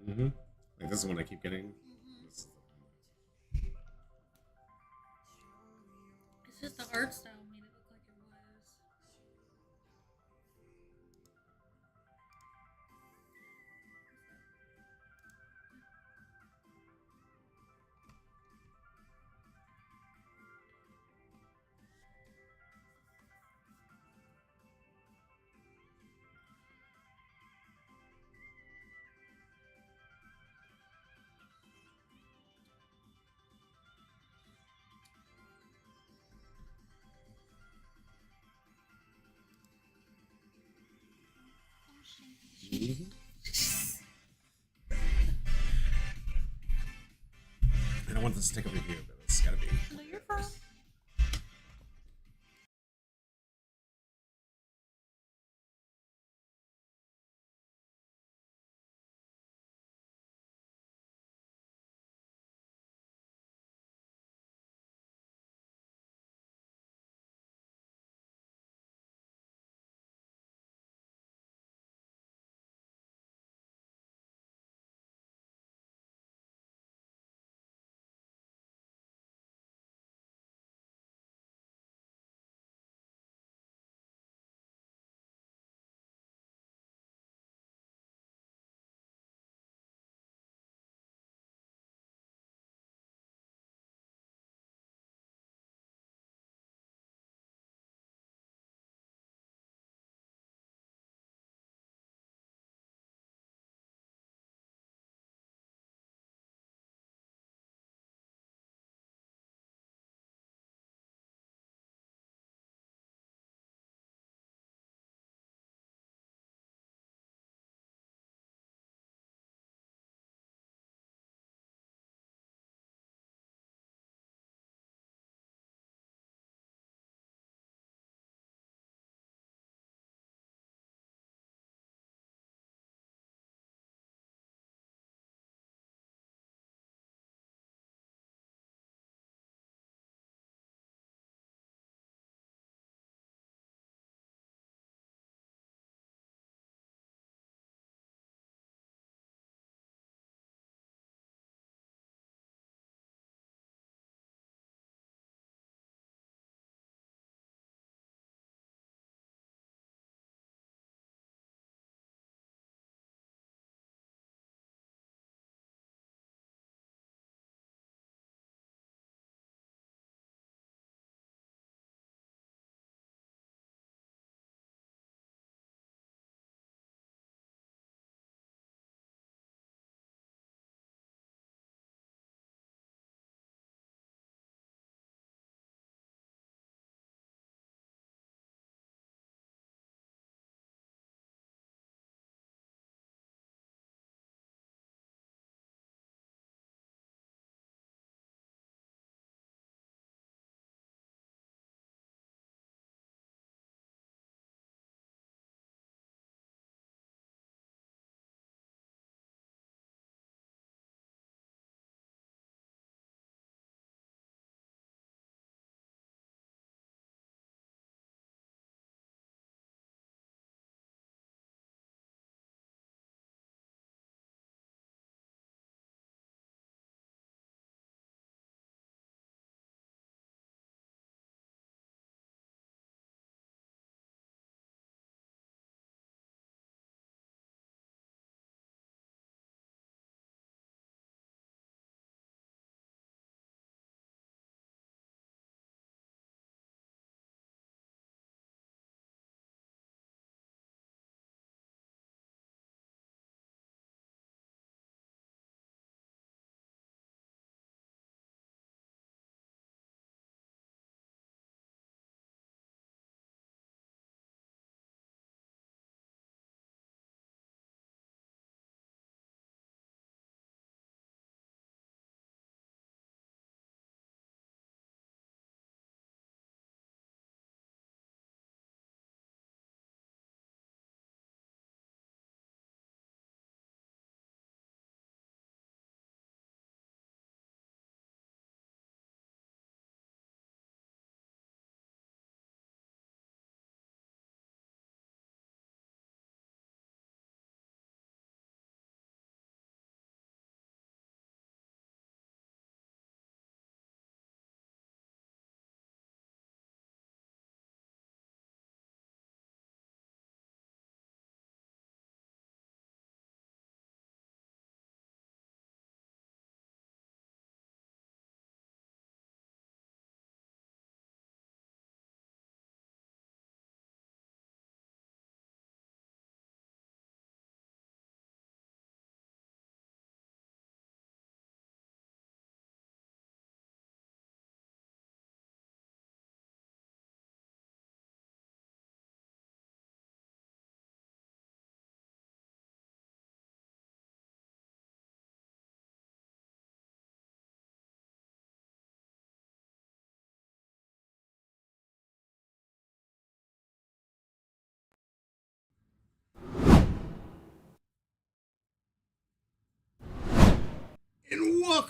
Mm-hmm. Like this is one I keep getting. Hmm. This is It's just the art style made it look like it was. Oh, shit. mm-hmm. I don't want this to take a review, but it's gotta be. No, you're fine.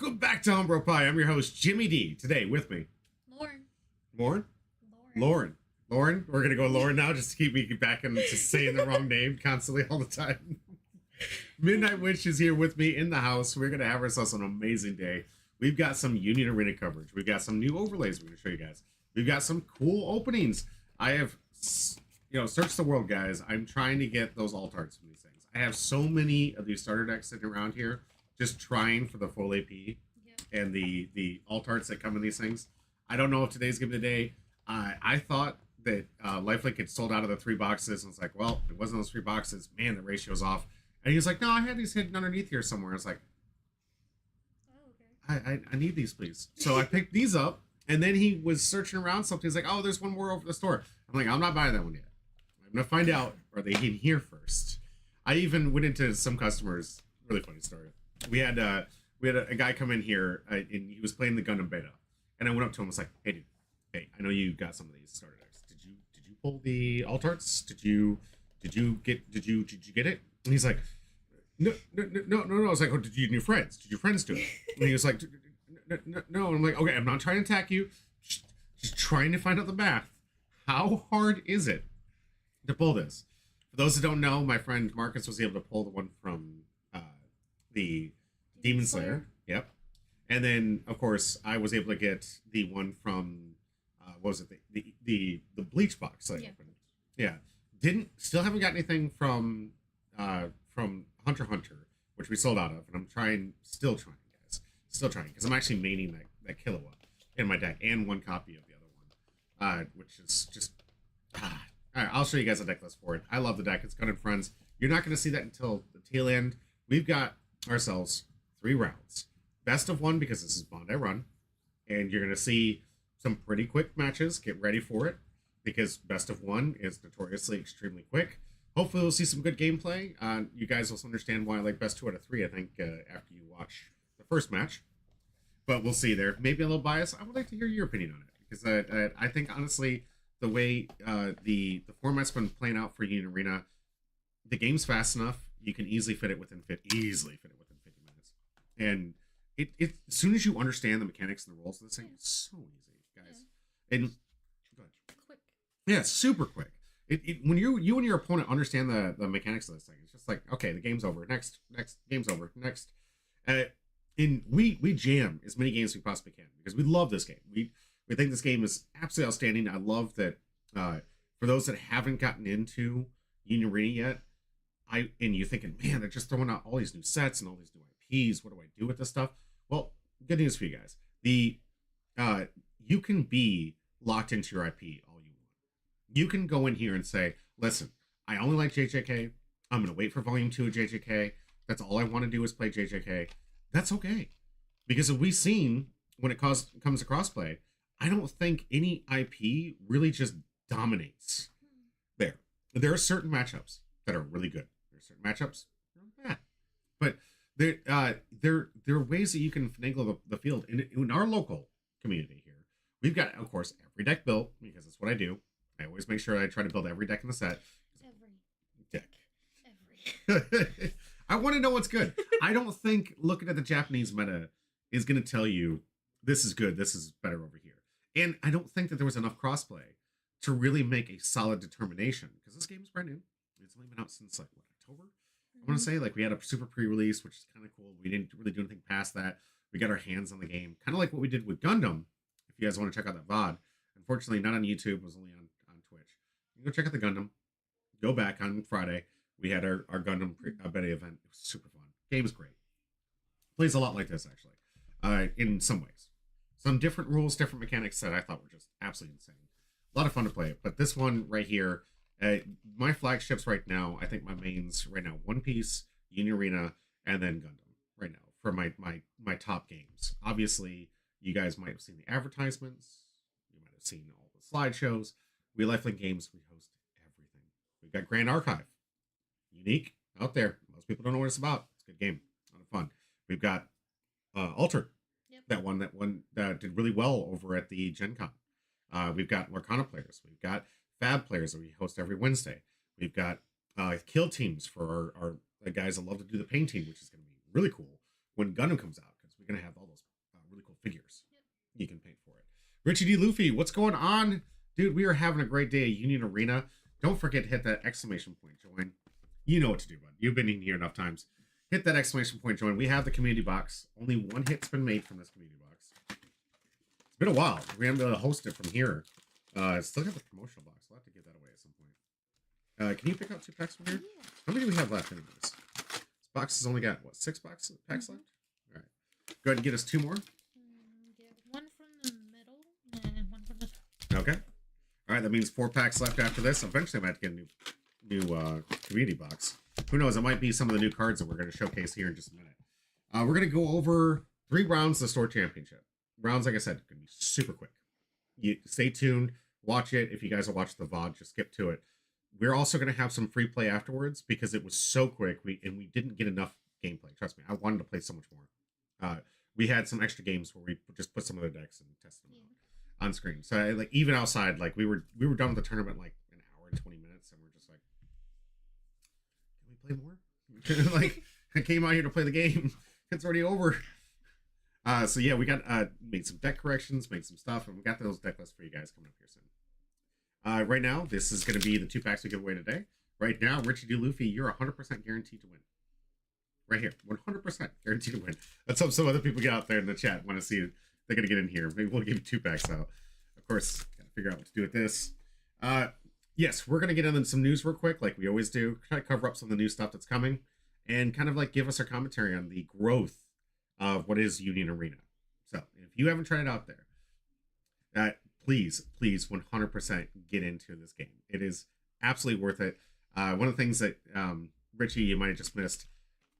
Welcome back to Homebrew Pie. I'm your host, Jimmy D. Today with me, Lauren. Lauren? Lauren. Lauren? We're going to go Lauren now just to keep me back into saying the wrong name constantly all the time. Midnight Witch is here with me in the house. We're going to have ourselves an amazing day. We've got some Union Arena coverage. We've got some new overlays we're going to show you guys. We've got some cool openings. I have, searched the world, guys. I'm trying to get those alt arts from these things. I have so many of these starter decks sitting around here just trying for the full AP and the alt arts that come in these things. I don't know if today's going to be the day. I thought that Lifelink had sold out of the 3 boxes. And it's like, well, it wasn't those 3 boxes. Man, the ratio's off. And he was like, no, I had these hidden underneath here somewhere. I was like, Oh, okay. I need these, please. So I picked these up. And then he was searching around something. He's like, oh, there's one more over the store. I'm like, I'm not buying that one yet. I'm going to find out, are they in here first? I even went into some customers. Really funny story. We had a guy come in here, and he was playing the Gundam beta. And I went up to him and was like, hey, dude, hey, I know you got some of these starter decks. Did you pull the alt arts? Did you get it? And he's like, no. I was like, oh, did your friends? Did your friends do it? And he was like, no. And I'm like, okay, I'm not trying to attack you. Just trying to find out the math. How hard is it to pull this? For those that don't know, my friend Marcus was able to pull the one from the Demon Slayer. Yep. And then, of course, I was able to get the one from what was it? The Bleach box that I opened. Yeah. Still haven't got anything from Hunter x Hunter, which we sold out of, and I'm still trying, guys. Still trying, because I'm actually maining that Killua in my deck and one copy of the other one, which is just all right, I'll show you guys a deck list for it. I love the deck. It's Gundam Friends. You're not going to see that until the tail end. We've got ourselves 3 rounds. Best of 1, because this is Bandai Run, and you're going to see some pretty quick matches. Get ready for it, because best of 1 is notoriously extremely quick. Hopefully we'll see some good gameplay. You guys will understand why I like best 2 out of 3, I think, after you watch the first match. But we'll see there. Maybe a little biased. I would like to hear your opinion on it, because I think, honestly, the way the format's been playing out for Union Arena, the game's fast enough. You can easily fit it within 50 minutes. And it as soon as you understand the mechanics and the rules of this thing, it's so easy, guys. Yeah. And go ahead. Quick. Yeah, super quick. When you and your opponent understand the mechanics of this thing, it's just like, okay, the game's over. Next game's over. Next. And we jam as many games as we possibly can, because we love this game. We think this game is absolutely outstanding. I love that for those that haven't gotten into Union Arena yet, and you're thinking, man, they're just throwing out all these new sets and all these new IPs. What do I do with this stuff? Well, good news for you guys. You can be locked into your IP all you want. You can go in here and say, listen, I only like JJK. I'm going to wait for Volume 2 of JJK. That's all I want to do is play JJK. That's okay. Because as we've seen, when it comes to crossplay, I don't think any IP really just dominates there. There are certain matchups that are really good. There are certain matchups that are bad. But there are ways that you can finagle the field. In our local community here, we've got, of course, every deck built, because that's what I do. I always make sure I try to build every deck in the set. Every. I want to know what's good. I don't think looking at the Japanese meta is going to tell you this is good, this is better over here. And I don't think that there was enough crossplay to really make a solid determination, because this game is brand new. It's only been out since October. I want to say we had a super pre-release, which is kind of cool. We didn't really do anything past that. We got our hands on the game, kind of like what we did with Gundam. If you guys want to check out that VOD, unfortunately not on YouTube, it was only on Twitch. You can go check out the Gundam. Go back on Friday. We had our Gundam beta event. It was super fun. Game's great. Plays a lot like this, actually, in some ways. Some different rules, different mechanics that I thought were just absolutely insane. A lot of fun to play. But this one right here, my flagships right now, I think my mains right now, One Piece, Union Arena, and then Gundam right now for my top games. Obviously, you guys might have seen the advertisements. You might have seen all the slideshows. We Lifelink Games, we host everything. We've got Grand Archive. Unique, out there. Most people don't know what it's about. It's a good game. A lot of fun. We've got Altered. Yep. That one that did really well over at the Gen Con. We've got Lorcana players. We've got Fab players that we host every Wednesday. We've got kill teams for our guys that love to do the painting, which is going to be really cool when Gundam comes out, because we going to have all those really cool figures you can paint for it. Richie D. Luffy, what's going on? Dude, we are having a great day at Union Arena. Don't forget to hit that exclamation point, join. You know what to do, bud. You've been in here enough times. Hit that exclamation point, join. We have the community box. Only one hit's been made from this community box. It's been a while. We haven't been able to host it from here. Still got the promotional box. We'll have to get that away at some point. Can you pick out 2 packs from here? Yeah. How many do we have left anyways? This box has only got, what, 6 packs left? All right. Go ahead and get us 2 more. Get one from the middle and one from the top. Okay. All right, that means 4 packs left after this. Eventually, I might have to get a new community box. Who knows? It might be some of the new cards that we're going to showcase here in just a minute. We're going to go over 3 rounds of the store championship. Rounds, like I said, going to be super quick. You stay tuned, watch it. If you guys will watch the VOD, just skip to it. We're also going to have some free play afterwards because it was so quick. We didn't get enough gameplay. Trust me, I wanted to play so much more. We had some extra games where we just put some of the decks and tested them out on screen. So like even outside, like we were done with the tournament like an hour and 20 minutes, and we're just like, can we play more? Like I came out here to play the game. It's already over. So yeah, we got made some deck corrections, made some stuff, and we got those deck lists for you guys coming up here soon. Right now, this is going to be the 2 packs we give away today. Right now, Richie D. Luffy, you're 100% guaranteed to win. Right here, 100% guaranteed to win. Let's hope some other people get out there in the chat want to see it. They're going to get in here. Maybe we'll give you 2 packs out. Of course, got to figure out what to do with this. Yes, we're going to get into some news real quick, like we always do. Try to cover up some of the new stuff that's coming, and kind of like give us our commentary on the growth of what is Union Arena. So if you haven't tried it out there, please 100% get into this game. It is absolutely worth it. One of the things that Richie, you might have just missed,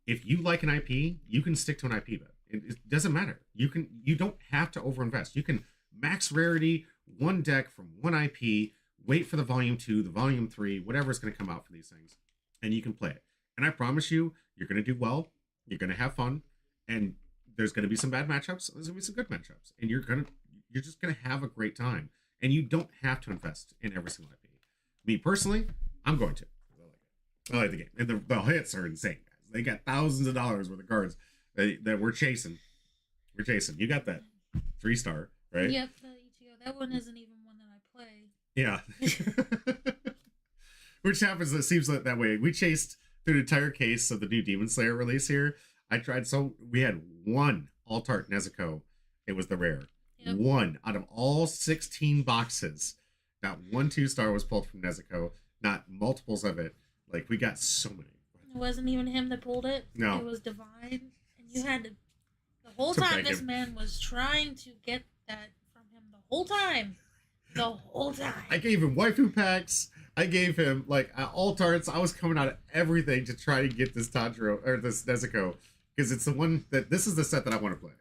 if you like an IP, you can stick to an IP, but it doesn't matter. You don't have to overinvest. You can max rarity, 1 deck from 1 IP, wait for the volume 2, the volume 3, whatever is going to come out for these things, and you can play it. And I promise you, you're going to do well, you're going to have fun, and there's going to be some bad matchups, there's going to be some good matchups, and you're just going to have a great time. And you don't have to invest in every single IP. Me personally, I'm going to. I like the game. And the hits are insane, guys. They got thousands of dollars worth of cards that we're chasing. We're chasing. You got that 3-star, right? Yep, the Ichigo. That one isn't even one that I play. Yeah. Which happens, it seems like that way. We chased through the entire case of the new Demon Slayer release here. We had 1 Altart Nezuko. It was the rare. Yep. 1 out of all 16 boxes. That 1 2-star was pulled from Nezuko. Not multiples of it. Like, we got so many. It wasn't even him that pulled it. No. It was Divine. And you had to... The whole time this man was trying to get that from him. The whole time. The whole time. I gave him waifu packs. I gave him, like, Altarts. I was coming out of everything to try to get this Tanjiro, or this Nezuko. Because it's the one that... This is the set that I want to play.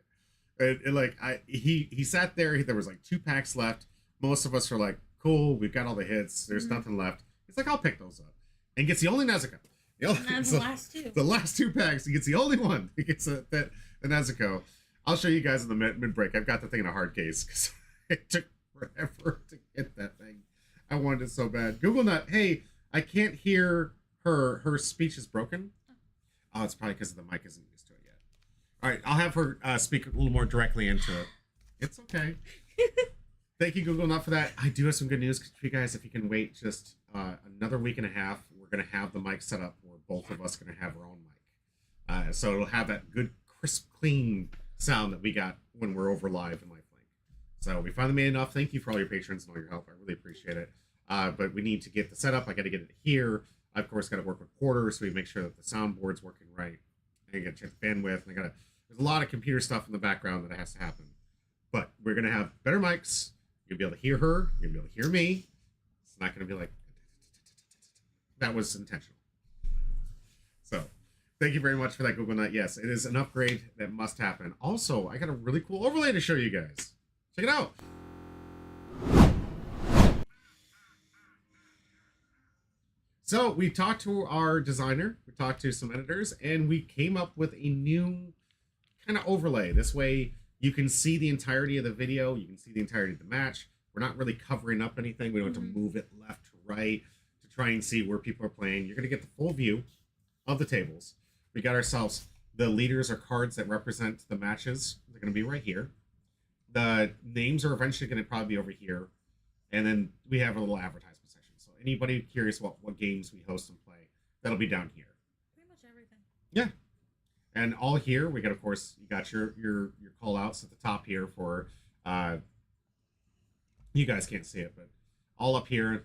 And like he sat there. There was like 2 packs left. Most of us are like, cool. We've got all the hits. There's nothing left. It's like, I'll pick those up. And gets the only Nezuko. The last 2. The last 2 packs. He gets the only one. He gets the Nezuko. I'll show you guys in the mid break. I've got the thing in a hard case because it took forever to get that thing. I wanted it so bad. Google Nut. Hey, I can't hear her. Her speech is broken. Oh, it's probably because the mic isn't used to it yet. All right, I'll have her speak a little more directly into it. It's okay. Thank you, Google Nut, for that. I do have some good news for you guys. If you can wait just another week and a half, we're going to have the mic set up where both of us are going to have our own mic. So it'll have that good, crisp, clean sound that we got when we're over live in LifeLink. So we finally made enough. Thank you for all your patrons and all your help. I really appreciate it. But we need to get the setup. I got to get it here. I, of course, got to work with Porter so we make sure that the soundboard's working right. And get check bandwidth. And there's a lot of computer stuff in the background that has to happen. But we're going to have better mics. You'll be able to hear her. You'll be able to hear me. It's not going to be like, that was intentional. So thank you very much for that, Google Nut. Yes, it is an upgrade that must happen. Also, I got a really cool overlay to show you guys. Check it out. So we talked to our designer, we talked to some editors, and we came up with a new kind of overlay. This way you can see the entirety of the video, you can see the entirety of the match. We're not really covering up anything. We don't have to move it left to right to try and see where people are playing. You're going to get the full view of the tables. We got ourselves The leaders are cards that represent the matches. They're going to be right here. The names are eventually going to probably be over here. And then we have a little advertisement section. So anybody curious about what games we host and play, that'll be down here. Pretty much everything. Yeah. And all here, we got, of course, you got your call outs at the top here for, you guys can't see it, but all up here,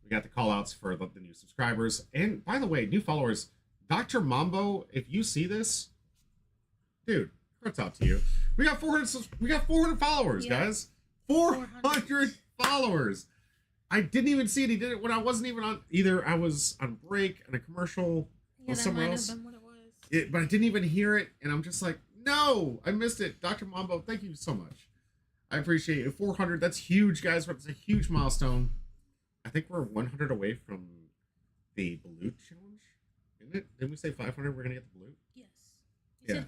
we got the call outs for the new subscribers. And by the way, new followers, Dr. Mambo, if you see this, dude, what's up to you? We got 400 followers, guys. 400 followers. I didn't even see it. He did it when I wasn't even on, either I was on break and a commercial or somewhere else. Have been what it was. But I didn't even hear it, and I'm just like, no, I missed it. Dr. Mambo, thank you so much. I appreciate it. 400, that's huge, guys. That's a huge milestone. I think we're 100 away from the Balut challenge, isn't it? Didn't we say 500 we're going to get the Balut? Yes. You said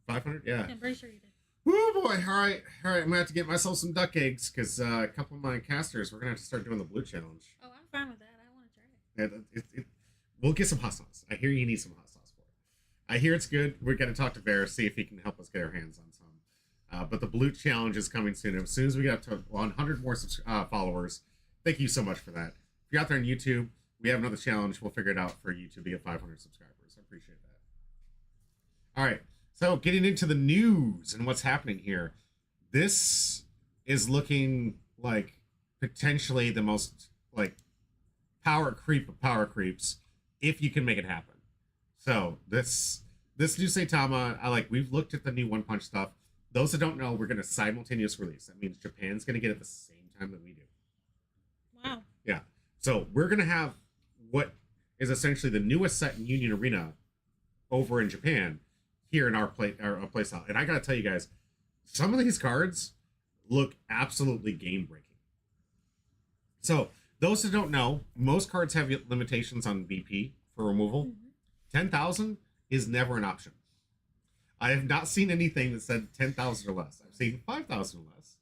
500? Yeah. I'm pretty sure you did. Woo, boy. All right. I'm going to have to get myself some duck eggs, because a couple of my casters, we're going to have to start doing the Balut challenge. Oh, I'm fine with that. I want to try it. We'll get some hot sauce. I hear you need some hot sauce for it. I hear it's good. We're going to talk to Bear, see if he can help us get our hands on some. But the Balut challenge is coming soon. As soon as we get up to 100 more followers, thank you so much for that. If you're out there on YouTube, we have another challenge. We'll figure it out for you to be at 500 subscribers. I appreciate that. All right. So getting into the news and what's happening here. This is looking like potentially the most like power creep of power creeps if you can make it happen. So this new Saitama, we've looked at the new One Punch stuff. Those that don't know, we're going to simultaneous release. That means Japan's going to get it at the same time that we do. Wow. Yeah. So we're going to have what is essentially the newest set in Union Arena over in Japan here in our play style. And I got to tell you guys, some of these cards look absolutely game breaking. So those that don't know, most cards have limitations on BP for removal. Mm-hmm. 10,000 is never an option. I have not seen anything that said 10,000 or less. I've seen 5,000 or less,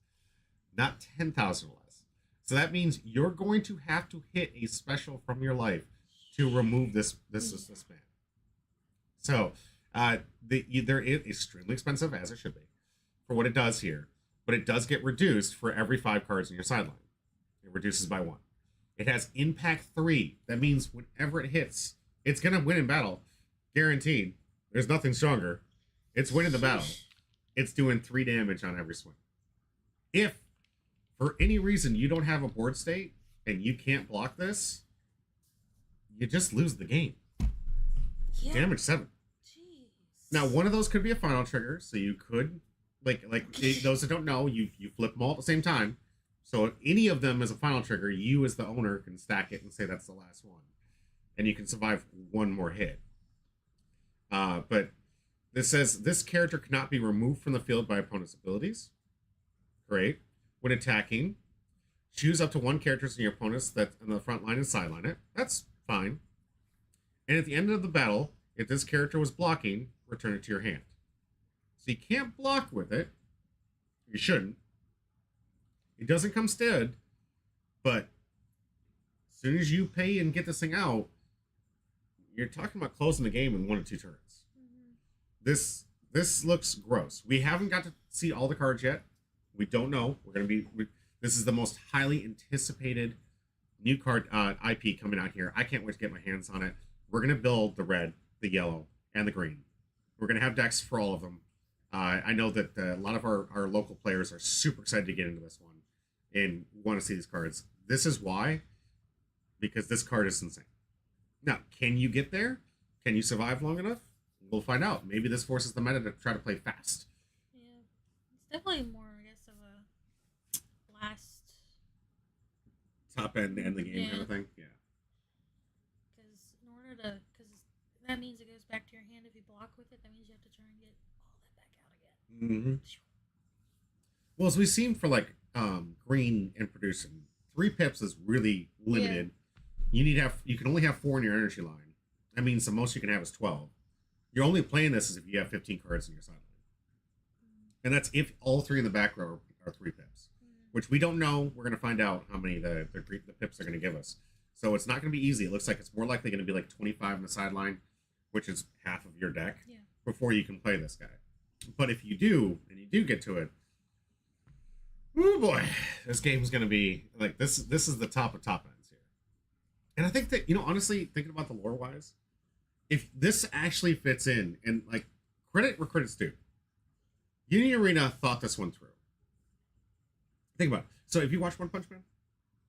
not 10,000 or less. So that means you're going to have to hit a special from your life to remove this ban. So they're extremely expensive, as it should be, for what it does here. But it does get reduced for every 5 cards in your sideline. It reduces by 1. It has Impact 3. That means whenever it hits, it's going to win in battle. Guaranteed. There's nothing stronger. It's winning the battle. It's doing 3 damage on every swing. If, for any reason, you don't have a board state and you can't block this, you just lose the game. Yeah. Damage 7. Jeez. Now, one of those could be a final trigger, so you could, those that don't know, you flip them all at the same time. So if any of them is a final trigger, you as the owner can stack it and say that's the last one. And you can survive one more hit. But this says this character cannot be removed from the field by opponent's abilities. Great. When attacking, choose up to 1 character in your opponent's that on the front line and sideline it. That's fine. And at the end of the battle, if this character was blocking, return it to your hand. So you can't block with it. You shouldn't. It doesn't come stead, but as soon as you pay and get this thing out, you're talking about closing the game in 1 or 2 turns. This looks gross. We haven't got to see all the cards yet. We don't know. This is the most highly anticipated new card IP coming out here. I can't wait to get my hands on it. We're going to build the red, the yellow, and the green. We're going to have decks for all of them. I know that a lot of our local players are super excited to get into this one and want to see these cards. This is why, because this card is insane. Now, can you get there? Can you survive long enough? We'll find out. Maybe this forces the meta to try to play fast. Yeah, it's definitely more, I guess, of a last top end the game kind of thing. Yeah. Because that means it goes back to your hand. If you block with it, that means you have to try and get all that back out again. Mm-hmm. Well, as we've seen for green and producing, 3 pips is really limited. Yeah. You can only have 4 in your energy line. That means the most you can have is 12. You're only playing this as if you have 15 cards in your sideline. And that's if all 3 in the back row are 3 pips, which we don't know. We're going to find out how many the pips are going to give us. So it's not going to be easy. It looks like it's more likely going to be 25 in the sideline, which is half of your deck, before you can play this guy. But if you do, and you do get to it, oh boy, this game's gonna be like this. This is the top of top ends here. And I think that, honestly, thinking about the lore wise, if this actually fits in, and like, credit where credit's due, Unity Arena thought this one through. Think about it. So if you watch One Punch Man,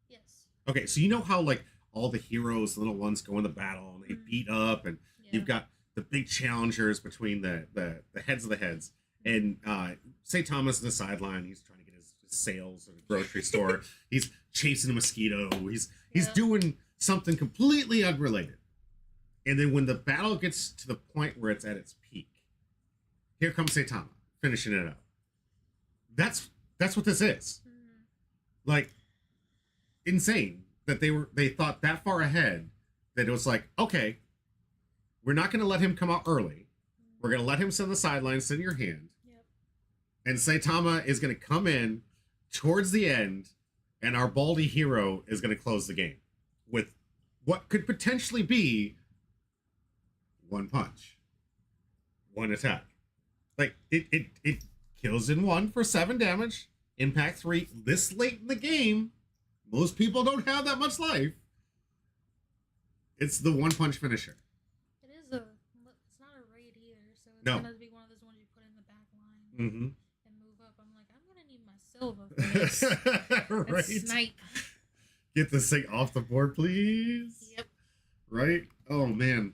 Yes. okay, so you know how like all the heroes, the little ones, go into battle and they beat up, and you've got the big challengers between the heads of the heads, and Saitama's on the sideline. He's trying to get his sales at a grocery store. He's chasing a mosquito. He's doing something completely unrelated. And then when the battle gets to the point where it's at its peak, here comes Saitama finishing it up. That's what this is. Like, insane that they thought that far ahead, that it was like, okay, we're not going to let him come out early. We're going to let him sit on the sidelines, sit in your hand. Yep. And Saitama is going to come in towards the end, and our baldy hero is going to close the game with what could potentially be one punch, one attack. Like, it kills in one for 7 damage, impact 3. This late in the game, most people don't have that much life. It's the one punch finisher. It's not a raid either, so it's gonna be one of those ones you put in the back line and move up. I'm like, I'm gonna need my silver for this. Right. Snipe. Get this thing off the board, please. Yep. Right? Oh man,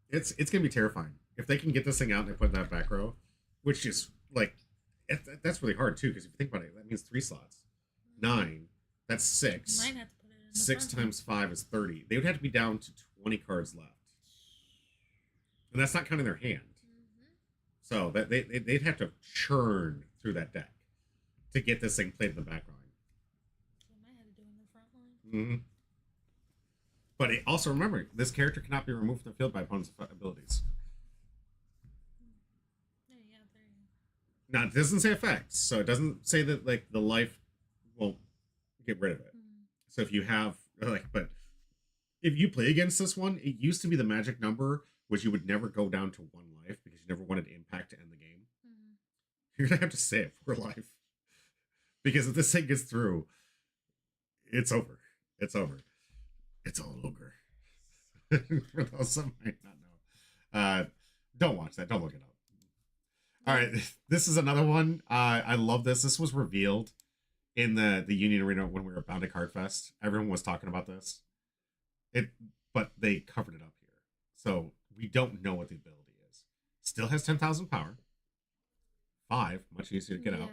it's gonna be terrifying if they can get this thing out and they put it in that back row, which is like, that's really hard too, because if you think about it, that means 3 slots, 9. That's 6. You might have to put it in the 6 front times 5 is 30. They would have to be down to 20 cards left, and that's not counting their hand. So that they'd have to churn through that deck to get this thing played in the back line. They might have to do it in the front line. But also remember, this character cannot be removed from the field by opponent's abilities. Yeah, there you go. Now, it doesn't say effects, so it doesn't say that like the life won't get rid of it. So if you have but if you play against this one, it used to be the magic number, which you would never go down to 1 life because you never wanted impact to end the game. You're gonna have to stay at 4 life, because if this thing gets through, it's over. It's over. It's all over. For those that might not know, don't watch that. Don't look it up. All right, this is another one. I love this. This was revealed in the Union Arena when we were at Bound to Card Fest. Everyone was talking about this. But they covered it up here, so we don't know what the ability is. Still has 10,000 power. 5, much easier to get out.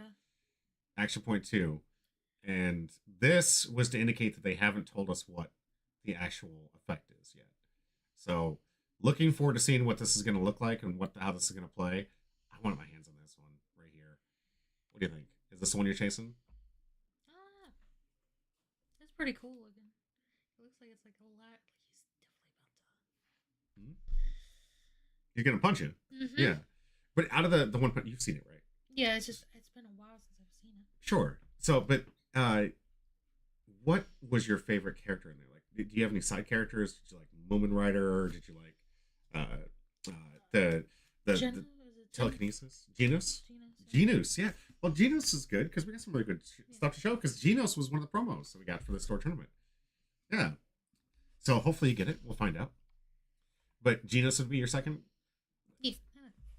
Action point 2, and this was to indicate that they haven't told us what the actual effect is yet. So, looking forward to seeing what this is going to look like and how this is going to play. I want my hands on this one right here. What do you think? Is this the one you're chasing? It's pretty cool looking. It looks like it's like a lot. Like he's definitely about to. You're going to punch it. Yeah. But out of the one punch, you've seen it, right? Yeah, it's been a while since I've seen it. Sure. So, but what was your favorite character in there? Like, do you have any side characters? Did you like Moomin Rider? Or did you like the telekinesis? Genos, yeah. Well, Genos is good because we got some really good stuff to show, because Genos was one of the promos that we got for the store tournament. Yeah. So hopefully you get it. We'll find out. But Genos would be your second? Yeah.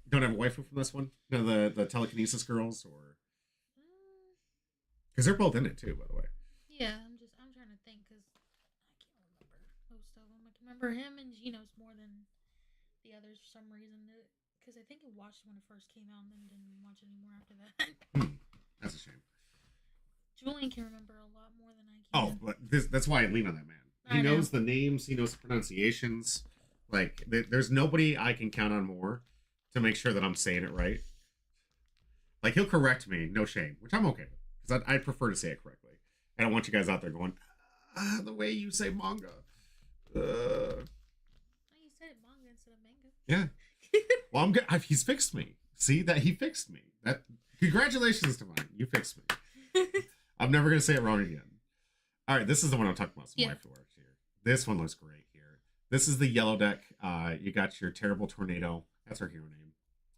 Don't have a waifu from this one? No, the telekinesis girls, or because they're both in it too, by the way. Yeah, I'm trying to think, because I can't remember most of them. I can remember him and Genos more than the others for some reason. Because I think I watched when it first came out and then didn't watch it anymore after that. That's a shame. Julian can remember a lot more than I Oh, can. but that's why I lean on that man. He knows the names. He knows the pronunciations. Like, there's nobody I can count on more to make sure that I'm saying it right. Like, he'll correct me, no shame, which I'm okay with, because I prefer to say it correctly. I don't want you guys out there going, the way you say manga. Oh, you said it manga instead of manga. Yeah. Well, I'm good. He's fixed me. See that he fixed me. That congratulations to mine. You fixed me. I'm never gonna say it wrong again. All right, this is the one I'm talking about. Some waifu work here. This one looks great here. This is the yellow deck. You got your terrible tornado. That's her hero name.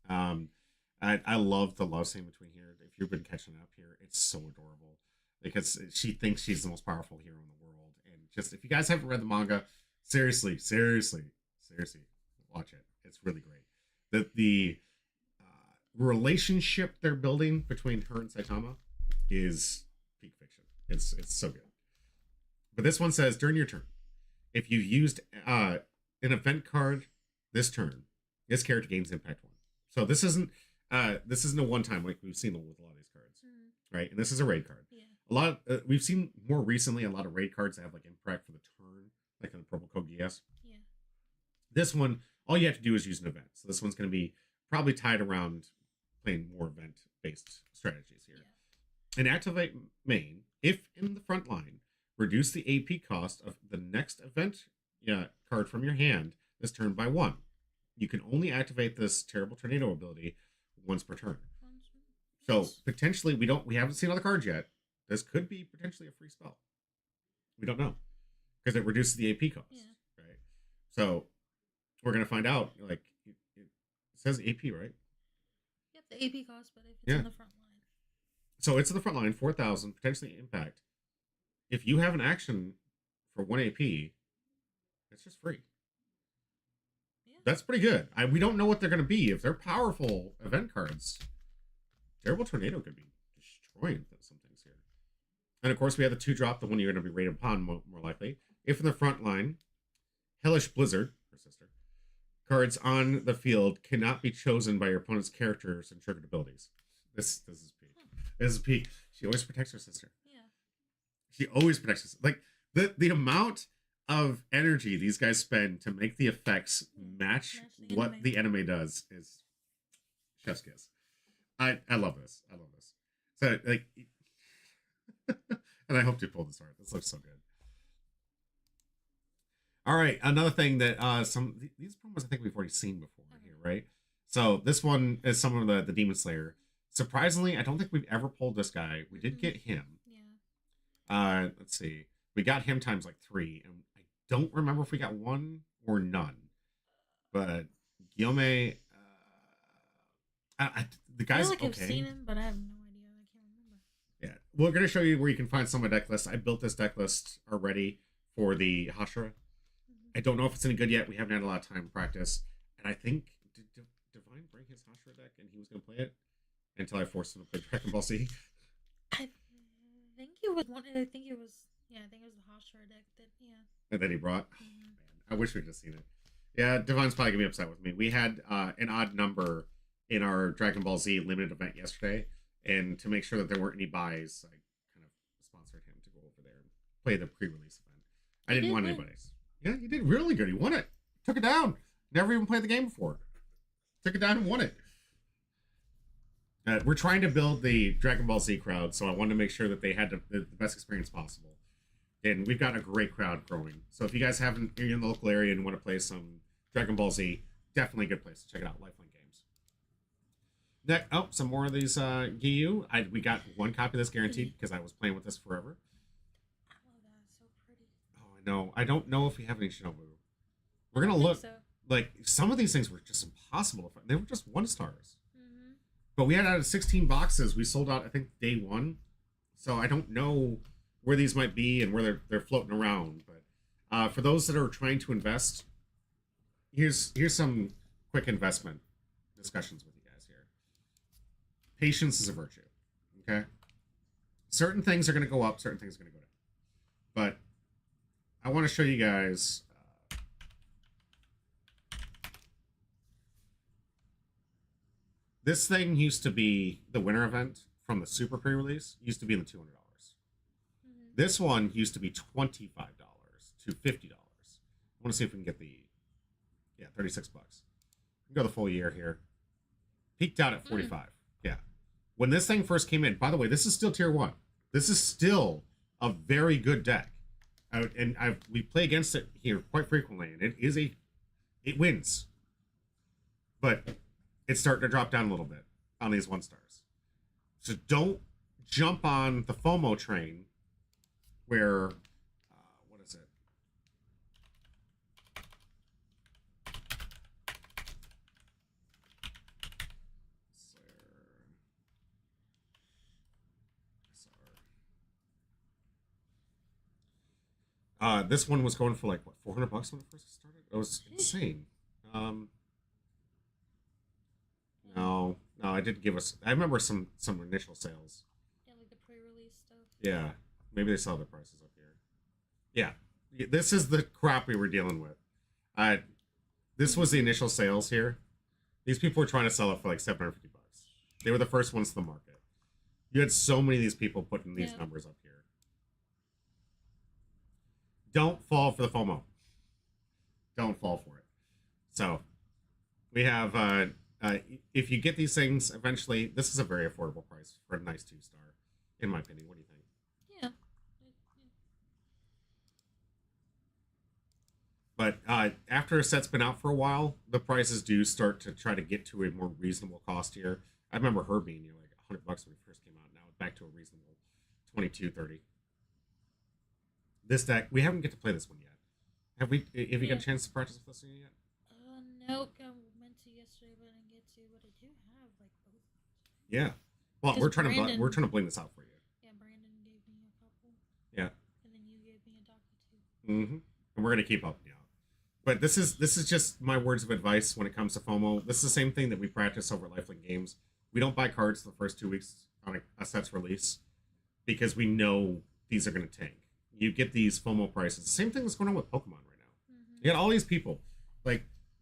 I love the love scene between here. If you've been catching up here, it's so adorable because she thinks she's the most powerful hero in the world. And just if you guys haven't read the manga, seriously, watch it. It's really great. The relationship they're building between her and Saitama is peak fiction. It's so good. But this one says during your turn, if you used an event card this turn, this character gains impact 1. So this isn't a one time like we've seen with a lot of these cards, right? And this is a raid card. Yeah. A lot we've seen more recently a lot of raid cards that have like impact for the turn, like in the purple code GS. Yeah. This one, all you have to do is use an event. So this one's going to be probably tied around playing more event based strategies here. Yeah. And activate main if in the front line. Reduce the AP cost of the next event card from your hand this turn by 1. You can only activate this terrible tornado ability once per turn. So potentially we haven't seen all the cards yet. This could be potentially a free spell. We don't know because it reduces the AP cost, right? So we're gonna find out. Like it says AP, right? Yep, the AP cost, but if it's in the front line. So it's in the front line, 4,000 potentially impact. If you have an action for 1 AP, it's just free. Yeah. That's pretty good. We don't know what they're going to be. If they're powerful event cards, Terrible Tornado could be destroying some things here. And of course, we have the 2-drop, the one you're going to be rated upon more likely. If in the front line, Hellish Blizzard, her sister, cards on the field cannot be chosen by your opponent's characters and triggered abilities. This is peak. This is peak. She always protects her sister. She always protects us. Like the amount of energy these guys spend to make the effects match what the anime does is chef's kiss. I love this. I love this. So like, and I hope you pulled this art. This looks so good. All right, another thing that these promos I think we've already seen before here, right? So this one is some of the Demon Slayer. Surprisingly, I don't think we've ever pulled this guy. We did get him. Let's see. We got him times like 3, and I don't remember if we got 1 or none. But Guillaume, the guy's I feel like okay. I've seen him, but I have no idea. I can't remember. Yeah, we're gonna show you where you can find some of my deck lists. I built this deck list already for the Hashira. I don't know if it's any good yet. We haven't had a lot of time to practice, and I think did Divine bring his Hashira deck, and he was gonna play it until I forced him to play Dragon Ball Z. I think it was one. I think it was the Hashira deck that And then he brought. Oh, man, I wish we'd just seen it. Yeah, Divine's probably gonna be upset with me. We had an odd number in our Dragon Ball Z limited event yesterday, and to make sure that there weren't any buys, I kind of sponsored him to go over there and play the pre-release event. I didn't want anybody's. Yeah, he did really good. He won it. Took it down. Never even played the game before. Took it down and won it. We're trying to build the Dragon Ball Z crowd, so I wanted to make sure that they had the best experience possible. And we've got a great crowd growing. So if you guys haven't, you're in the local area and want to play some Dragon Ball Z, definitely a good place to check it out. Lifelink Games. Next, some more of these Giyu. We got 1 copy of this guaranteed because I was playing with this forever. I love that. It's so pretty. Oh, I know. I don't know if we have any Shinobu. We're gonna look. So. Like some of these things were just impossible to find. They were just 1-stars. But we had out of 16 boxes, we sold out, I think, day 1. So I don't know where these might be and where they're floating around. But for those that are trying to invest, here's some quick investment discussions with you guys here. Patience is a virtue, okay? Certain things are going to go up, certain things are going to go down. But I want to show you guys... This thing used to be the winter event from the Super pre-release. Used to be in the $200. This one used to be $25 to $50. I want to see if we can get the 36 bucks. We can go the full year here. Peaked out at 45. Yeah. When this thing first came in, by the way, this is still tier 1. This is still a very good deck. We play against it here quite frequently, and it wins. But it's starting to drop down a little bit on these 1-stars. So don't jump on the FOMO train where, what is it? This one was going for like what, $400 when it first started. It was insane. Um, no, no, I did give us. I remember some initial sales. Yeah, like the pre-release stuff. Yeah, maybe they saw the prices up here. Yeah, this is the crap we were dealing with. Uh, this was the initial sales here. These people were trying to sell it for like $750. They were the first ones to the market. You had so many of these people putting these numbers up here. Don't fall for the FOMO. Don't fall for it. So we have, if you get these things eventually, this is a very affordable price for a nice 2-star, in my opinion. What do you think? Yeah. But after a set's been out for a while, the prices do start to try to get to a more reasonable cost here. I remember her being like $100 when it first came out. Now it's back to a reasonable 22, 30. This deck, we haven't get to play this one yet. Have we? Have you got a chance to practice with this one yet? Nope. I meant to yesterday, but I didn't get to. But I do have like both. Yeah. Well, we're trying to bling this out for you. Yeah, Brandon gave me a couple. Yeah. And then you gave me a Daka too. Mm-hmm. And we're gonna keep helping you out. But this is just my words of advice when it comes to FOMO. This is the same thing that we practice over at Lifelink Games. We don't buy cards the first 2 weeks on a set's release because we know these are gonna tank. You get these FOMO prices. The same thing that's going on with Pokemon right now. Mm-hmm. You got all these people like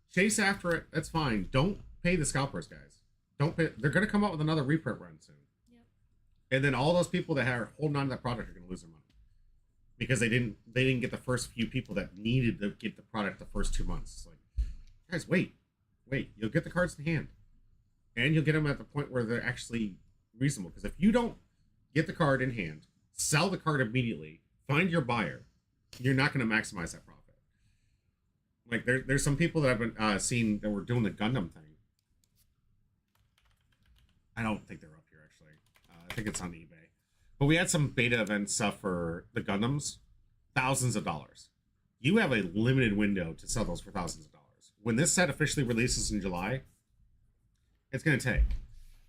chase after it. That's fine. Don't pay the scalpers, guys. Don't pay. They're going to come out with another reprint run soon. Yep. And then all those people that are holding on to that product are going to lose their money because they didn't get the first few people that needed to get the product the first 2 months. It's like, guys, wait. You'll get the cards in hand, and you'll get them at the point where they're actually reasonable. Because if you don't get the card in hand, sell the card immediately. Find your buyer. You're not going to maximize that profit. Like there's some people that I've been seeing that were doing the Gundam thing. I don't think they're up here actually. I think it's on eBay. But we had some beta events for the Gundams, thousands of dollars. You have a limited window to sell those for thousands of dollars. When this set officially releases in July, it's going to take.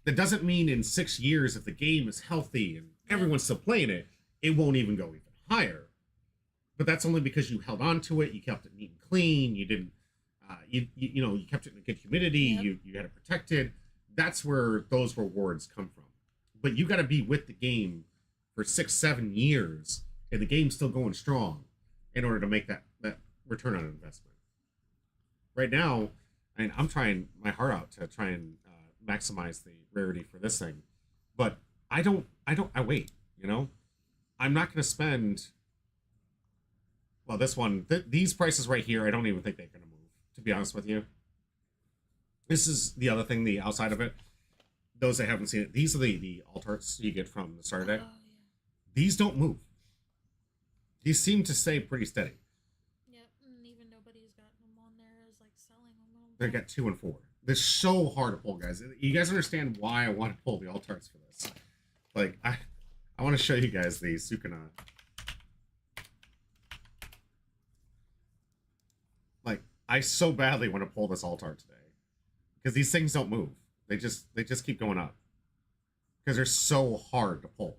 That doesn't mean in 6 years, if the game is healthy and everyone's still playing it, it won't even go even higher. But that's only because you held on to it, you kept it neat and clean, you didn't you kept it in a good humidity, you had it protected. That's where those rewards come from. But you got to be with the game for 6-7 years and the game's still going strong in order to make that return on investment. Right now, and I'm trying my heart out to try and maximize the rarity for this thing, but I wait, I'm not going to spend. Well, this one, these prices right here, I don't even think they're going to move, to be honest with you. This is the other thing, the outside of it. Those that haven't seen it, these are the alt arts you get from the starter deck. Oh, yeah. These don't move. These seem to stay pretty steady. Yep, and even nobody's got them on there as like selling them. They got 2 and 4. They're so hard to pull, guys. You guys understand why I want to pull the alt arts for this? Like, I want to show you guys the Sukuna. Like, I so badly want to pull this alt art today because these things don't move. They just keep going up because they're so hard to pull.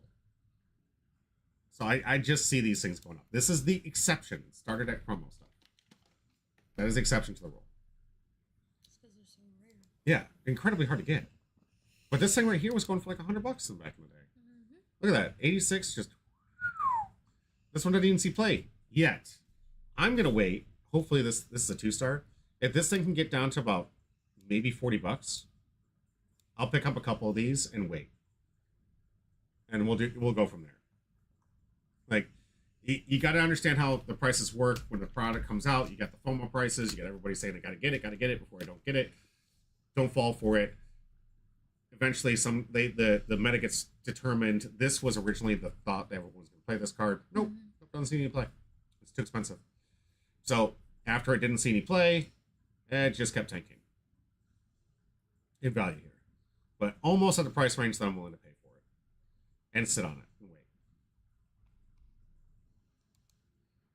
So I just see these things going up. This is the exception. Starter deck promo stuff. That is the exception to the rule. It's because they're so rare. Yeah, incredibly hard to get. But this thing right here was going for like $100 back in the day. Look at that, 86. Just this one didn't even see play yet. I'm gonna wait. Hopefully this is a 2-star. If this thing can get down to about maybe $40, I'll pick up a couple of these and wait, and we'll go from there. Like you got to understand how the prices work when the product comes out. You got the FOMO prices. You got everybody saying I gotta get it before I don't get it. Don't fall for it. Eventually, the meta gets determined. This was originally the thought that everyone was going to play this card. Nope, doesn't see any play. It's too expensive. So after it didn't see any play, it just kept tanking in value here, but almost at the price range that I'm willing to pay for it, and sit on it and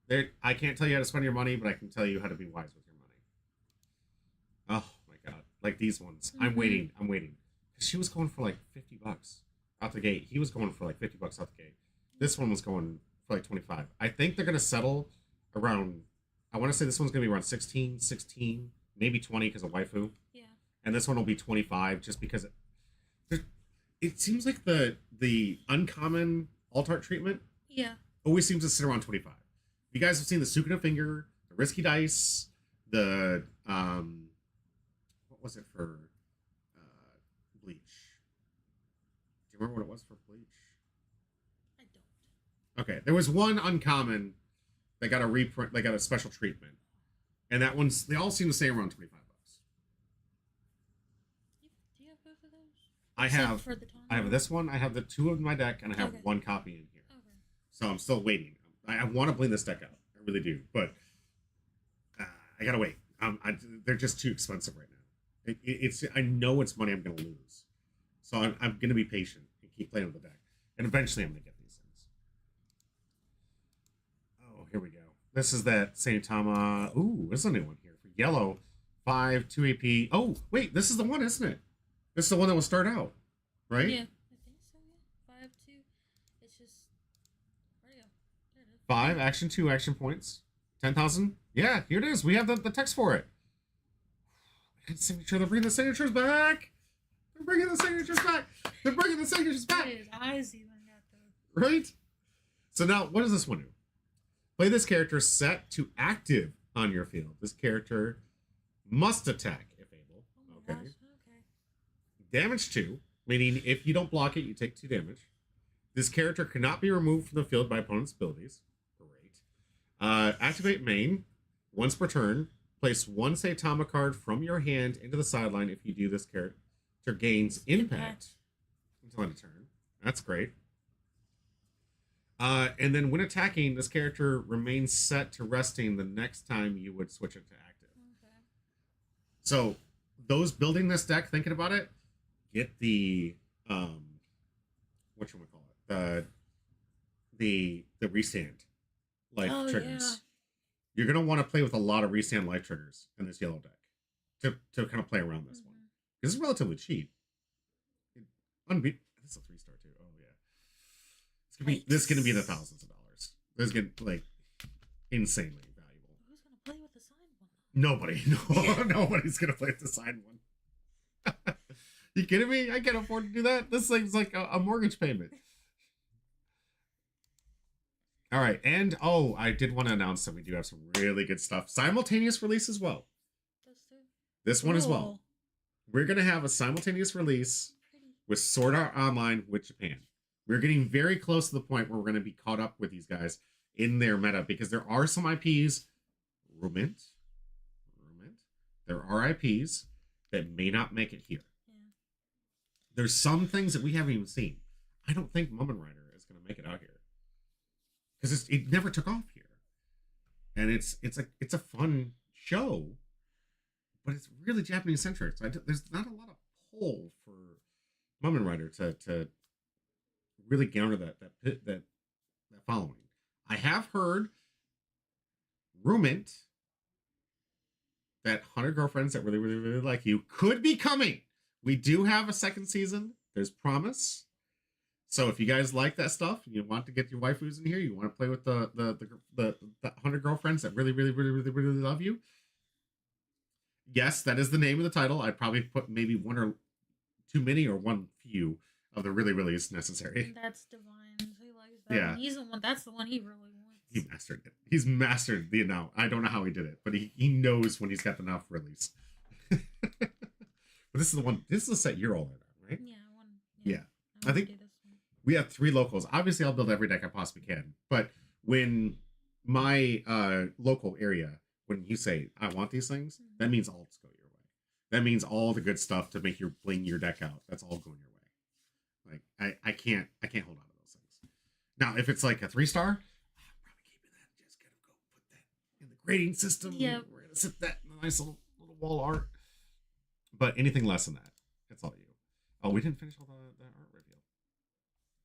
wait. I can't tell you how to spend your money, but I can tell you how to be wise with your money. Oh my god, like these ones. I'm waiting. She was going for like $50 out the gate. He was going for like $50 out the gate. This one was going for like 25. I think they're gonna settle around. I want to say this one's gonna be around 16, 16, maybe 20 because of waifu, Yeah. and this one will be 25 just because it seems like the uncommon alt art treatment Yeah. always seems to sit around 25. You guys have seen the Sukuna Finger, the Risky Dice, the what was it for Bleach? Do you remember what it was for Bleach? I don't. Okay, there was one uncommon that got a reprint, they got a special treatment, and that one's they all seem to stay around $25. Do you have both of those? I Except have for the Tana? I have this one, I have the two in my deck, and I have Okay. one copy in here. Okay. So I'm still waiting. I want to blend this deck out. I really do, but I gotta wait. They're just too expensive right now. It's I know it's money I'm gonna lose, so I'm gonna be patient and keep playing with the deck, and eventually I'm gonna get these things. Oh, here we go. This is that Saitama. Ooh, there's a new one here for yellow, 5 2 AP. Oh, wait, this is the one, isn't it? This is the one that will start out, right? Yeah. I think so, yeah. 5-2. It's just. Where'd it go? There it is. 5 action, 2 action points, 10,000. Yeah, here it is. We have the text for it. And signature. They're bringing the signatures back. They're bringing the signatures back. They're bringing the signatures back. His eyes even got the. Right? So now, what does this one do? Play this character set to active on your field. This character must attack if able. Oh my Okay. gosh. Okay. Damage 2, meaning if you don't block it, you take 2 damage. This character cannot be removed from the field by opponent's abilities. Great. Activate main. Once per turn, place one Saitama card from your hand into the sideline. If you do, this character gains impact until end of turn. That's great. And then when attacking, this character remains set to resting the next time you would switch it to active. Okay. So those building this deck, thinking about it, get the what should we call it? The restand life triggers. Yeah. You're gonna want to play with a lot of restand life triggers in this yellow deck to kind of play around this one. This is relatively cheap. Unbeat. This is a 3-star too. Oh yeah. This is gonna be in the thousands of dollars. This is gonna like insanely valuable. Who's gonna play with the signed one? Nobody. No, nobody's gonna play with the signed one. You kidding me? I can't afford to do that. This thing's like a mortgage payment. All right, and oh, I did want to announce that we do have some really good stuff. Simultaneous release as well. Those two. This one as well. Cool. We're gonna have a simultaneous release Pretty. with Sword Art Online with Japan. We're getting very close to the point where we're going to be caught up with these guys in their meta because there are some IPs, Rumint, there are IPs that may not make it here. Yeah. There's some things that we haven't even seen. I don't think Mummin Rider is going to make it out here because it never took off here, and it's a fun show, but it's really Japanese centric. So there's not a lot of pull for Mummin Rider to really garner that following. I have heard Rumint that 100 Girlfriends That Really, Really, Really Like You could be coming. We do have a second season. There's promise. So if you guys like that stuff, you want to get your waifus in here, you want to play with the 100 Girlfriends That Really, Really, Really, Really, Really Love You. Yes, that is the name of the title. I'd probably put maybe one or too many or one few of the really, really is necessary. That's divine. He likes that. Yeah. One. He's the one. That's the one he really wants. He mastered it. He's mastered the now. I don't know how he did it, but he knows when he's got the now released. But this is the one. This is the set you're all in on, right? Yeah. One. Yeah. I I think- do this one. We have 3 locals. Obviously, I'll build every deck I possibly can. But when my local area, when you say I want these things, that means alts go your way. That means all the good stuff to make your bling your deck out. That's all going your way. Like I can't hold on to those things. Now, if it's like a 3-star, I'm probably keeping that. Just gotta go put that in the grading system. Yep. We're gonna sit that in a nice little wall art. But anything less than that, it's all you. Oh, we didn't finish all the art reveal.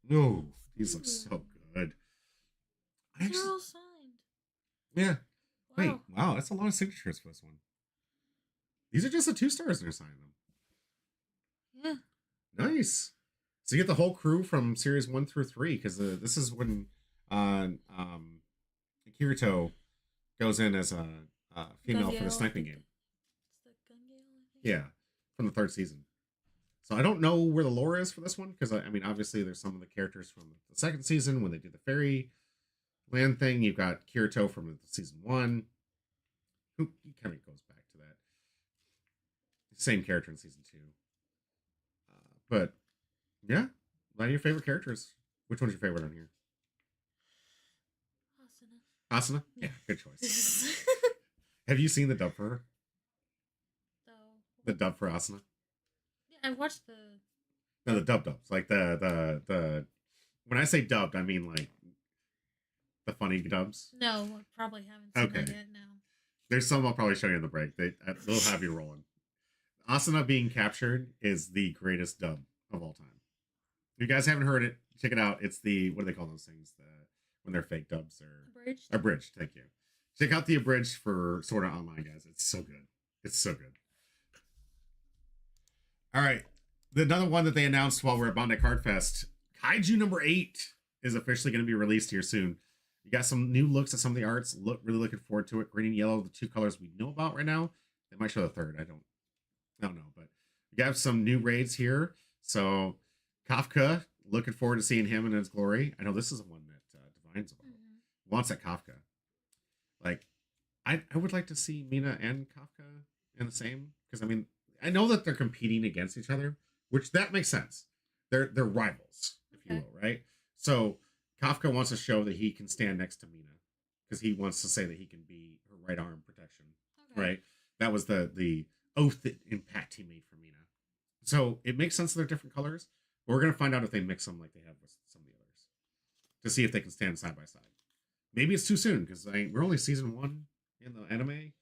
No, these look so good. I They're actually, all signed. yeah. Wow. Wait, wow, that's a lot of signatures for this one. These are just the 2-stars they're signing them. Yeah. Nice. So you get the whole crew from series 1 through 3 because this is when Kirito goes in as a female for Gun the Gale, I sniping think game. It's the Gun Gale, I think. Yeah, from the third season. So I don't know where the lore is for this one because I mean, obviously, there's some of the characters from the second season when they did the fairy land thing. You've got Kirito from season one, who kind of goes back to that same character in season two. But yeah, a lot of your favorite characters. Which one's your favorite on here? Asuna. Asuna? Yeah, good choice. Have you seen the dub for her? So, The dub for Asuna? yeah, I watched the. No, the dubs. Like the when I say dubbed, I mean like the funny dubs. No, I probably haven't seen that Okay. yet. No. There's some I'll probably show you in the break. They'll have you rolling. Asuna being captured is the greatest dub of all time. If you guys haven't heard it, check it out. It's the what do they call those things? When they're fake dubs or Abridged. abridged. Thank you. Check out the abridged for Sword Art Online, guys. It's so good. It's so good. All right. Another one that they announced while we're at Bandai Card Fest, Kaiju number 8 is officially going to be released here soon. You got some new looks at some of the arts. Really looking forward to it. Green and yellow, the two colors we know about right now. They might show the third. I don't know, but we got some new raids here. So Kafka, looking forward to seeing him in his glory. I know this is the one that Divine's about. Wants that Kafka. Like, I would like to see Mina and Kafka in the same, because I mean, I know that they're competing against each other, which that makes sense. They're rivals, if you will, right? So Kafka wants to show that he can stand next to Mina because he wants to say that he can be her right arm protection, right? That was the oath that Impact he made for Mina. So it makes sense that they're different colors, but we're gonna find out if they mix them like they have with some of the others to see if they can stand side by side. Maybe it's too soon because we're only season 1 in the anime,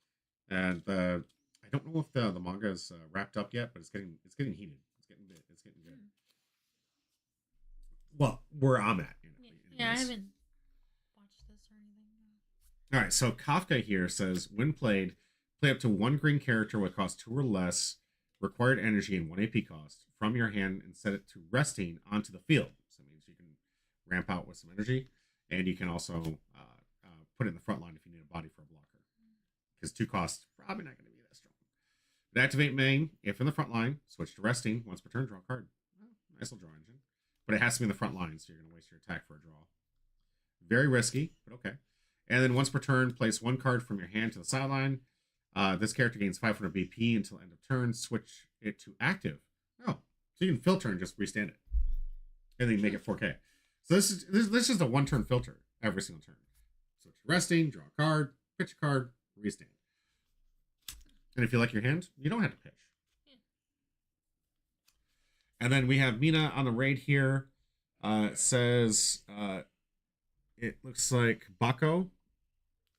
and I don't know if the manga is wrapped up yet, but it's getting heated. It's getting good. Well, where I'm at. Yeah, I haven't watched this or anything. All right, so Kafka here says, when played, play up to 1 green character with cost 2 or less, required energy and 1 AP cost from your hand and set it to resting onto the field. So it means you can ramp out with some energy, and you can also put it in the front line if you need a body for a blocker. Because 2 costs probably not going to be that strong. But activate main, if in the front line, switch to resting, once per turn, draw a card. Well, nice little draw engine. But it has to be in the front line, so you're going to waste your attack for a draw. Very risky, but okay. And then once per turn, place 1 card from your hand to the sideline. This character gains 500 BP until end of turn. Switch it to active. Oh, so you can filter and just restand it. And then you make it 4K. So this is just a 1-turn filter every single turn. Switch to resting, draw a card, pitch a card, restand. And if you like your hand, you don't have to pitch. And then we have Mina on the raid here. It says it looks like Bako.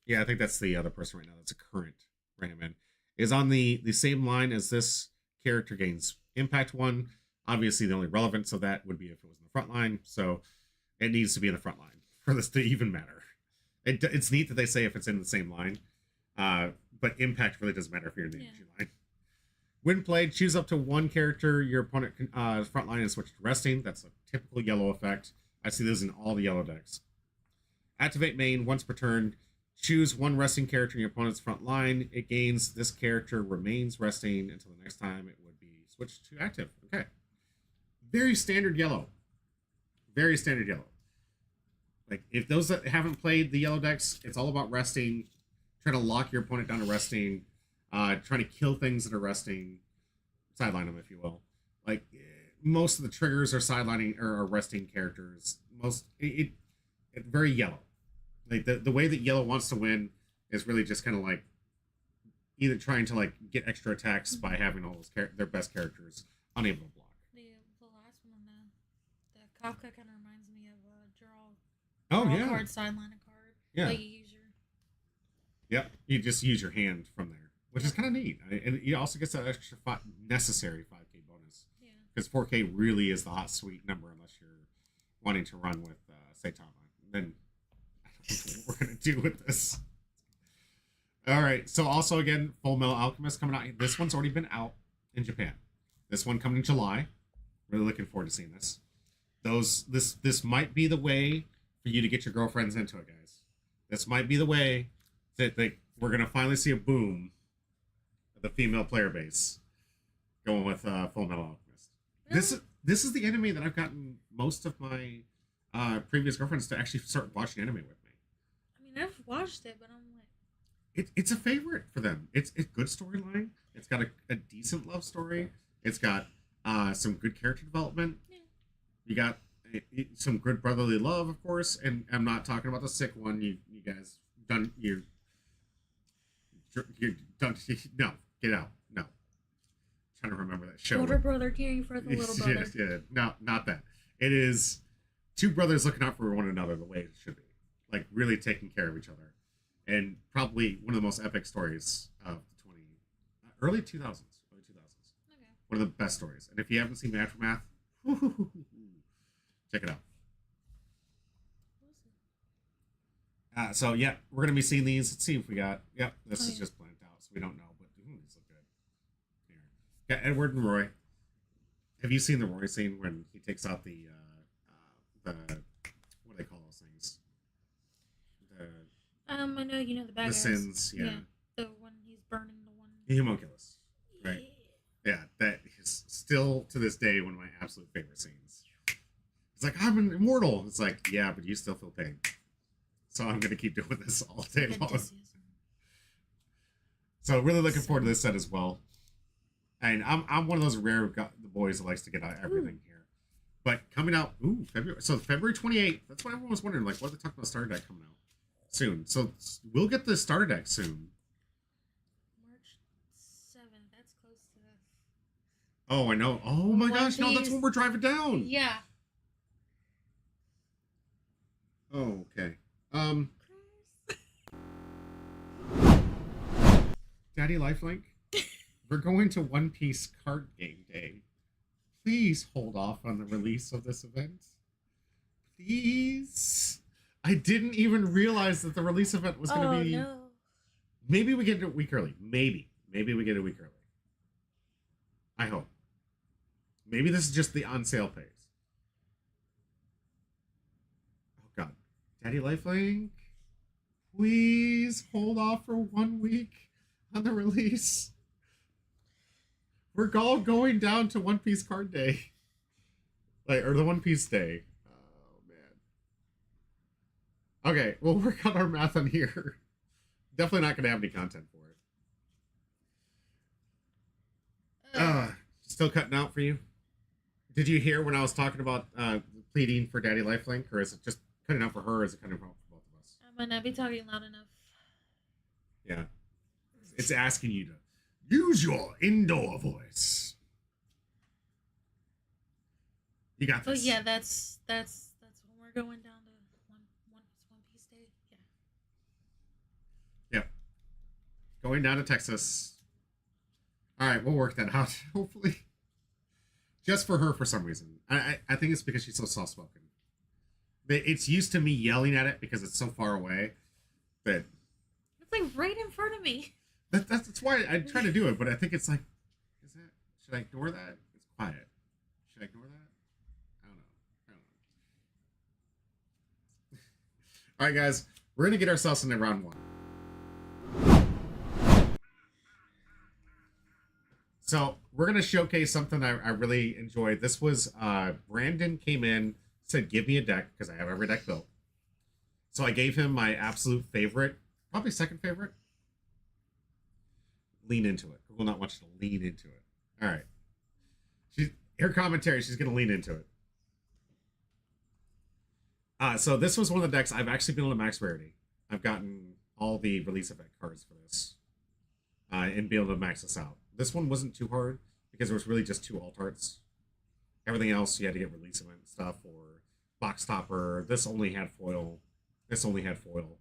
Yeah, I think that's the other person right now. That's a current random in. Is on the same line as this character, gains impact 1. Obviously, the only relevance of that would be if it was in the front line. So it needs to be in the front line for this to even matter. It's neat that they say if it's in the same line. But impact really doesn't matter if you're in the energy line. When played, choose up to 1 character your opponent front line and switch to resting. That's a typical yellow effect. I see this in all the yellow decks. Activate main once per turn. Choose 1 resting character in your opponent's front line. It gains this character remains resting until the next time it would be switched to active. Okay. Very standard yellow. Very standard yellow. Like, if those that haven't played the yellow decks, it's all about resting, trying to lock your opponent down to resting, trying to kill things that are resting, sideline them, if you will. Like, most of the triggers are sidelining or are resting characters. It's very yellow. Like, the way that yellow wants to win is really just kind of like either trying to like get extra attacks by having all those their best characters unable to block. The last one, the Kafka kind of reminds me of draw. Oh, draw yeah. A card, sideline a card. Yeah. But you use your. Yep, you just use your hand from there, which is kind of neat. And you also get that extra necessary 5K bonus. Yeah. Because 4K really is the hot sweet number unless you're wanting to run with Saitama. Then I don't know what we're going to do with this. All right, so also again, Full Metal Alchemist coming out. This one's already been out in Japan. This one coming in July. Really looking forward to seeing this. This might be the way for you to get your girlfriends into it, guys. This might be the way We're gonna finally see a boom of the female player base going with Full Metal Alchemist. This is the anime that I've gotten most of my previous girlfriends to actually start watching anime with me. I mean, I've watched it, but I'm like, It's a favorite for them. It's good storyline. It's got a decent love story. It's got some good character development. yeah. You got some good brotherly love, of course. And I'm not talking about the sick one. You guys done you done. No, get out. No, I'm trying to remember that show. Older brother caring for the little brother. Yes, yeah, no, not that. It is two brothers looking out for one another the way it should be, like really taking care of each other, and probably one of the most epic stories of the early 2000s. Okay. One of the best stories. And if you haven't seen Aftermath, check it out. So yeah, we're gonna be seeing these. Let's see if we got. Yep, this is just blanked out, so we don't know. But these look good. Here, got Edward and Roy. Have you seen the Roy scene when he takes out the what do they call those things? I know you know the bad The guys. sins, yeah. The one he's burning, the one. The homunculus, right? Yeah, that is still to this day one of my absolute favorite scenes. It's like I'm an immortal. It's like yeah, but you still feel pain. So I'm gonna keep doing this all day long. So really looking forward to this set as well. And I'm one of those rare the boys that likes to get out everything here. But coming out, February. So February 28th. That's why everyone was wondering, like, what are they talking about starter deck coming out soon? So we'll get the starter deck soon. March 7th. That's close to this. Oh, I know. Oh my gosh, no, that's when we're driving down. Yeah. Oh, okay. Daddy Lifelink, we're going to One Piece card game day. Please hold off on the release of this event. Please. I didn't even realize that the release event was going to be. No. Maybe we get it a week early. Maybe we get it a week early. I hope. Maybe this is just the on sale phase. Oh God, Daddy Lifelink, please hold off for 1 week on the release. We're all going down to One Piece card day, or the One Piece day. Oh man. Okay, we'll work on our math on here. Definitely not going to have any content for it. Still cutting out for you? Did you hear when I was talking about pleading for Daddy Lifelink, or is it just cutting out for her, or is it cutting out for both of us? I might not be talking loud enough. Yeah. It's asking you to use your indoor voice. You got this. Oh yeah, that's when we're going down to One Piece Day. Yeah. Yep. Going down to Texas. All right, we'll work that out. Hopefully, just for her for some reason. I think it's because she's so soft spoken. It's used to me yelling at it because it's so far away. That it's like right in front of me. That's why I try to do it, but I think it's like, should I ignore that? It's quiet. Should I ignore that? I don't know. All right, guys, we're gonna get ourselves into round one. So we're gonna showcase something I really enjoyed. This was Brandon came in, said, "Give me a deck," because I have every deck built. So I gave him my absolute favorite, probably second favorite. Lean into it. Google not wants you to lean into it. All right. Her commentary, she's going to lean into it. So this was one of the decks I've actually been on to max rarity. I've gotten all the release event cards for this. And be able to max this out. This one wasn't too hard because there was really just 2 alt arts. Everything else you had to get release event stuff or box topper. This only had foil. This only had foil.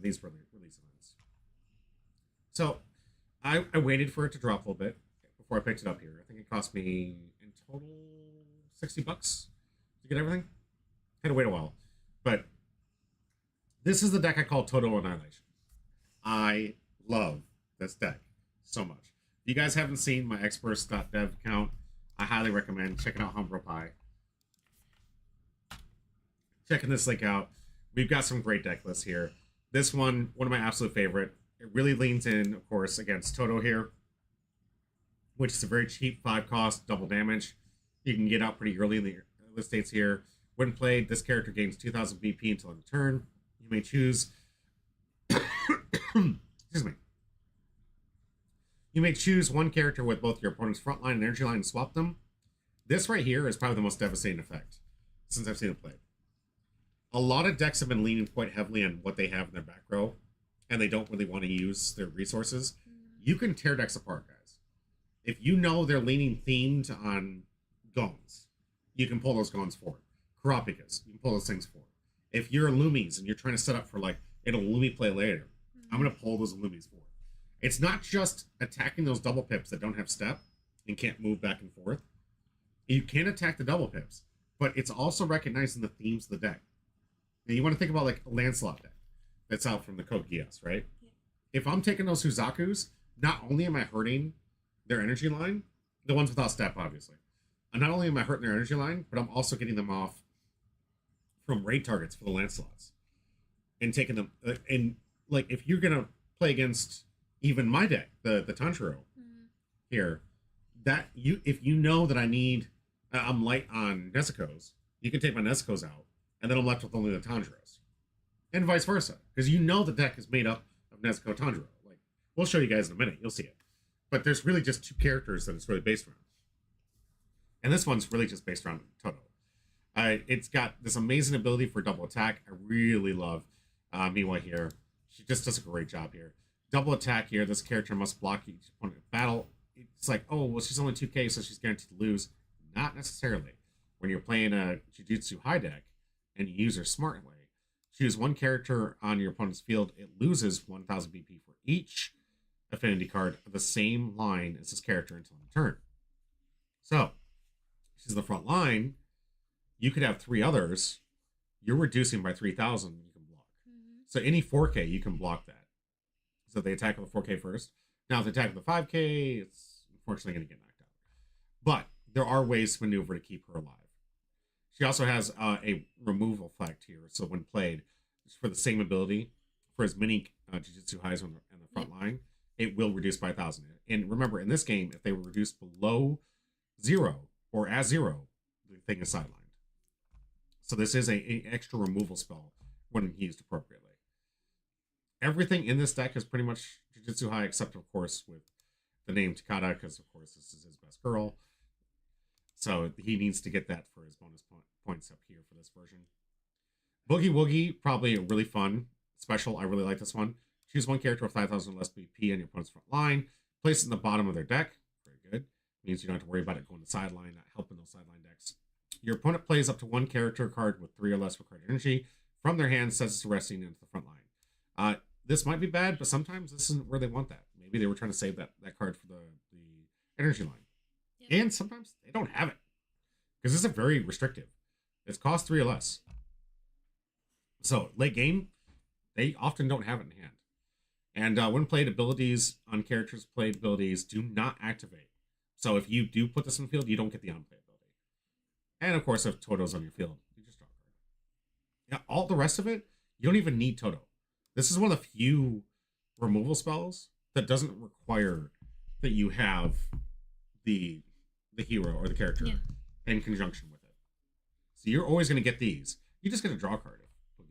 These were release events. So I waited for it to drop a little bit before I picked it up here. I think it cost me in total $60 to get everything. Had to wait a while. But this is the deck I call Total Annihilation. I love this deck so much. If you guys haven't seen my experts.dev account, I highly recommend checking out Humbro Pie. Checking this link out. We've got some great deck lists here. This one of my absolute favorite. It really leans in, of course, against Toto here, which is a very cheap 5 cost, double damage. You can get out pretty early in the list states here. When played, this character gains 2,000 BP until end of turn. You may choose. Excuse me. You may choose one character with both your opponent's front line and energy line and swap them. This right here is probably the most devastating effect since I've seen it played. A lot of decks have been leaning quite heavily on what they have in their back row, and they don't really want to use their resources. You can tear decks apart, guys. If you know they're leaning themed on Gones, you can pull those Gones forward. Karapikas, you can pull those things forward. If you're Illumies and you're trying to set up for like an Illumi play later, I'm going to pull those Illumies forward. It's not just attacking those double pips that don't have step and can't move back and forth. You can attack the double pips, but it's also recognizing the themes of the deck. Now, you want to think about like a Lancelot deck that's out from the Code Geass, right? Yeah. If I'm taking those Huzakus, not only am I hurting their energy line, the ones without step, obviously. And not only am I hurting their energy line, but I'm also getting them off from raid targets for the Lancelots. And taking them, and like if you're going to play against even my deck, the Tanjiro here, that if you know that I need, I'm light on Nezuko's, you can take my Nezuko's out, and then I'm left with only the Tanjiros. And vice versa. Because you know the deck is made up of Nezuko Tanjiro. Like, we'll show you guys in a minute, you'll see it. But there's really just 2 characters that it's really based around. And this one's really just based around Toto. It's got this amazing ability for double attack. I really love Miwa here. She just does a great job here. Double attack here. This character must block each opponent in battle. It's like, oh, well, she's only 2k, so she's guaranteed to lose. Not necessarily. When you're playing a Jujutsu high deck and you use her smartly, choose one character on your opponent's field. It loses 1,000 BP for each affinity card of the same line as this character until end of turn. So, she's the front line. You could have 3 others. You're reducing by 3,000. You can block. So any 4k, you can block that. So they attack with the 4k first. Now, if they attack with the 5k, it's unfortunately going to get knocked out. But there are ways to maneuver to keep her alive. She also has a removal effect here. So when played, for the same ability, for as many Jujutsu highs on the front line, it will reduce by 1,000. And remember, in this game, if they were reduced below 0 or as 0, the thing is sidelined. So this is a extra removal spell when used appropriately. Everything in this deck is pretty much Jujutsu high, except, of course, with the name Takada, because, of course, this is his best girl. So he needs to get that for his bonus points up here for this version. Boogie Woogie, probably a really fun special. I really like this one. Choose one character with 5,000 less BP on your opponent's front line. Place it in the bottom of their deck. Very good. Means you don't have to worry about it going to sideline, not helping those sideline decks. Your opponent plays up to one character card with 3 or less required energy from their hand, sets it to resting into the front line. This might be bad, but sometimes this isn't where they want that. Maybe they were trying to save that card for the energy line. Yeah. And sometimes they don't have it. Because this is very restrictive. It's cost 3 or less. So, late game, they often don't have it in hand. And when played, abilities on characters' played abilities do not activate. So if you do put this in the field, you don't get the on-play ability. And of course, if Toto's on your field, you just draw a card. Yeah, all the rest of it, you don't even need Toto. This is one of the few removal spells that doesn't require that you have the hero or the character in conjunction with it. So you're always going to get these. You just get to draw a card if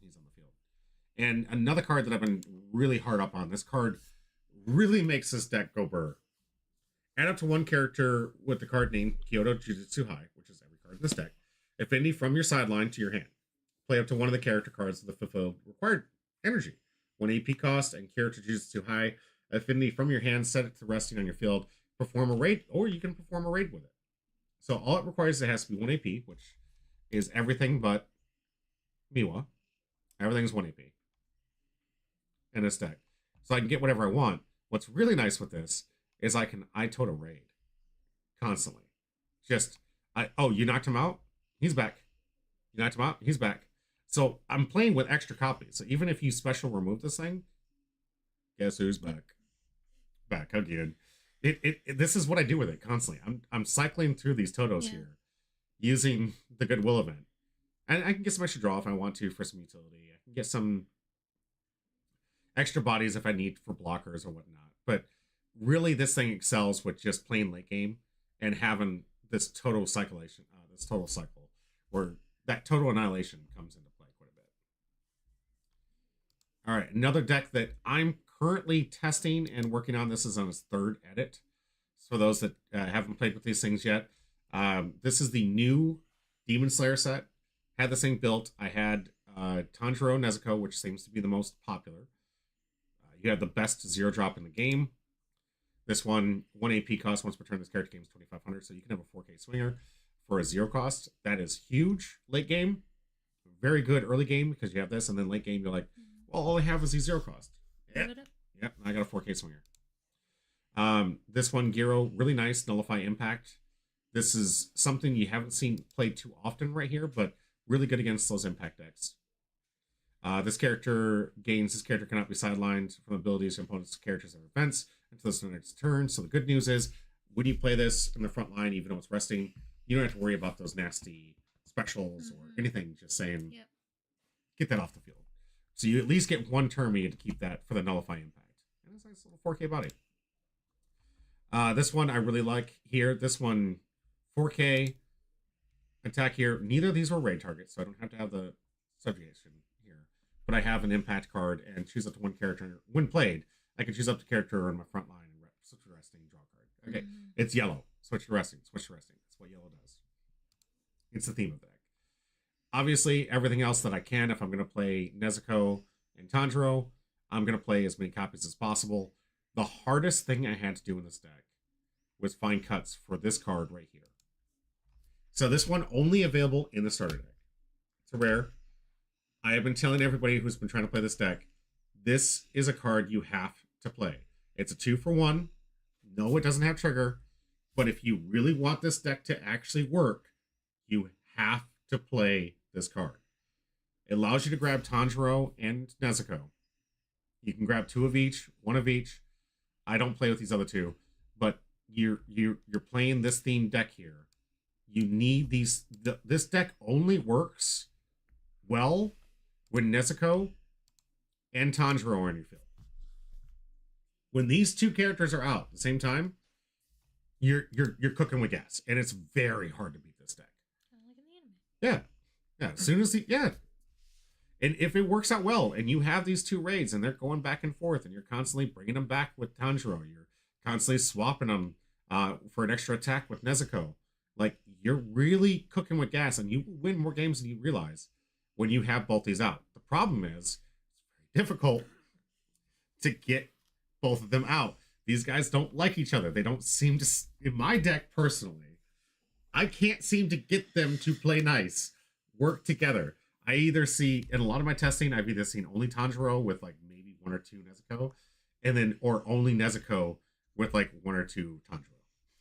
he's on the field. And another card that I've been really hard up on. This card really makes this deck go burr. Add up to one character with the card name Kyoto Jujutsu High, which is every card in this deck. Affinity from your sideline to your hand. Play up to one of the character cards with the fulfilled required energy. 1 AP cost and character Jujutsu High. Affinity from your hand, set it to resting on your field. Perform a raid, or you can perform a raid with it. So all it requires is it has to be 1 AP, which is everything but Miwa. Everything's 1 AP in this deck. So I can get whatever I want. What's really nice with this is I can Toto raid constantly. You knocked him out? He's back. You knocked him out? He's back. So I'm playing with extra copies. So even if you special remove this thing, guess who's back? Back again. This is what I do with it constantly. I'm cycling through these Totos here using the Goodwill event. And I can get some extra draw if I want to for some utility. I can get some extra bodies if I need for blockers or whatnot. But really, this thing excels with just playing late game and having this total cyclation, this total cycle, where that total annihilation comes into play quite a bit. All right, another deck that I'm currently testing and working on. This is on its third edit. So for those that haven't played with these things yet, this is the new Demon Slayer set. Had this thing built. I had Tanjiro Nezuko, which seems to be the most popular. You have the best 0-drop in the game. This one AP cost once per turn. This character gains 2,500, so you can have a 4K swinger for a 0 cost. That is huge late game. Very good early game because you have this, and then late game you're like, well, all I have is the 0 cost. Yep, I got a 4K swinger. This one, Giro, really nice. Nullify Impact. This is something you haven't seen played too often right here, but really good against those impact decks. This character cannot be sidelined from abilities, opponents, characters, and events until the next turn. So the good news is, when you play this in the front line, even though it's resting, you don't have to worry about those nasty specials or anything. Just saying, get that off the field. So you at least get one turn to keep that for the Nullify Impact. And it's a nice little 4K body. This one I really like here. This one, 4K attack here. Neither of these were raid targets, so I don't have to have the subjugation here. But I have an impact card and choose up to one character. When played, I can choose up to character on my front line and switch to resting, draw a card. Okay, it's yellow. Switch to resting. Switch to resting. That's what yellow does. It's the theme of the deck. Obviously, everything else that I can, if I'm going to play Nezuko and Tanjiro, I'm going to play as many copies as possible. The hardest thing I had to do in this deck was find cuts for this card right here. So this one only available in the starter deck. It's a rare. I have been telling everybody who's been trying to play this deck, this is a card you have to play. It's a 2-for-1. No, it doesn't have trigger. But if you really want this deck to actually work, you have to play this card. It allows you to grab Tanjiro and Nezuko. You can grab 2 of each, 1 of each. I don't play with these other 2, but you're playing this theme deck here. You need these. This deck only works well when Nezuko and Tanjiro are in your field. When these 2 characters are out at the same time, you're cooking with gas, and it's very hard to beat this deck. Like in the anime. Yeah. As soon as and if it works out well, and you have these 2 raids, and they're going back and forth, and you're constantly bringing them back with Tanjiro, you're constantly swapping them for an extra attack with Nezuko. Like, you're really cooking with gas, and you will win more games than you realize when you have both these out. The problem is, it's very difficult to get both of them out. These guys don't like each other. They don't seem to, in my deck personally, I can't seem to get them to play nice, work together. I either see, in a lot of my testing, I've either seen only Tanjiro with like maybe 1 or 2 Nezuko, or only Nezuko with like 1 or 2 Tanjiro.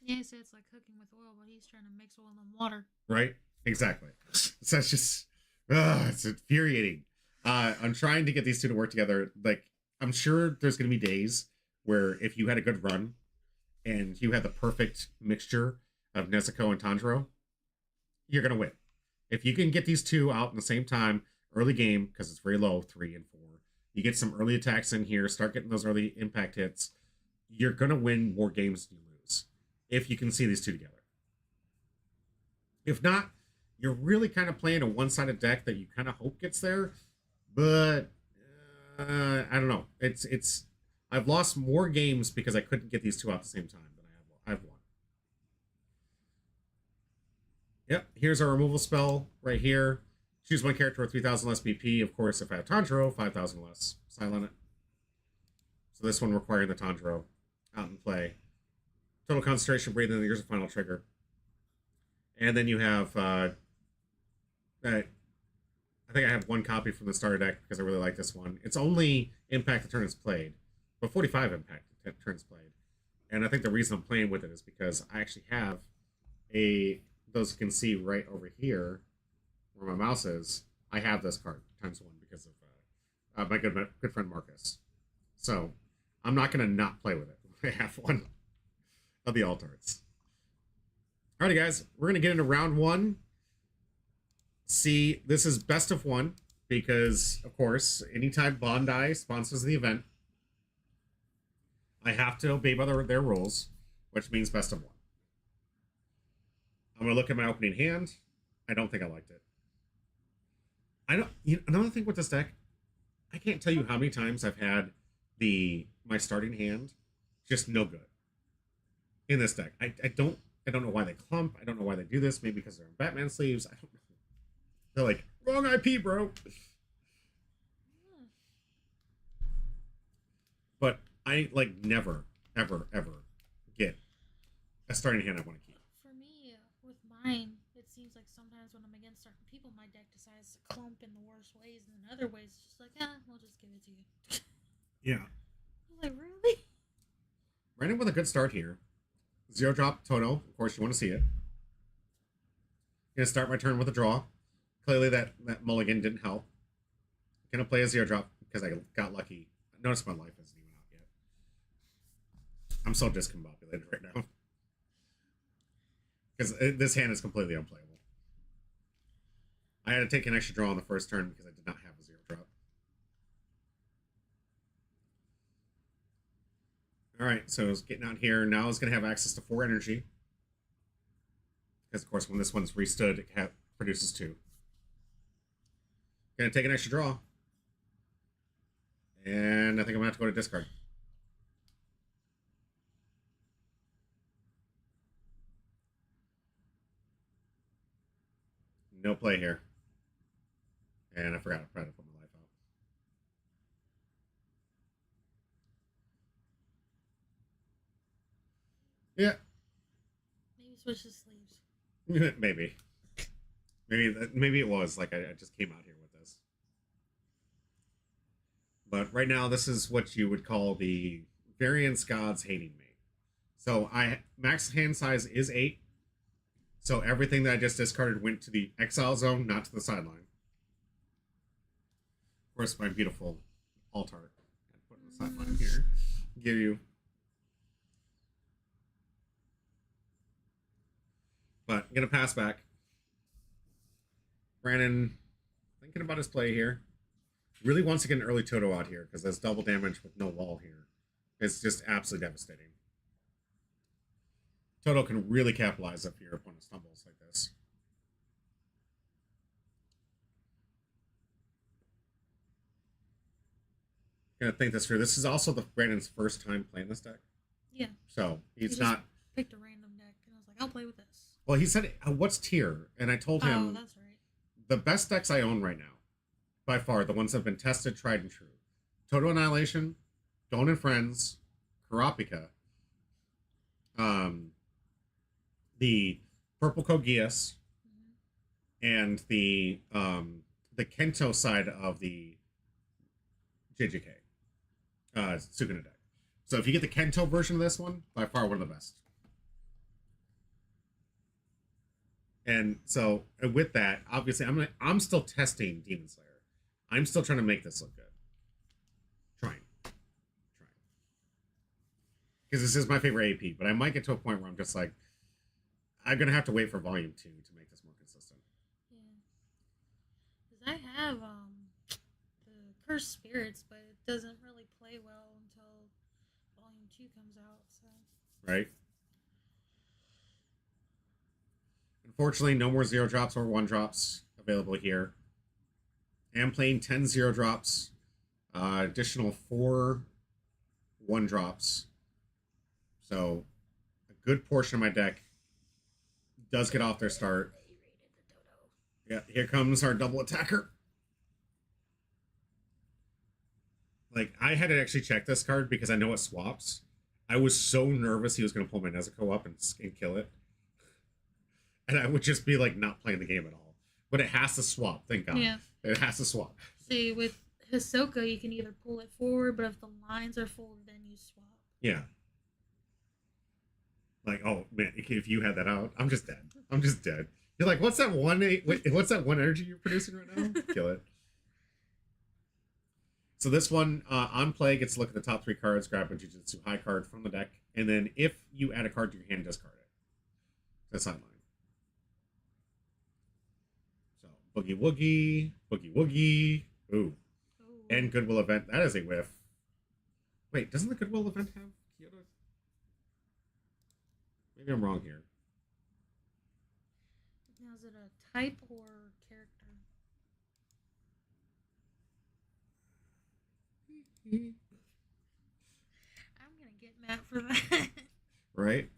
Yeah, so it's like cooking with oil, but he's trying to mix oil and water. Right? Exactly. So it's just, it's infuriating. I'm trying to get these 2 to work together. Like, I'm sure there's going to be days where if you had a good run and you had the perfect mixture of Nezuko and Tanjiro, you're going to win. If you can get these 2 out in the same time, early game, because it's very low, 3 and 4, you get some early attacks in here, start getting those early impact hits, you're going to win more games than you lose if you can see these 2 together. If not, you're really kind of playing a one-sided deck that you kind of hope gets there, but I don't know. I've lost more games because I couldn't get these 2 out at the same time than I've won. Yep, here's our removal spell right here. Choose 1 character with 3,000 less BP. Of course, if I have Tanjiro, 5,000 less. Silent it. So this one requiring the Tanjiro out in play. Total concentration, breathe in. Here's a final trigger. And then you have, I think I have 1 copy from the starter deck because I really like this one. It's only impact the turn it's played, but 45 impact the turns played. And I think the reason I'm playing with it is because I actually have those you can see right over here where my mouse is. I have this card ×1 because of my good friend Marcus. So I'm not going to not play with it. I have 1 of the Altards. Alrighty, guys, we're going to get into round 1. See, this is best of 1. because, of course, anytime Bondi sponsors the event, I have to obey by their rules, which means best of one. I'm gonna look at my opening hand. I don't think I liked it. I don't. Another thing with this deck, I can't tell you how many times I've had my starting hand just no good in this deck. I don't know why they clump. I don't know why they do this. Maybe because they're in Batman sleeves. I don't know. They're like, wrong IP, bro. But I like never, ever, ever get a starting hand I want to keep. For me, with mine, it seems like sometimes when I'm against certain people, my deck decides to clump in the worst ways, and in other ways, it's just like, we'll just give it to you. Yeah. I'm like, really? Running with a good start here. Zero drop Toto. Of course, you want to see it. Gonna start my turn with a draw. Clearly, that mulligan didn't help. Gonna play a zero drop because I got lucky. Notice my life isn't even out yet. I'm so discombobulated right now because this hand is completely unplayable. I had to take an extra draw on the first turn because I did not have a zero drop. All right, so it's getting out here. Now it's going to have access to 4 energy. Because, of course, when this one's restood, it produces 2. Going to take an extra draw. And I think I'm going to have to go to discard. No play here. And I forgot to try to put my life out. Yeah. Maybe switch the sleeves. Maybe it was like I just came out here with this. But right now, this is what you would call the variance gods hating me. So max hand size is 8. So everything that I just discarded went to the exile zone, not to the sideline. Of course, my beautiful altar I put in the sideline here. Give you. But I'm going to pass back. Brandon, thinking about his play here, really wants to get an early Toto out here because there's double damage with no wall here. It's just absolutely devastating. Toto can really capitalize if your opponent stumbles like this. Gonna think this through. This is also Brandon's first time playing this deck. Yeah. So he's He not picked a random deck, and I was like, I'll play with this. Well, he said, "What's tier?" And I told him, "Oh, that's right." The best decks I own right now, by far, the ones that have been tested, tried, and true: Toto Annihilation, Dawn and Friends, Kurapika, the Purple Kogias, and the Kento side of the JJK Sukuna deck. So if you get the Kento version of this one, by far one of the best. And so with that, obviously, I'm still testing Demon Slayer. I'm still trying to make this look good. Trying. Because this is my favorite AP, but I might get to a point where I'm just like, I'm gonna have to wait for Volume 2 to make this more consistent. Yeah. Because I have the Cursed Spirits, but it doesn't really play well until Volume 2 comes out. So. Right. Unfortunately, no more 0 drops or 1 drops available here. I'm playing 10 0 drops, additional 4 1 drops. So a good portion of my deck does get off their start. Yeah, here comes our double attacker. Like, I had to actually check this card because I know it swaps. I was so nervous he was going to pull my Nezuko up and kill it. And I would just be like not playing the game at all. But it has to swap, thank God. Yeah. It has to swap. See, with Hisoka, you can either pull it forward, but if the lines are full, then you swap. Yeah. Like, oh man, if you had that out, I'm just dead. I'm just dead. You're like, what's that one energy you're producing right now? Kill it. So this one, on play, gets to look at the top 3 cards, grab a Jujutsu High card from the deck, and then if you add a card to your hand, discard it. That's sideline. So, Boogie Woogie, Boogie Woogie. Ooh, Ooh. and Goodwill Event. That is a whiff. Wait, doesn't the Goodwill Event have Kyoto? Maybe I'm wrong here. Now, is it a type or character? I'm gonna get mad for that. Right?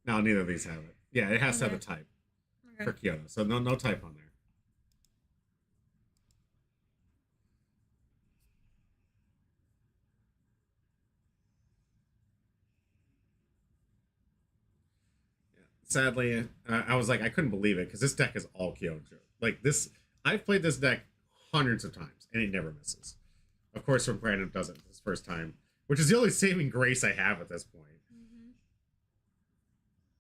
No, neither of these have it. Yeah, it has to have a Okay. type Okay. for Kyoto. So no type on there. Sadly, I was like, I couldn't believe it because this deck is all Kyoto. Like this, I've played this deck hundreds of times and it never misses. Of course, when Brandon does it his first time, which is the only saving grace I have at this point. Mm-hmm.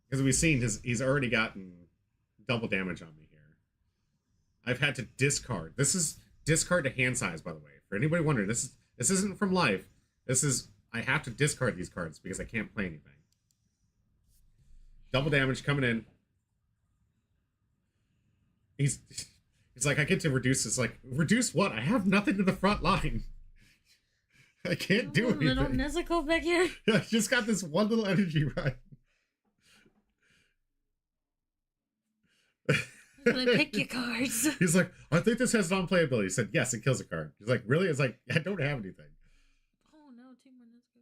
Because we've seen he's already gotten double damage on me here. I've had to discard. This is discard to hand size, by the way. For anybody wondering, this isn't from life. This is I have to discard these cards because I can't play anything. Double damage coming in. He's like, I get to reduce this. Like, reduce what? I have nothing to the front line. I can't do anything. Little Nezuko back here. I just got this one little energy right. Gonna pick your cards. He's like, I think this has non-playability. He said, yes, it kills a card. He's like, really? It's like, I don't have anything. Oh no, two more Nezuko.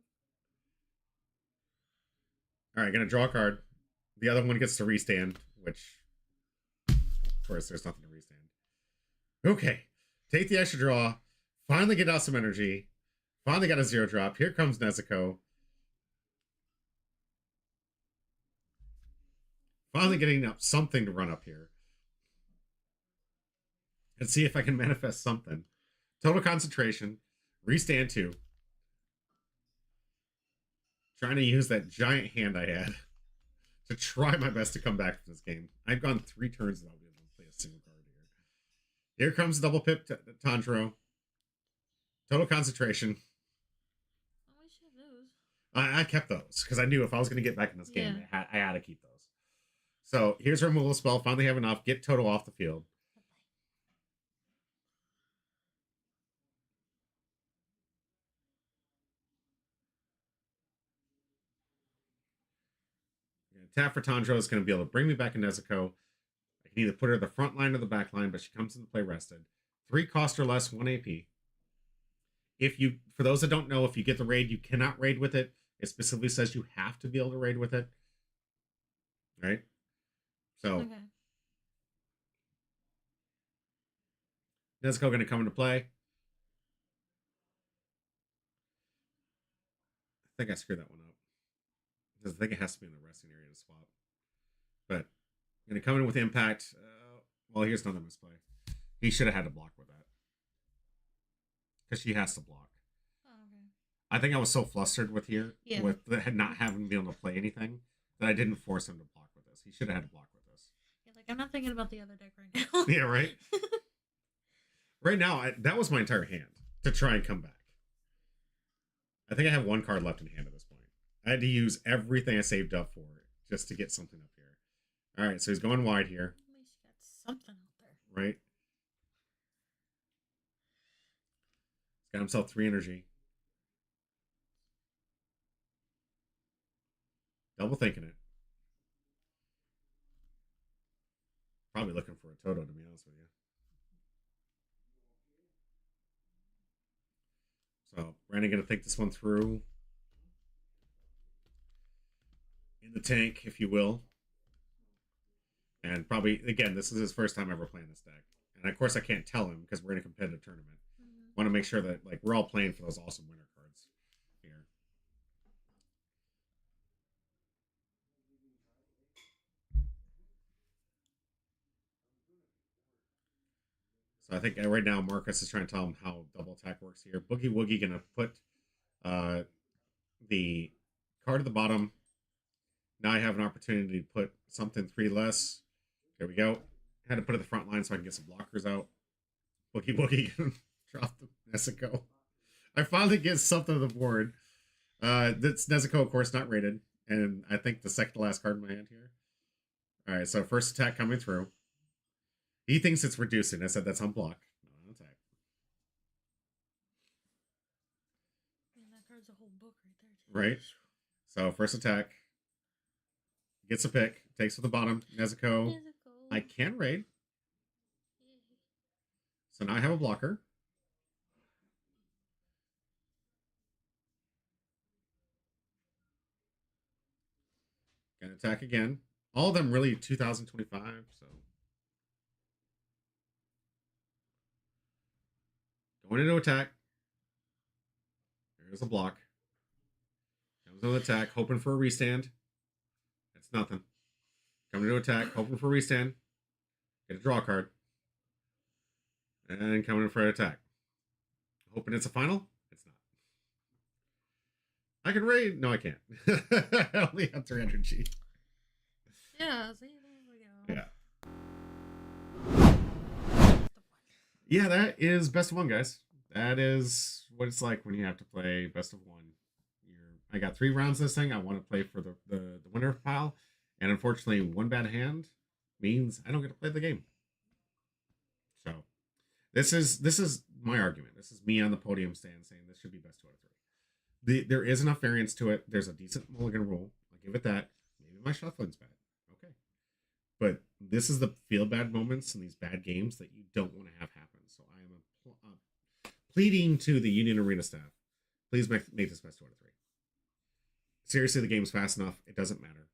All right, gonna draw a card. The other one gets to restand, which, of course, there's nothing to restand. Okay, take the extra draw. Finally get out some energy. Finally got a 0-drop. Here comes Nezuko. Finally getting up something to run up here. And see if I can manifest something. Total concentration. Restand 2. Trying to use that giant hand I had to try my best to come back from this game. I've gone 3 turns without being able to play a single card here. Here comes double pip Tanjiro. Total concentration. Oh, we should have those. I kept those because I knew if I was going to get back in this game, Yeah. I had to keep those. So here's a removal spell. Finally have enough. Get Toto off the field. Tap for Tanjiro is going to be able to bring me back in Nezuko. I can either put her at the front line or the back line, but she comes into play rested. 3 cost or less, 1 AP. If you, for those that don't know, if you get the raid, you cannot raid with it. It specifically says you have to be able to raid with it. Right? So, Okay. Nezuko going to come into play. I think I screwed that one up. Because I think it has to be in the resting area to swap. But I'm going to come in with impact. Well, here's another misplay. He should have had to block with that. Because she has to block. Oh, okay. I think I was so flustered with here, Yeah. with not having been able to play anything, that I didn't force him to block with this. He should have had to block with this. Yeah, like I'm not thinking about the other deck right now. Yeah, right? Right now, that was my entire hand to try and come back. I think I have 1 card left in hand at this point. I had to use everything I saved up for just to get something up here. All right, so he's going wide here, At least you got something out there. right? He's got himself 3 energy. Double thinking it. Probably looking for a Toto, to be honest with you. So, Brandon going to think this one through. In the tank, if you will. And probably, again, this is his first time ever playing this deck. And of course I can't tell him because we're in a competitive tournament. Mm-hmm. Want to make sure that like we're all playing for those awesome winner cards here. So I think right now Marcus is trying to tell him how double attack works here. Boogie Woogie going to put the card at the bottom. Now I have an opportunity to put something 3 less. There we go. I had to put it at the front line so I can get some blockers out. Boogie Woogie drop the Nezuko. I finally get something on the board. That's Nezuko, of course, not rated. And I think the second to last card in my hand here. All right, so first attack coming through. He thinks it's reducing. I said that's on block, not on attack. Man, that card's a whole book right there. Right. So first attack. Gets a pick. Takes to the bottom. Nezuko. I can raid. So now I have a blocker. Gonna attack again. All of them really 2025, so. Going into attack. There's a block. Comes into attack, hoping for a restand. That's nothing. Coming into attack, hoping for a restand. Get a draw card. And coming in for an attack. Hoping it's a final. It's not. I can raid. No, I can't. I only have 300 G. Yeah, see, there we go. Yeah. Yeah, that is best of one, guys. That is what it's like when you have to play best of one. I got 3 rounds this thing. I want to play for the winner pile. And unfortunately, one bad hand means I don't get to play the game. So this is my argument. This is me on the podium stand saying this should be best 2 out of 3. There is enough variance to it. There's a decent mulligan rule. I'll give it that. Maybe my shuffling's bad. Okay. But this is the feel bad moments in these bad games that you don't want to have happen. So I am pleading to the Union Arena staff. Please make this best 2 out of 3. Seriously, the game's fast enough. It doesn't matter.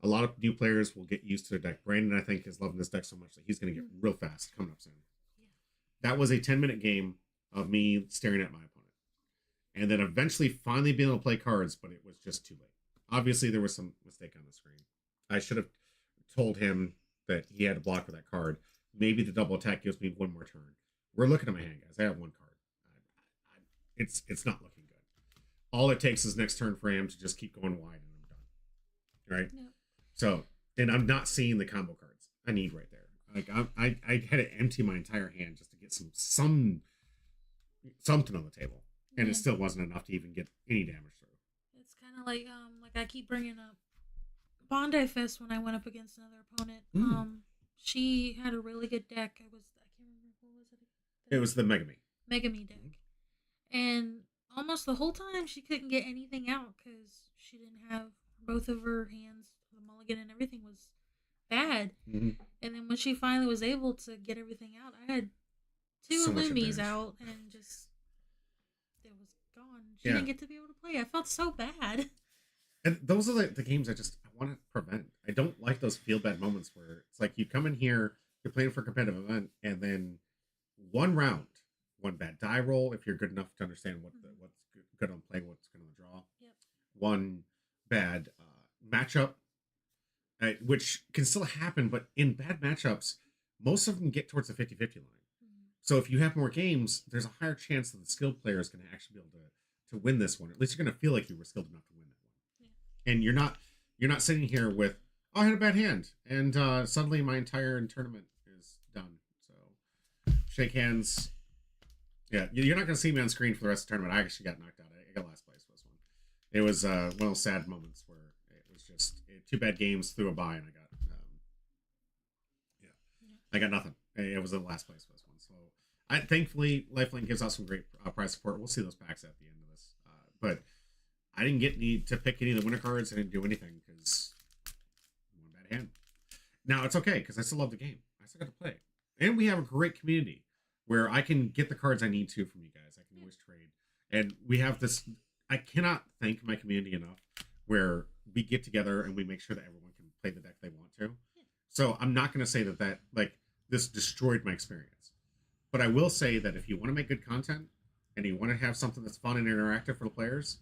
A lot of new players will get used to their deck. Brandon, I think, is loving this deck so much that he's going to get real fast coming up soon. Yeah. That was a 10-minute game of me staring at my opponent. And then eventually finally being able to play cards, but it was just too late. Obviously, there was some mistake on the screen. I should have told him that he had to block with that card. Maybe the double attack gives me one more turn. We're looking at my hand, guys. I have 1 card. It's not looking good. All it takes is next turn for him to just keep going wide, and I'm done. Right? Yep. So, and I'm not seeing the combo cards I need right there. Like I had to empty my entire hand just to get something on the table, and it still wasn't enough to even get any damage through. It's kind of like I keep bringing up Bondi Fest when I went up against another opponent. She had a really good deck. I can't remember what was it. It was the Megami deck, and almost the whole time she couldn't get anything out because she didn't have both of her hands. The mulligan and everything was bad. And then when she finally was able to get everything out, I had 2 Loomies out and just it was gone. She didn't get to be able to play. I felt so bad. And those are the games I want to prevent. I don't like those feel bad moments where it's like you come in here, you're playing for a competitive event, and then 1 round, 1 bad die roll, if you're good enough to understand what's good on play, what's good on the draw. Yep. 1 bad matchup, which can still happen, but in bad matchups, most of them get towards the 50-50 line. So if you have more games, there's a higher chance that the skilled player is going to actually be able to win this one. At least you're going to feel like you were skilled enough to win that one. Yeah. And you're not sitting here with, oh, I had a bad hand, and suddenly my entire tournament is done. So shake hands. Yeah, you're not going to see me on screen for the rest of the tournament. I actually got knocked out. I got last place for this one. It was one of those sad moments where it was just 2 bad games through a bye, and I got nothing. It was the last place for this one. So thankfully, Lifelink gives out some great prize support. We'll see those packs at the end of this. But I didn't get to pick any of the winner cards. I didn't do anything because 1 bad hand. Now, it's okay because I still love the game. I still got to play. And we have a great community where I can get the cards I need to from you guys. I can always trade. And we have this, I cannot thank my community enough, where we get together and we make sure that everyone can play the deck they want to. So I'm not going to say that like this destroyed my experience. But I will say that if you want to make good content and you want to have something that's fun and interactive for the players,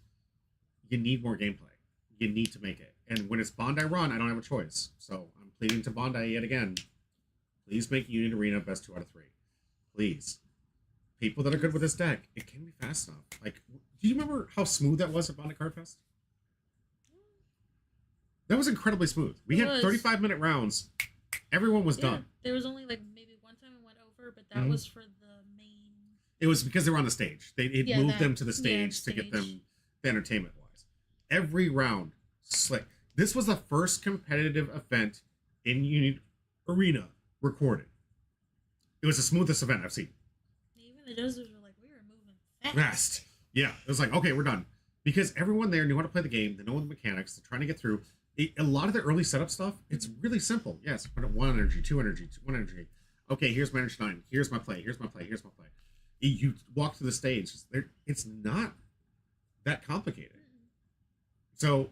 you need more gameplay. You need to make it. And when it's Bondi Run, I don't have a choice. So I'm pleading to Bondi yet again. Please make Union Arena best 2 out of 3. Please. People that are good with this deck, it can be fast enough. Like, do you remember how smooth that was at Bondi Card Fest? That was incredibly smooth. We had 35-minute rounds. Everyone was done. There was only maybe one time it went over, but that was for the main. It was because they were on the stage. It moved them to the stage to get them the entertainment-wise. Every round, slick. This was the first competitive event in Union Arena recorded. It was the smoothest event I've seen. Even the judges were like, we were moving Fast. Yeah, it was like, okay, we're done. Because everyone there knew how to play the game. They know the mechanics. They're trying to get through. A lot of the early setup stuff, it's really simple. Yes, put up 1 energy, 2 energy, 1 energy. Okay, here's my energy 9. Here's my play. Here's my play. Here's my play. You walk through the stage. It's not that complicated. So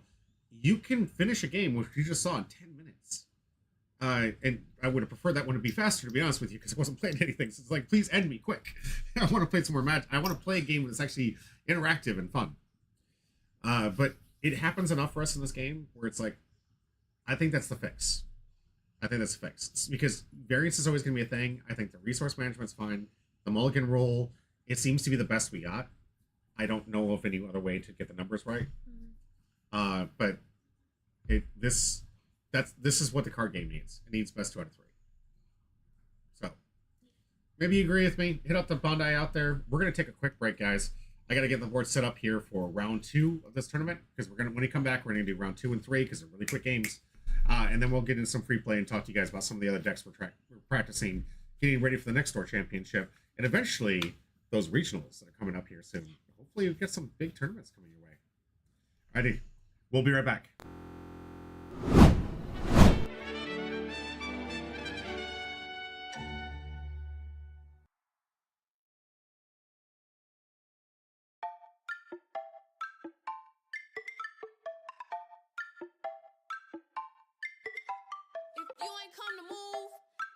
you can finish a game, which you just saw in 10 minutes. And I would have preferred that one to be faster, to be honest with you, because I wasn't playing anything. So it's like, please end me quick. I want to play some more match. I want to play a game that's actually interactive and fun. But it happens enough for us in this game where it's like, I think that's the fix. I think that's the fix. It's because variance is always going to be a thing. I think the resource management's fine. The mulligan roll, it seems to be the best we got. I don't know of any other way to get the numbers right. But this is what the card game needs. It needs best 2 out of 3. So maybe you agree with me. Hit up the Bondi out there. We're gonna take a quick break, guys. I gotta get the board set up here for round 2 of this tournament because when we come back, we're gonna do round 2 and 3 because they're really quick games. And then we'll get into some free play and talk to you guys about some of the other decks we're practicing, getting ready for the next door championship, and eventually those regionals that are coming up here soon. Hopefully, you'll get some big tournaments coming your way. Alrighty, we'll be right back. If you ain't come to move,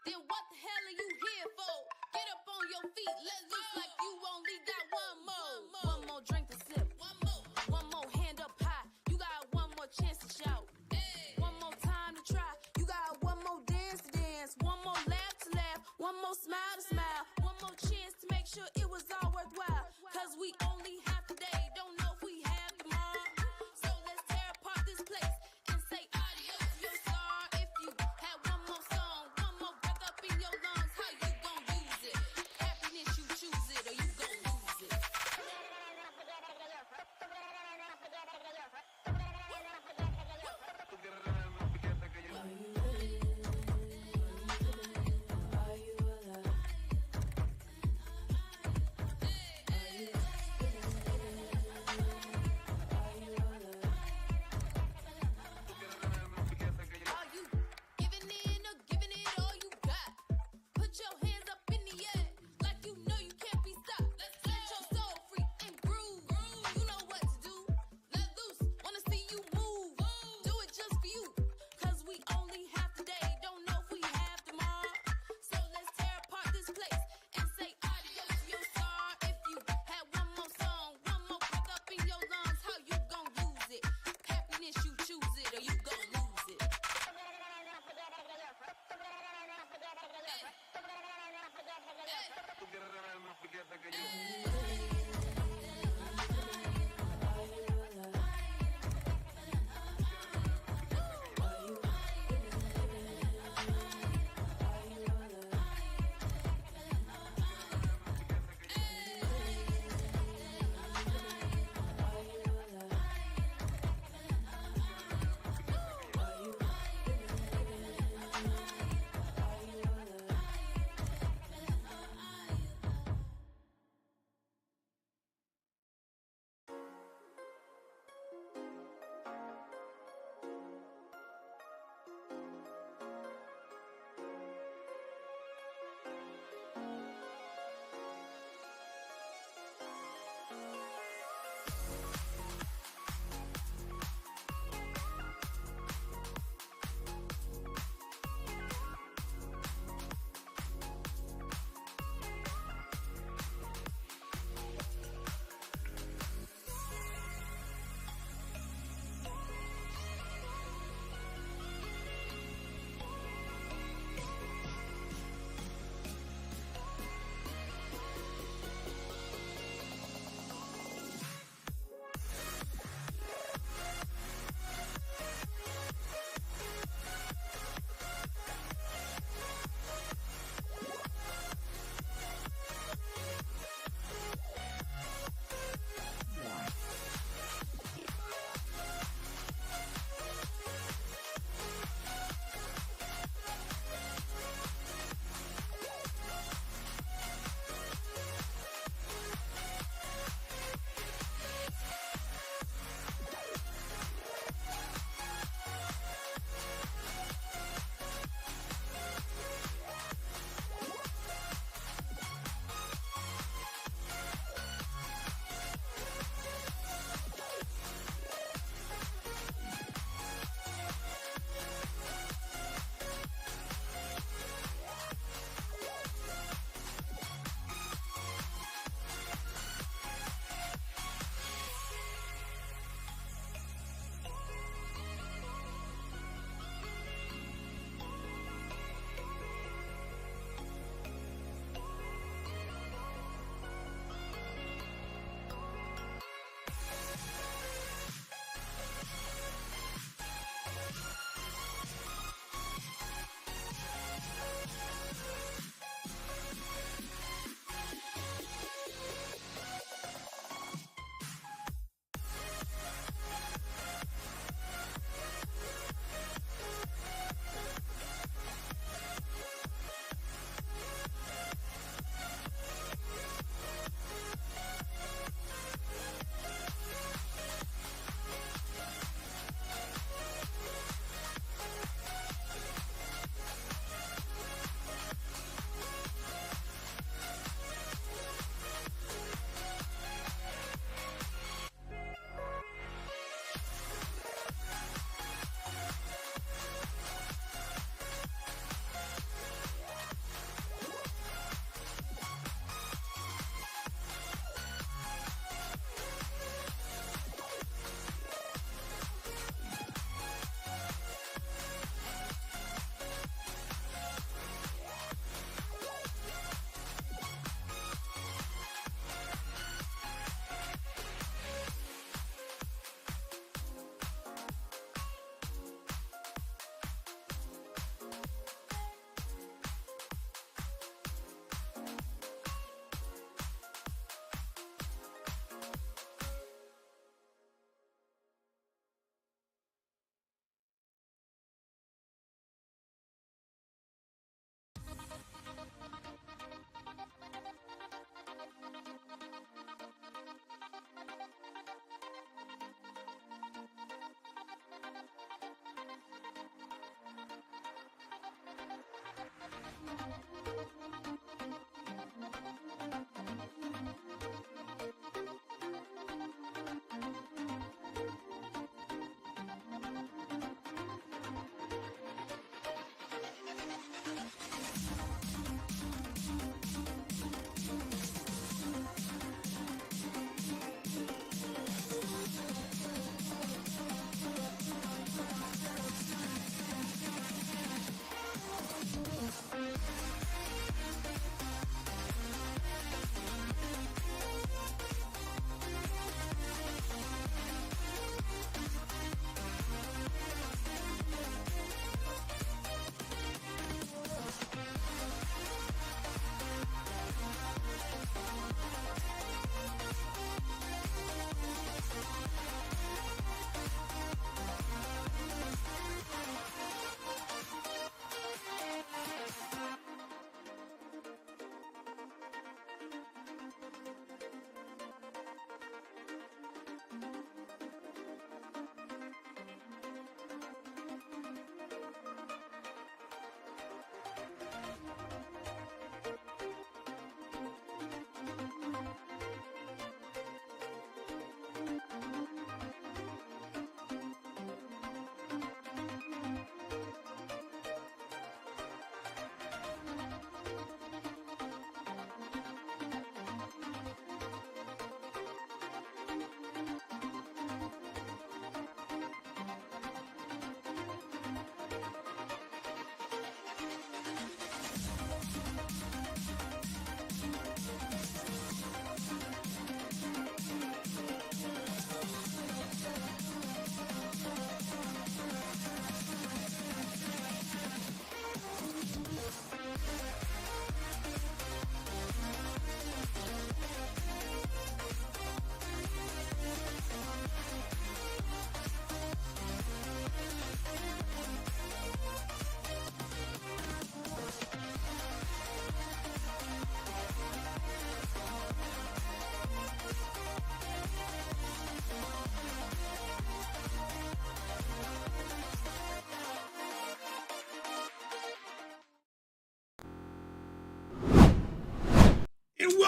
then what the hell are you here for? Get up on your feet, let's loose like you only got one more. One more drink to sip, one more hand up high. You got one more chance to shout. One more time to try. You got one more dance to dance. One more laugh to laugh. One more smile to smile. One more chance to make sure it was all worthwhile. Cause we only have today, don't know if we have tomorrow. So let's tear apart this place and say adios, your star. If you had one more song, one more breath up in your lungs, how you gon' use it? Happiness, you choose it or you gon' lose it.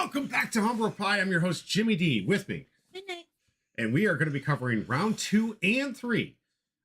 Welcome back to Humble Pie. I'm your host, Jimmy D, with me. Midnight. And we are going to be covering round 2 and 3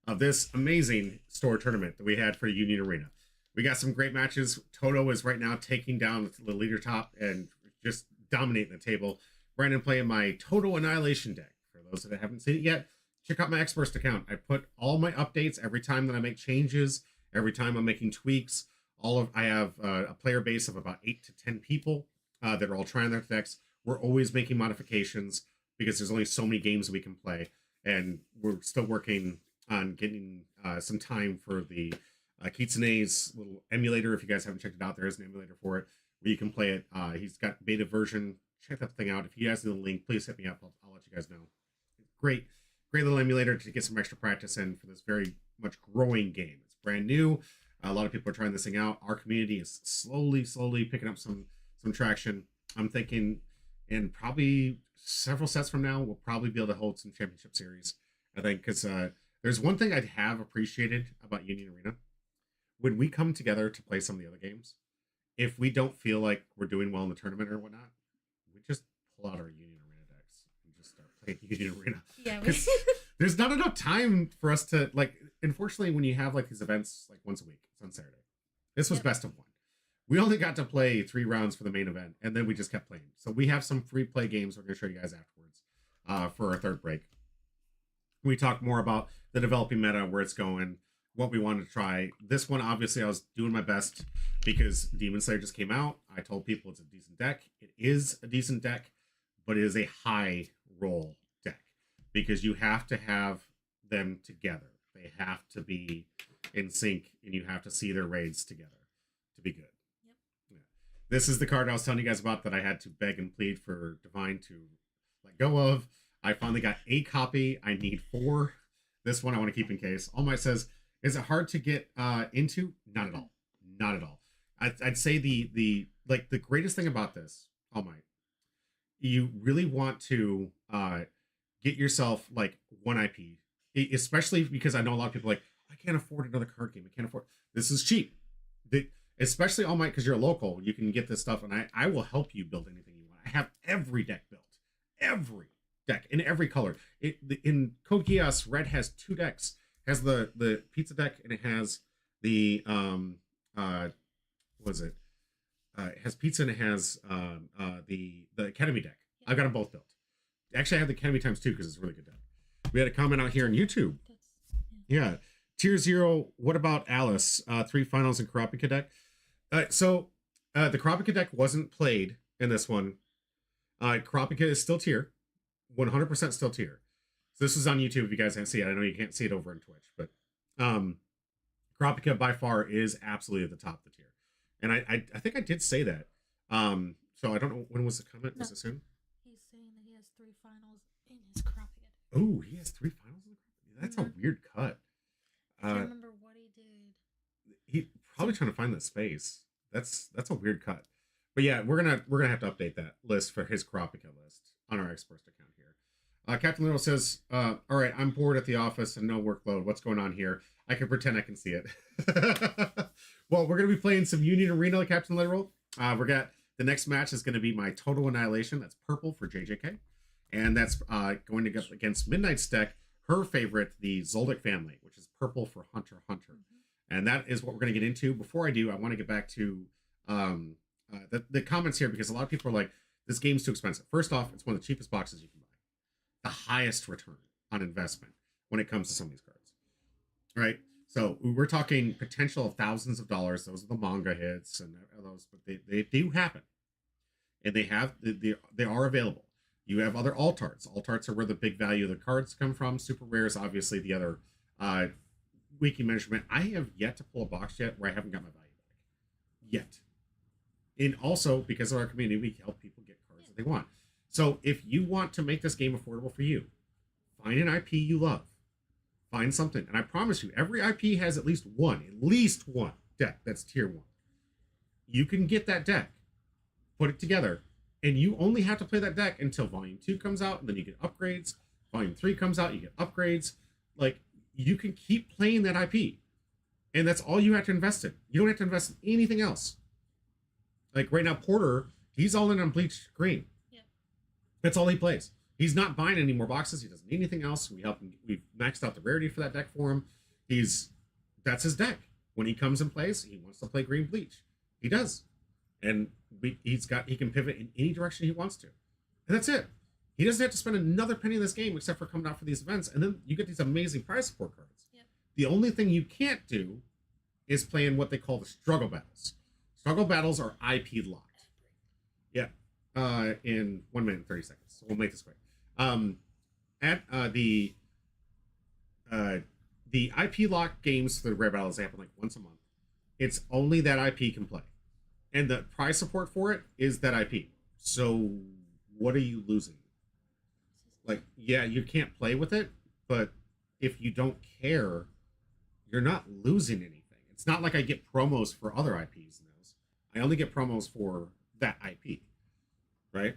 of this amazing store tournament that we had for Union Arena. We got some great matches. Toto is right now taking down the leader top and just dominating the table. Brandon playing my Toto Annihilation deck. For those that haven't seen it yet, check out my X-Burst account. I put all my updates every time that I make changes, every time I'm making tweaks. I have a player base of about 8 to 10 people that are all trying their decks. We're always making modifications because there's only so many games that we can play, and we're still working on getting some time for the Kitsune's little emulator. If you guys haven't checked it out, there is an emulator for it where you can play it. He's got beta version. Check that thing out. If you guys need the link, please hit me up. I'll let you guys know. Great little emulator to get some extra practice in for this very much growing game. It's brand new. A lot of people are trying this thing out. Our community is slowly picking up some traction. I'm thinking in probably several sets from now, we'll probably be able to hold some championship series. I think because there's one thing I have appreciated about Union Arena. When we come together to play some of the other games, if we don't feel like we're doing well in the tournament or whatnot, we just pull out our Union Arena decks and just start playing Union Arena. Yeah, Because there's not enough time for us to, like, unfortunately, when you have like these events like once a week, it's on Saturday. This was Yep. best of one. We only got to play 3 rounds for the main event, and then we just kept playing. So we have some free play games we're going to show you guys afterwards for our third break. We talked more about the developing meta, where it's going, what we wanted to try. This one, obviously, I was doing my best because Demon Slayer just came out. I told people it's a decent deck. It is a decent deck, but it is a high roll deck because you have to have them together. They have to be in sync, and you have to see their raids together to be good. Yep. Yeah. This is the card I was telling you guys about that I had to beg and plead for Divine to let go of. I finally got a copy. I need 4. This one I want to keep in case. All Might says, is it hard to get into? Not at all. Not at all. I'd say the greatest thing about this, All Might, you really want to get yourself like one IP, especially because I know a lot of people are like, I can't afford another card game. I can't afford. This is cheap. Especially All Might, because you're local, you can get this stuff, and I will help you build anything you want. I have every deck built, every deck in every color. In Code Geass, Red has 2 decks. It has the pizza deck, and it has the what is it? It has pizza and it has the Academy deck. I've got them both built. Actually, I have the Academy times 2 because it's a really good deck. We had a comment out here on YouTube. Yeah. Tier 0, what about Alice? 3 finals in Kurapika deck. So the Kurapika deck wasn't played in this one. Kurapika is still tier. 100% still tier. So this is on YouTube if you guys can't see it. I know you can't see it over on Twitch, but Kurapika by far is absolutely at the top of the tier. And I think I did say that. So I don't know, when was the comment? No. Was it soon? He's saying that he has 3 finals in his Kurapika deck. Oh, he has 3 finals in the Kurapika. That's a weird cut. I can't remember what he did. He probably trying to find that space. That's a weird cut. But yeah, we're gonna have to update that list for his Kurapika list on our X-Burst account here. Captain Little says, all right, I'm bored at the office and no workload. What's going on here? I can pretend I can see it. Well, we're gonna be playing some Union Arena, like Captain Literal. The next match is gonna be my Total Annihilation. That's purple for JJK. And that's going to go against Midnight's deck, her favorite, the Zoldyck family, which is purple for Hunter x Hunter. And that is what we're going to get into. Before I do, I want to get back to the comments here, because a lot of people are like, this game's too expensive. First off, it's one of the cheapest boxes you can buy. The highest return on investment when it comes to some of these cards. Right? So we're talking potential of thousands of dollars. Those are the manga hits and those, but they do happen. And they are available. You have other altarts. Altarts are where the big value of the cards come from. Super rare is obviously the other wiki measurement. I have yet to pull a box yet where I haven't got my value back. Yet. And also, because of our community, we help people get cards that they want. So if you want to make this game affordable for you, find an IP you love. Find something. And I promise you, every IP has at least one deck that's tier 1. You can get that deck, put it together, and you only have to play that deck until Volume 2 comes out, and then you get upgrades. Volume 3 comes out, you get upgrades. Like, you can keep playing that IP. And that's all you have to invest in. You don't have to invest in anything else. Like, right now, Porter, He's all in on Bleach Green. Yeah. That's all he plays. He's not buying any more boxes. He doesn't need anything else. We help him. We've maxed out the rarity for that deck for him. That's his deck. When he comes and plays, he wants to play Green Bleach. He does, and he can pivot in any direction he wants to, and that's it. He doesn't have to spend another penny in this game except for coming out for these events, and then you get these amazing prize support cards. Yep. The only thing you can't do is play in what they call the struggle battles. Struggle battles are IP locked. Yeah, in 1 minute and 30 seconds. So we'll make this quick. The IP lock games for the rare battles, they happen like once a month. It's only that IP can play, and the prize support for it is that IP. So what are you losing? Like, yeah, you can't play with it, but if you don't care, you're not losing anything. It's not like I get promos for other IPs in those. I only get promos for that IP, right?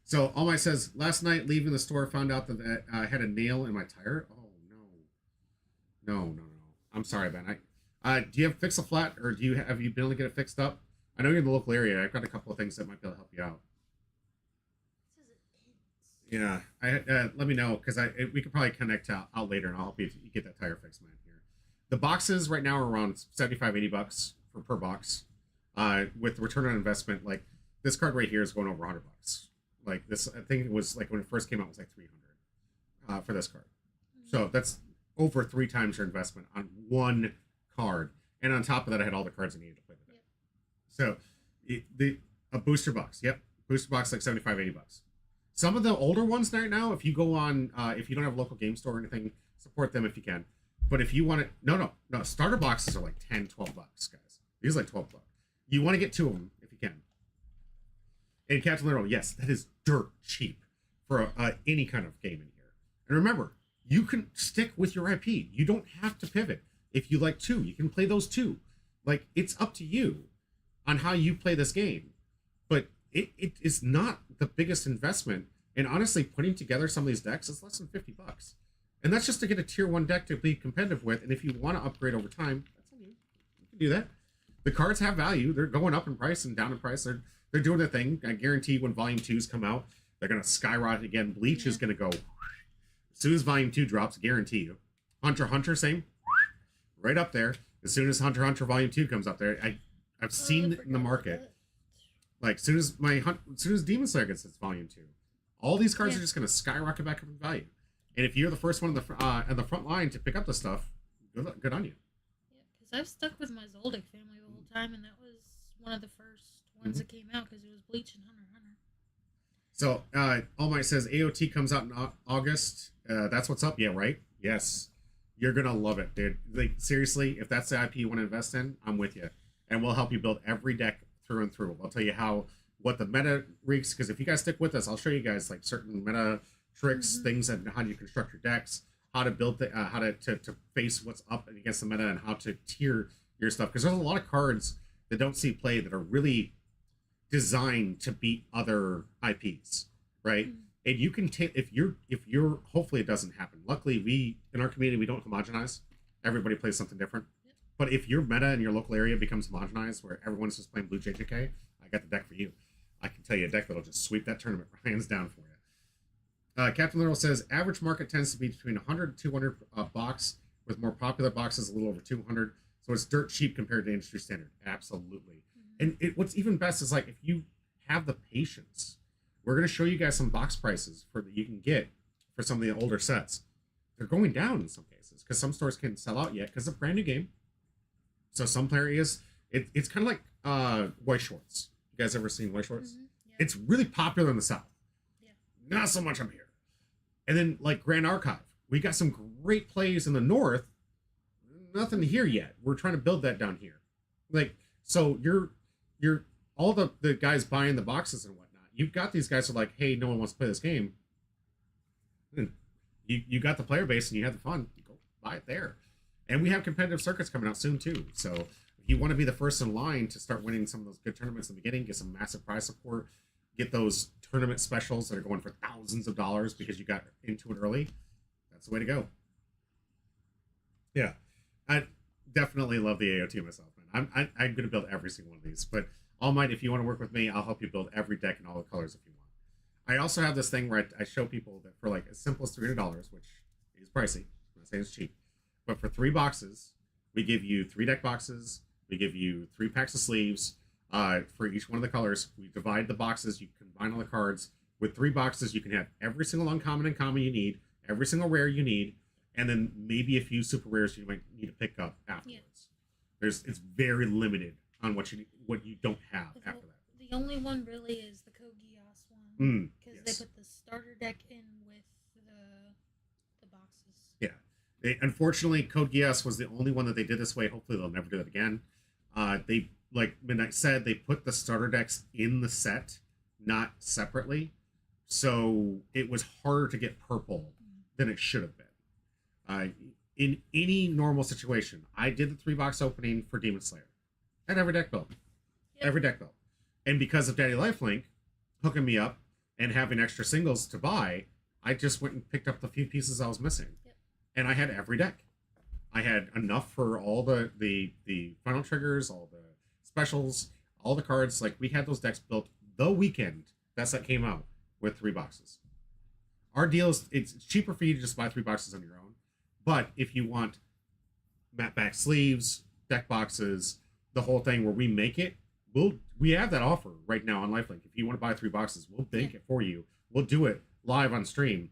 So All Might says, last night leaving the store, found out that I had a nail in my tire. Oh no. I'm sorry, Ben. Do you have Fix a Flat, or have you been able to get it fixed up? I know you're in the local area. I've got a couple of things that might be able to help you out. Yeah, let me know, because we could probably connect out later, and I'll help you get that tire fixed, man. Here, the boxes right now are around $75-$80 per box. With return on investment, like this card right here is going over $100. Like this, I think it was like when it first came out, it was like $300 for this card. So that's over 3 times your investment on one card, and on top of that, I had all the cards I needed to play the deck. So a booster box, yep, booster box like $75-$80. Some of the older ones right now, if you go on, if you don't have a local game store or anything, support them if you can. But if you want it, no, starter boxes are like $10-$12, guys. These are like $12. You want to get 2 of them if you can. And Captain Literal, yes, that is dirt cheap for any kind of game in here. And remember, you can stick with your IP. You don't have to pivot. If you like 2, you can play those 2. Like, it's up to you on how you play this game. But it is not the biggest investment. And honestly, putting together some of these decks is less than $50. And that's just to get a tier 1 deck to be competitive with. And if you want to upgrade over time, that's on you. You can do that. The cards have value. They're going up in price and down in price. They're doing their thing. I guarantee when Volume 2s come out, they're going to skyrocket again. Bleach is going to go as soon as Volume 2 drops, guarantee you. Hunter, same. Right up there. As soon as Hunter Volume 2 comes up there, I've seen it in the market. Like, as soon as Demon Slayer gets its Volume 2, all these cards are just going to skyrocket back up in value. And if you're the first one in the front line to pick up the stuff, good on you. Yeah, because I've stuck with my Zoldyck family the whole time, and that was one of the first ones that came out, because it was Bleach and Hunter. So, All Might says AOT comes out in August. That's what's up. Yeah, right? Yes. You're going to love it, dude. Like, seriously, if that's the IP you want to invest in, I'm with you. And we'll help you build every deck through and through. I'll tell you what the meta reeks, because if you guys stick with us, I'll show you guys like certain meta tricks, things, and how you construct your decks, how to build how to face what's up against the meta, and how to tier your stuff. Because there's a lot of cards that don't see play that are really designed to beat other IPs, right? And you can take if you're hopefully it doesn't happen. Luckily, we in our community we don't homogenize. Everybody plays something different. But if your meta in your local area becomes homogenized, where everyone's just playing blue JJK, I got the deck for you. I can tell you a deck that'll just sweep that tournament hands down for you. Captain Literal says average market tends to be between 100 and 200 box, with more popular boxes a little over 200. So it's dirt cheap compared to industry standard. Absolutely. And what's even best is, like, if you have the patience, we're going to show you guys some box prices that you can get for some of the older sets. They're going down in some cases because some stores can't sell out yet because it's a brand new game. So some areas, it's kind of like White Shorts. You guys ever seen White Shorts? Yeah. It's really popular in the South. Yeah. Not so much up here. And then like Grand Archive, we got some great plays in the North. Nothing here yet. We're trying to build that down here. Like, so you're all the guys buying the boxes and whatnot. You've got these guys who are like, hey, no one wants to play this game. And you got the player base and you have the fun. You go buy it there. And we have competitive circuits coming out soon too. So if you want to be the first in line to start winning some of those good tournaments in the beginning, get some massive prize support, get those tournament specials that are going for thousands of dollars because you got into it early, that's the way to go. Yeah, I definitely love the AOT myself, man. I'm going to build every single one of these. But All Might, if you want to work with me, I'll help you build every deck in all the colors if you want. I also have this thing where I show people that for like as simple as $300, which is pricey, I'm not saying it's cheap, but for 3 boxes, we give you 3 deck boxes, we give you 3 packs of sleeves for each one of the colors. We divide the boxes, you combine all the cards. With 3 boxes, you can have every single uncommon and common you need, every single rare you need, and then maybe a few super rares you might need to pick up afterwards. It's very limited on what you don't have after that. The only one really is the Code Geass one, because yes. they put the starter deck in with the boxes. Yeah, unfortunately, Code Geass was the only one that they did this way. Hopefully, they'll never do it again. They, like Midnight said, they put the starter decks in the set, not separately, so it was harder to get purple than it should have been. In any normal situation, I did the 3-box opening for Demon Slayer. Had every deck built. Yep. Every deck built. And because of Daddy Lifelink hooking me up and having extra singles to buy, I just went and picked up the few pieces I was missing. Yep. And I had every deck. I had enough for all the final triggers, all the specials, all the cards. Like, we had those decks built the weekend that set came out with 3 boxes. Our deal is it's cheaper for you to just buy 3 boxes on your own. But if you want matte back sleeves, deck boxes, the whole thing where we make it, we have that offer right now on Lifelink. If you want to buy 3 boxes, we'll make it for you. We'll do it live on stream,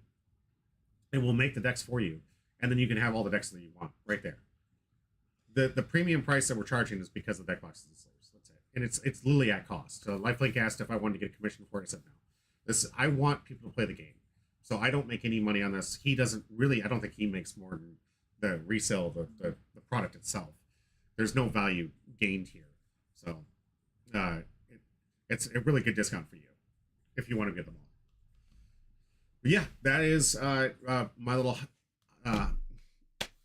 and we'll make the decks for you. And then you can have all the decks that you want right there. The premium price that we're charging is because of deck boxes and sleeves. That's it. And it's literally at cost. So Lifelink asked if I wanted to get a commission for it. I said no. I want people to play the game. So I don't make any money on this. He doesn't really, I don't think he makes more than the resale of the product itself. There's no value gained here. So it's a really good discount for you if you want to get them all. But yeah, that is my little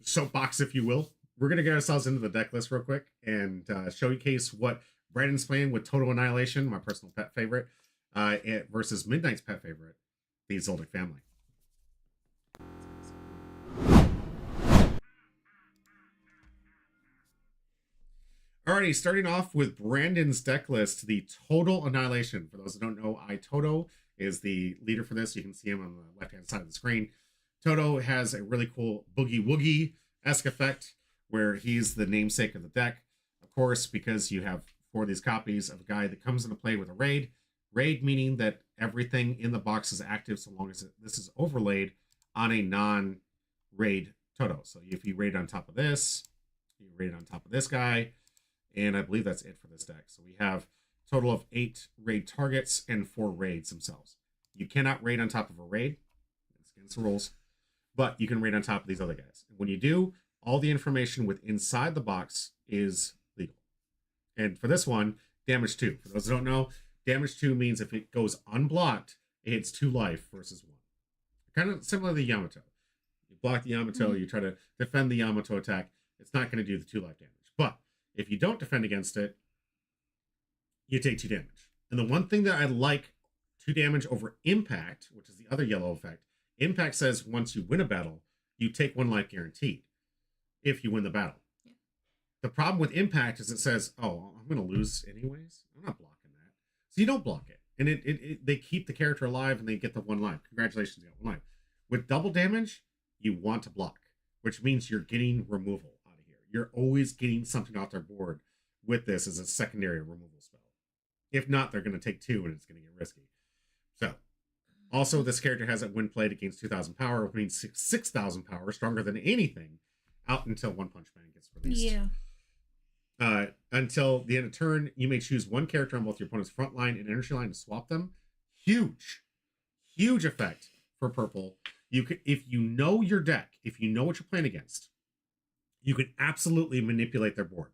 soapbox, if you will. We're going to get ourselves into the deck list real quick and showcase what Brandon's playing with Total Annihilation, my personal pet favorite, versus Midnight's pet favorite, the Zoldyck family. Alrighty, starting off with Brandon's deck list, the Total Annihilation. For those who don't know, Toto is the leader for this. You can see him on the left-hand side of the screen. Toto has a really cool Boogie Woogie-esque effect where he's the namesake of the deck. Of course, because you have 4 of these copies of a guy that comes into play with a raid. Raid meaning that everything in the box is active so long as this is overlaid on a non-raid Toto. So if you raid on top of this, you raid on top of this guy, and I believe that's it for this deck. So we have a total of 8 raid targets and 4 raids themselves. You cannot raid on top of a raid. It's against the rules. But you can raid on top of these other guys. And when you do, all the information with inside the box is legal. And for this one, damage 2. For those who don't know, damage 2 means if it goes unblocked, it hits 2 life versus 1. Kind of similar to the Yamato. You block the Yamato, you try to defend the Yamato attack, it's not going to do the 2 life damage. But if you don't defend against it, you take 2 damage. And the one thing that I like 2 damage over impact, which is the other yellow effect, impact says once you win a battle, you take 1 life guaranteed if you win the battle. Yeah. The problem with impact is it says, oh, I'm going to lose anyways. I'm not blocking that. So you don't block it. And they keep the character alive and they get the 1 life. Congratulations, you got 1 life. With double damage, you want to block, which means you're getting removal out of here. You're always getting something off their board with this as a secondary removal spell. If not, they're going to take 2 and it's going to get risky. So, also, this character has it when played against 2,000 power, which means 6,000 power, stronger than anything, out until One Punch Man gets released. Yeah. Until the end of turn, you may choose 1 character on both your opponent's front line and energy line to swap them. Huge effect for purple. You could, if you know your deck, if you know what you're playing against, you can absolutely manipulate their board.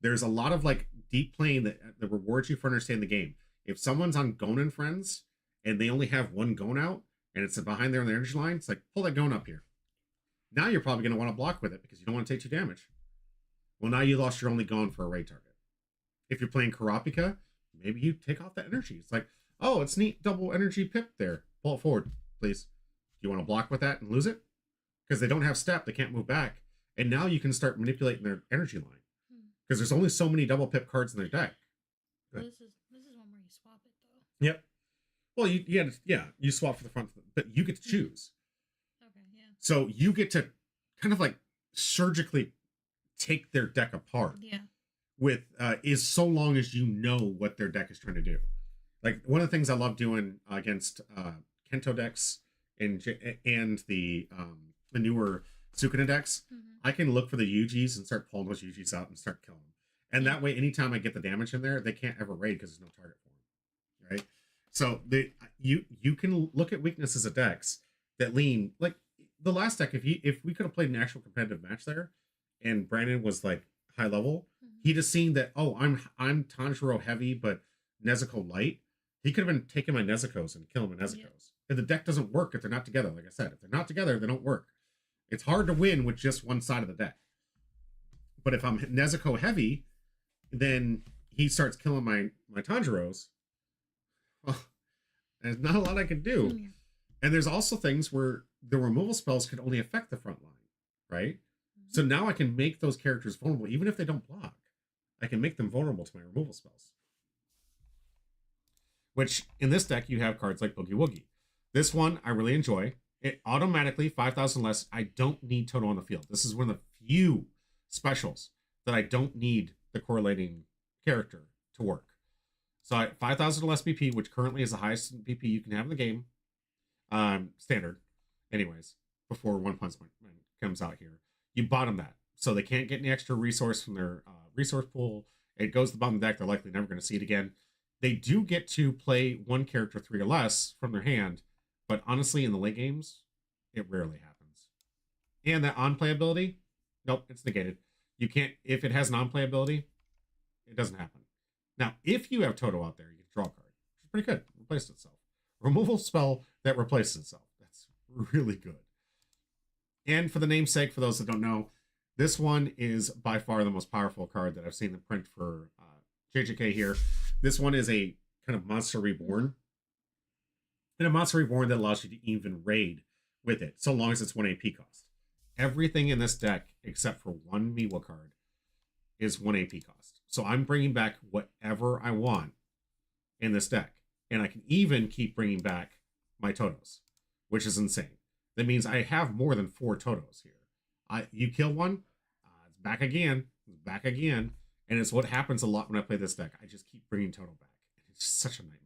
There's a lot of like deep playing that rewards you for understanding the game. If someone's on Gon and Friends and they only have 1 Gon out and it's behind there on the energy line, it's like, pull that Gon up here. Now you're probably going to want to block with it because you don't want to take 2 damage. Well, now you lost your only Gon for a raid target. If you're playing Kurapika, maybe you take off that energy. It's like, oh, it's neat double energy pip there. Pull it forward, please. Do you want to block with that and lose it? Because they don't have step, they can't move back. And now you can start manipulating their energy line. Because there's only so many double pip cards in their deck. Well, this is one where you swap it though. Yep. Well, you swap for the front, but you get to choose. Okay, yeah. So you get to kind of like surgically take their deck apart. Yeah. With is so long as you know what their deck is trying to do. Like one of the things I love doing against Kento decks and the newer Sukuna decks, I can look for the Yujis and start pulling those Yujis out and start killing them. And that way, anytime I get the damage in there, they can't ever raid because there's no target for them, right? So you can look at weaknesses of decks that lean like the last deck. If we could have played an actual competitive match there, and Brandon was like high level, he just seen that, oh, I'm Tanjiro heavy but Nezuko light. He could have been taking my Nezuko's and killing my Nezuko's. Yeah. And the deck doesn't work if they're not together. Like I said, if they're not together, they don't work. It's hard to win with just one side of the deck. But if I'm Nezuko heavy, then he starts killing my Tanjiros. Well, there's not a lot I can do. Yeah. And there's also things where the removal spells can only affect the front line, right? So now I can make those characters vulnerable, even if they don't block. I can make them vulnerable to my removal spells. Which, in this deck, you have cards like Boogie Woogie. This one, I really enjoy. It automatically, 5,000 less, I don't need Toto on the field. This is one of the few specials that I don't need the correlating character to work. So 5,000 less BP, which currently is the highest BP you can have in the game. Standard. Anyways, before One Punch Man comes out here. You bottom that. So they can't get any extra resource from their resource pool. It goes to the bottom of the deck. They're likely never going to see it again. They do get to play one character 3 or less from their hand, but honestly, in the late games, it rarely happens. And that on-play ability, nope, it's negated. You can't, if it has an on-play ability, it doesn't happen. Now, if you have Toto out there, you can draw a card, which is pretty good. It replaced itself. Removal spell that replaces itself. That's really good. And for the namesake, for those that don't know, this one is by far the most powerful card that I've seen in print for JJK here. This one is a kind of Monster Reborn. And a Monster Reborn that allows you to even raid with it, so long as it's 1 AP cost. Everything in this deck, except for one Miwa card, is 1 AP cost. So I'm bringing back whatever I want in this deck. And I can even keep bringing back my Totos, which is insane. That means I have more than 4 Totos here. You kill one, it's back again, and it's what happens a lot when I play this deck. I just keep bringing Toto back. It's such a nightmare.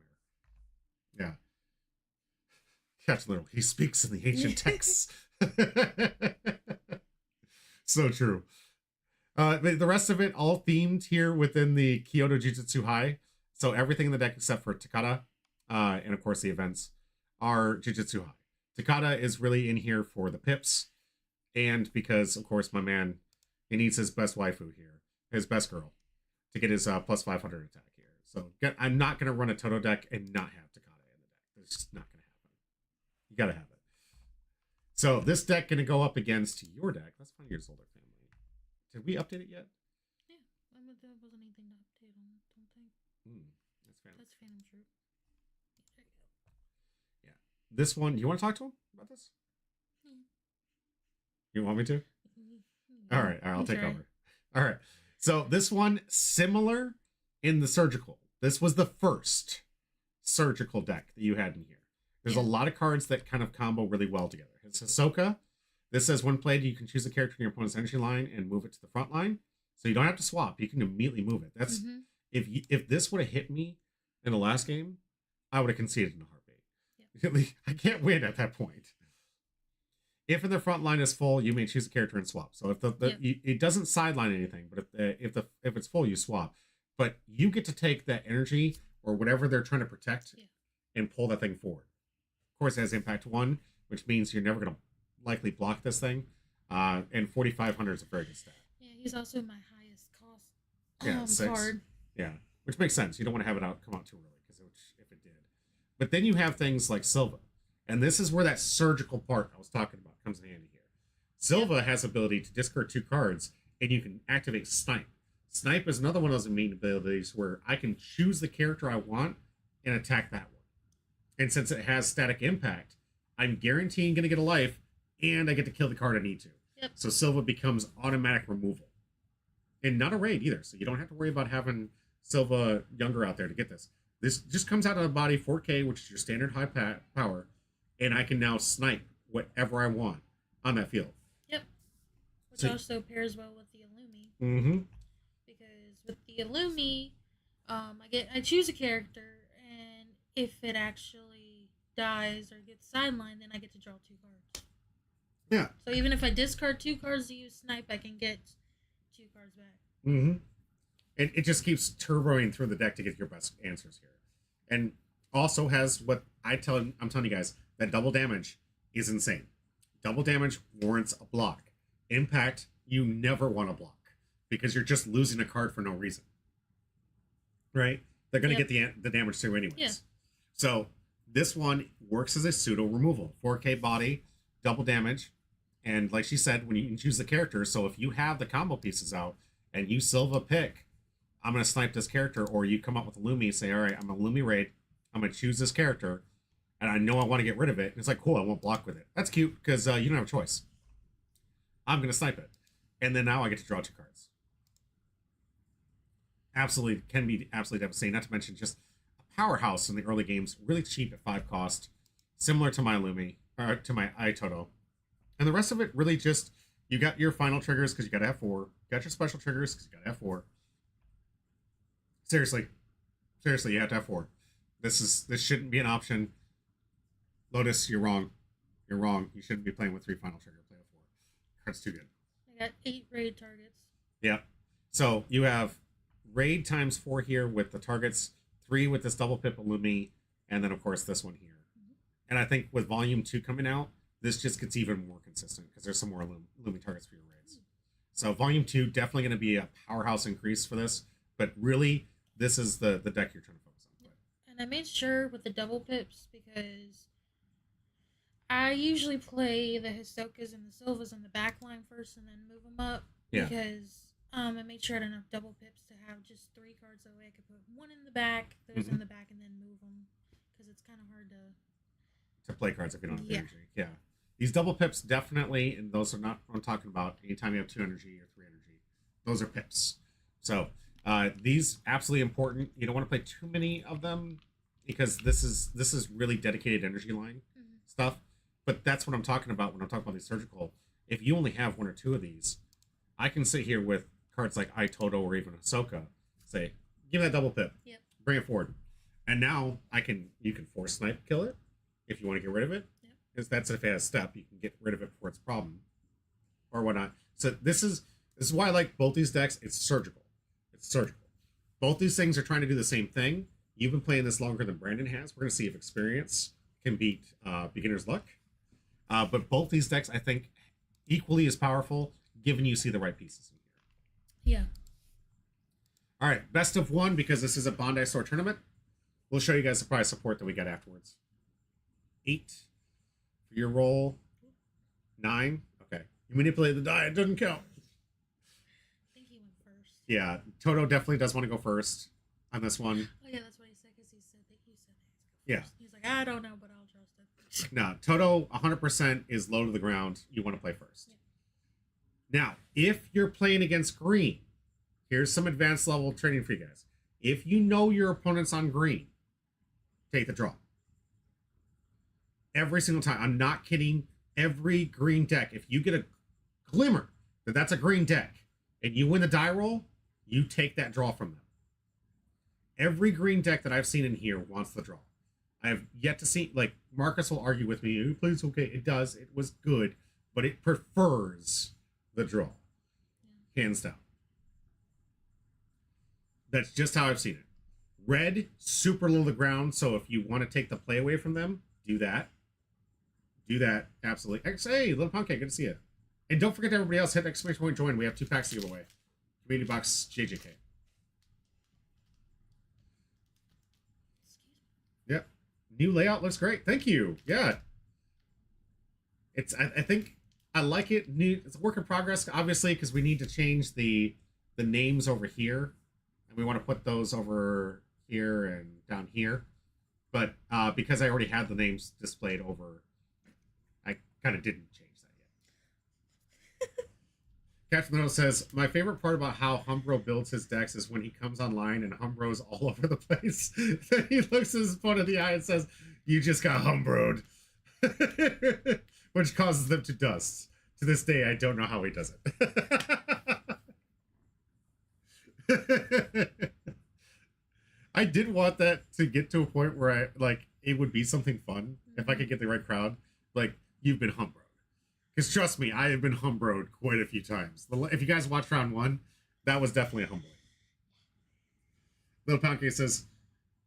Yeah. Captain Little, he speaks in the ancient texts. So true. The rest of it all themed here within the Kyoto Jujutsu High. So everything in the deck except for Takada, and of course the events, are Jujutsu High. Takada is really in here for the pips, and because, of course, my man, he needs his best waifu here, his best girl, to get his plus 500 attack here. So I'm not going to run a Toto deck and not have Takada in the deck. It's just not going to happen. You got to have it. So this deck going to go up against your deck. Let's find your Zoldyck family. Did we update it yet? Yeah, there wasn't anything to update on, don't think. That's Phantom. That's Phantom Troop. There you go. Yeah. This one, you want to talk to him about this? You want me to? All right, I'll take over. All right. So this one, similar in the surgical. This was the first surgical deck that you had in here. There's a lot of cards that kind of combo really well together. It's Hisoka. This says when played, you can choose a character in your opponent's energy line and move it to the front line. So you don't have to swap. You can immediately move it. That's if this would have hit me in the last game, I would have conceded in a heartbeat. Yep. I can't win at that point. If in the front line is full, you may choose a character and swap. So if it doesn't sideline anything, but if it's full, you swap. But you get to take that energy or whatever they're trying to protect and pull that thing forward. Of course, it has impact 1, which means you're never going to likely block this thing. And 4,500 is a very good stat. Yeah, he's also my highest cost 6. card. Yeah, which makes sense. You don't want to have it come out too early, because if it did. But then you have things like Silva. And this is where that surgical part I was talking about comes in handy here. Silva has ability to discard 2 cards, and you can activate Snipe. Snipe is another one of those main abilities where I can choose the character I want and attack that one. And since it has static impact, I'm guaranteeing going to get a life, and I get to kill the card I need to. Yep. So Silva becomes automatic removal. And not a raid either, so you don't have to worry about having Silva Younger out there to get this. This just comes out of the body 4K, which is your standard high power, and I can now snipe whatever I want on that field. Yep. Which So- also pairs well with the Illumi. Mm-hmm. Because with the Illumi, I choose a character, and if it actually dies or gets sidelined, then I get to draw 2 cards. Yeah. So even if I discard 2 cards to use snipe, I can get 2 cards back. Mm-hmm. And it just keeps turboing through the deck to get your best answers here. And also has what I'm telling you guys, that double damage is insane. Double damage warrants a block. Impact, you never want to block because you're just losing a card for no reason. Right? They're going to get the damage through anyways. Yeah. So this one works as a pseudo removal. 4K body, double damage. And like she said, when you can choose the character, so if you have the combo pieces out and you Silva pick, I'm going to snipe this character, or you come up with a Lumi, say, all right, I'm a Lumi raid, I'm going to choose this character, and I know I want to get rid of it. And it's like, cool, I won't block with it. That's cute, because you don't have a choice. I'm going to snipe it. And then now I get to draw 2 cards. Absolutely, can be absolutely devastating, not to mention just a powerhouse in the early games, really cheap at 5 cost, similar to my Lumi, or to my iToto. And the rest of it really just, you got your final triggers, because you got to have 4, you got your special triggers, because you got to have 4. Seriously, you have to have 4. This shouldn't be an option. Lotus, you're wrong. You're wrong. You shouldn't be playing with 3 final trigger. Play with 4. Card's too good. I got 8 raid targets. Yeah. So you have raid times 4 here with the targets, 3 with this double pip Illumi, and then of course this one here. Mm-hmm. And I think with volume 2 coming out, this just gets even more consistent because there's some more Illumi targets for your raids. So volume 2 definitely going to be a powerhouse increase for this, but really this is the deck you're trying to focus on. And I made sure with the double pips because I usually play the Hisokas and the Silvas in the back line first and then move them up. Yeah. Because I made sure I had enough double pips to have just 3 cards that way I could put 1 in the back, those in the back, and then move them. Because it's kind of hard to play cards if you don't have Yeah. energy. Yeah. These double pips definitely, and those are not what I'm talking about. Anytime you have 2 energy or 3 energy, those are pips. So these absolutely important. You don't want to play too many of them because this is really dedicated energy line stuff. But that's what I'm talking about when I'm talking about these surgical. If you only have 1 or 2 of these, I can sit here with cards like iToto or even Ahsoka, say, give me that double pip. Yep. Bring it forward. And now you can force snipe kill it if you want to get rid of it. Yep. Because that's if it has step, you can get rid of it before it's a problem. Or whatnot. So this is why I like both these decks. It's surgical. It's surgical. Both these things are trying to do the same thing. You've been playing this longer than Brandon has. We're going to see if experience can beat beginner's luck. But both these decks, I think, equally as powerful, given you see the right pieces in here. Yeah. All right, best of 1, because this is a Bondi Store tournament. We'll show you guys the prize support that we got afterwards. 8 for your roll. 9. Okay. You manipulate the die. It doesn't count. I think he went first. Yeah, Toto definitely does want to go first on this one. Oh, yeah, that's what he said because he said that Yeah. He's like, I don't know, but I'll trust it. No, Toto 100% is low to the ground. You want to play first. Yeah. Now, if you're playing against green, here's some advanced level training for you guys. If you know your opponent's on green, take the draw. Every single time. I'm not kidding. Every green deck, if you get a glimmer that that's a green deck and you win the die roll, you take that draw from them. Every green deck that I've seen in here wants the draw. I have yet to see, like, Marcus will argue with me. It plays okay. It does. It was good, but it prefers the draw. Hands down. That's just how I've seen it. Red, super low to the ground, so if you want to take the play away from them, do that. Do that, absolutely. Hey, Little Pancake, good to see you. And don't forget to everybody else, hit exclamation point join. We have 2 packs to give away. Community Box JJK. Yep. New layout looks great. Thank you. Yeah. It's I think I like it. It's a work in progress, obviously, because we need to change the names over here. And we want to put those over here and down here. But because I already had the names displayed over, I kind of didn't change that yet. Captain Little says, my favorite part about how Humbro builds his decks is when he comes online and Humbro's all over the place. Then he looks his opponent in the eye and says, you just got Humbroed. Which causes them to dust. To this day, I don't know how he does it. I did want that to get to a point where it would be something fun if I could get the right crowd. Like, you've been Humbroed. Because trust me, I have been Humbroed quite a few times. If you guys watched round 1, that was definitely a humbling. Little Poundcake says,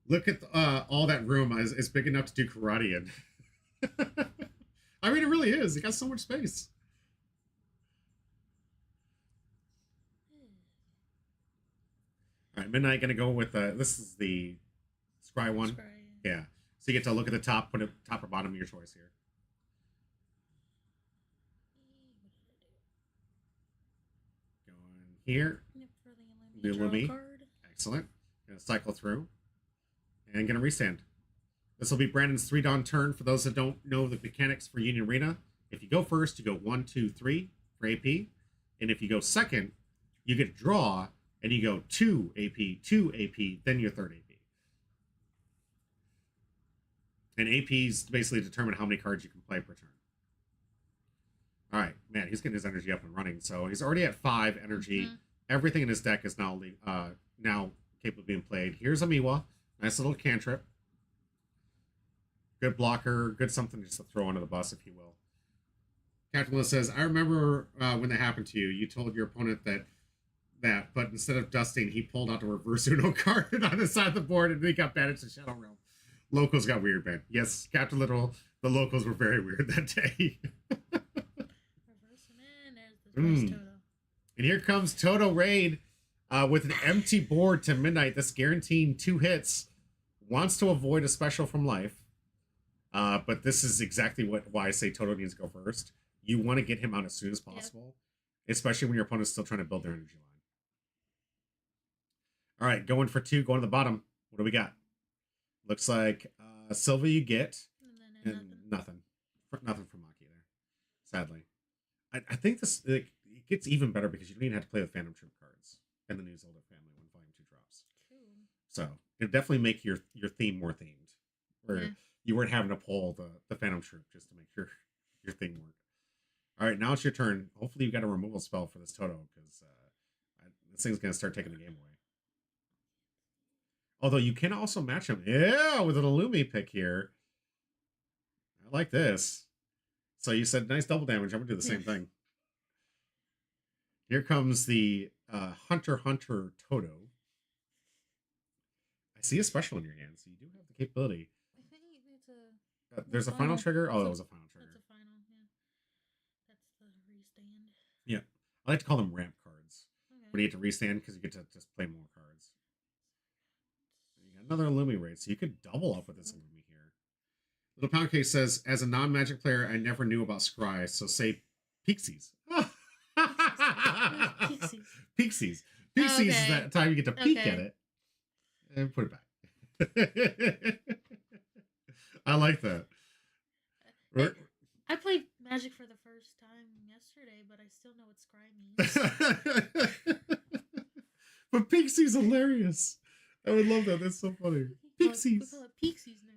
look at all that room. It's big enough to do karate in. I mean, it really is. It got so much space. All right, Midnight gonna go with this is the Scry one. Scry, yeah. So you get to look at the top, put it top or bottom of your choice here. Going here. Yep, for The the Illumi. Illumi. Excellent. Gonna cycle through. And gonna restand. This will be Brandon's 3 Dawn turn. For those that don't know the mechanics for Union Arena, if you go first, you go 1, 2, 3 for AP. And if you go second, you get to draw, and you go 2 AP, then your third AP. And APs basically determine how many cards you can play per turn. All right, man, he's getting his energy up and running. So he's already at 5 energy. Mm-hmm. Everything in his deck is now capable of being played. Here's Amiwa. Nice little cantrip. Good blocker. Good something just to throw under the bus, if you will. Captain Lewis says, I remember when that happened to you. You told your opponent that, but instead of dusting, he pulled out the reverse Uno card on the side of the board, and then he got banished to Shadow Realm. Locals got weird, man. Yes, Captain Literal, the locals were very weird that day. Reversing in, there's the Toto. And here comes Toto Raid with an empty board to Midnight. This guaranteeing 2 hits. Wants to avoid a special from life. But this is exactly why I say Toto needs to go first. You want to get him out as soon as possible, especially when your opponent's still trying to build their energy line. All right, going for 2, going to the bottom. What do we got? Looks like Silva you get, and nothing. Nothing from Maki there, sadly. I think this it gets even better because you don't even have to play with Phantom Troop cards in the New Zelda family when Volume 2 drops. Cool. So it'll definitely make your theme more themed. Where Yeah. you weren't having to pull the Phantom Troop just to make your thing work. All right, now it's your turn. Hopefully you got a removal spell for this Toto, because this thing's going to start taking the game away. Although you can also match him. Yeah, with an Illumi pick here. I like this. So you said nice double damage. I'm going to do the same thing. Here comes the Hunter Toto. I see a special in your hand, so you do have the capability. I think it's a... There's a final trigger? Oh, that was a final trigger. That's a final, yeah. That's the restand. Yeah. I like to call them ramp cards. Okay. When you get to restand, because you get to just play more cards. You got another Illumi raid, so you could double up with this Illumi here. Little Pound Cake says, as a non-magic player, I never knew about Scry, so say Pixies. Pixies. Pixies. Pixies is Okay. that time you get to peek Okay. at it and put it back. I like that. I played Magic for the first time yesterday, but I still know what Scry means. But Pixie's hilarious. I would love that. That's so funny. Pixies. We call it Pixies now.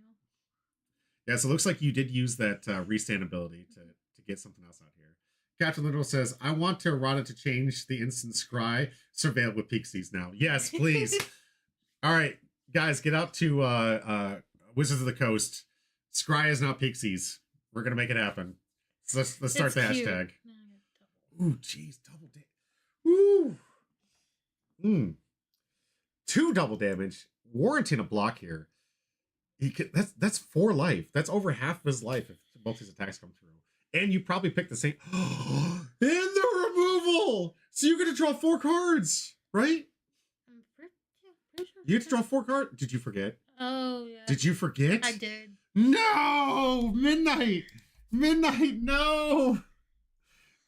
Yeah, so it looks like you did use that restand ability to get something else out here. Captain Little says, I want to errata to change the instant Scry. Surveil with Pixies now. Yes, please. All right, guys, get out to Wizards of the Coast. Scry is now Pixies. We're going to make it happen. So let's start It's the cute. hashtag. No, I got double. Ooh, jeez, double damage. Ooh. 2 double damage. Warranting a block here. That's 4 life. That's over half of his life if both his attacks come through. And you probably picked the same. And the removal! So you're going to draw 4 cards, right? I'm pretty sure. You get to draw 4 cards. Did you forget? Oh, yeah. Did you forget? I did. No! Midnight! Midnight, no!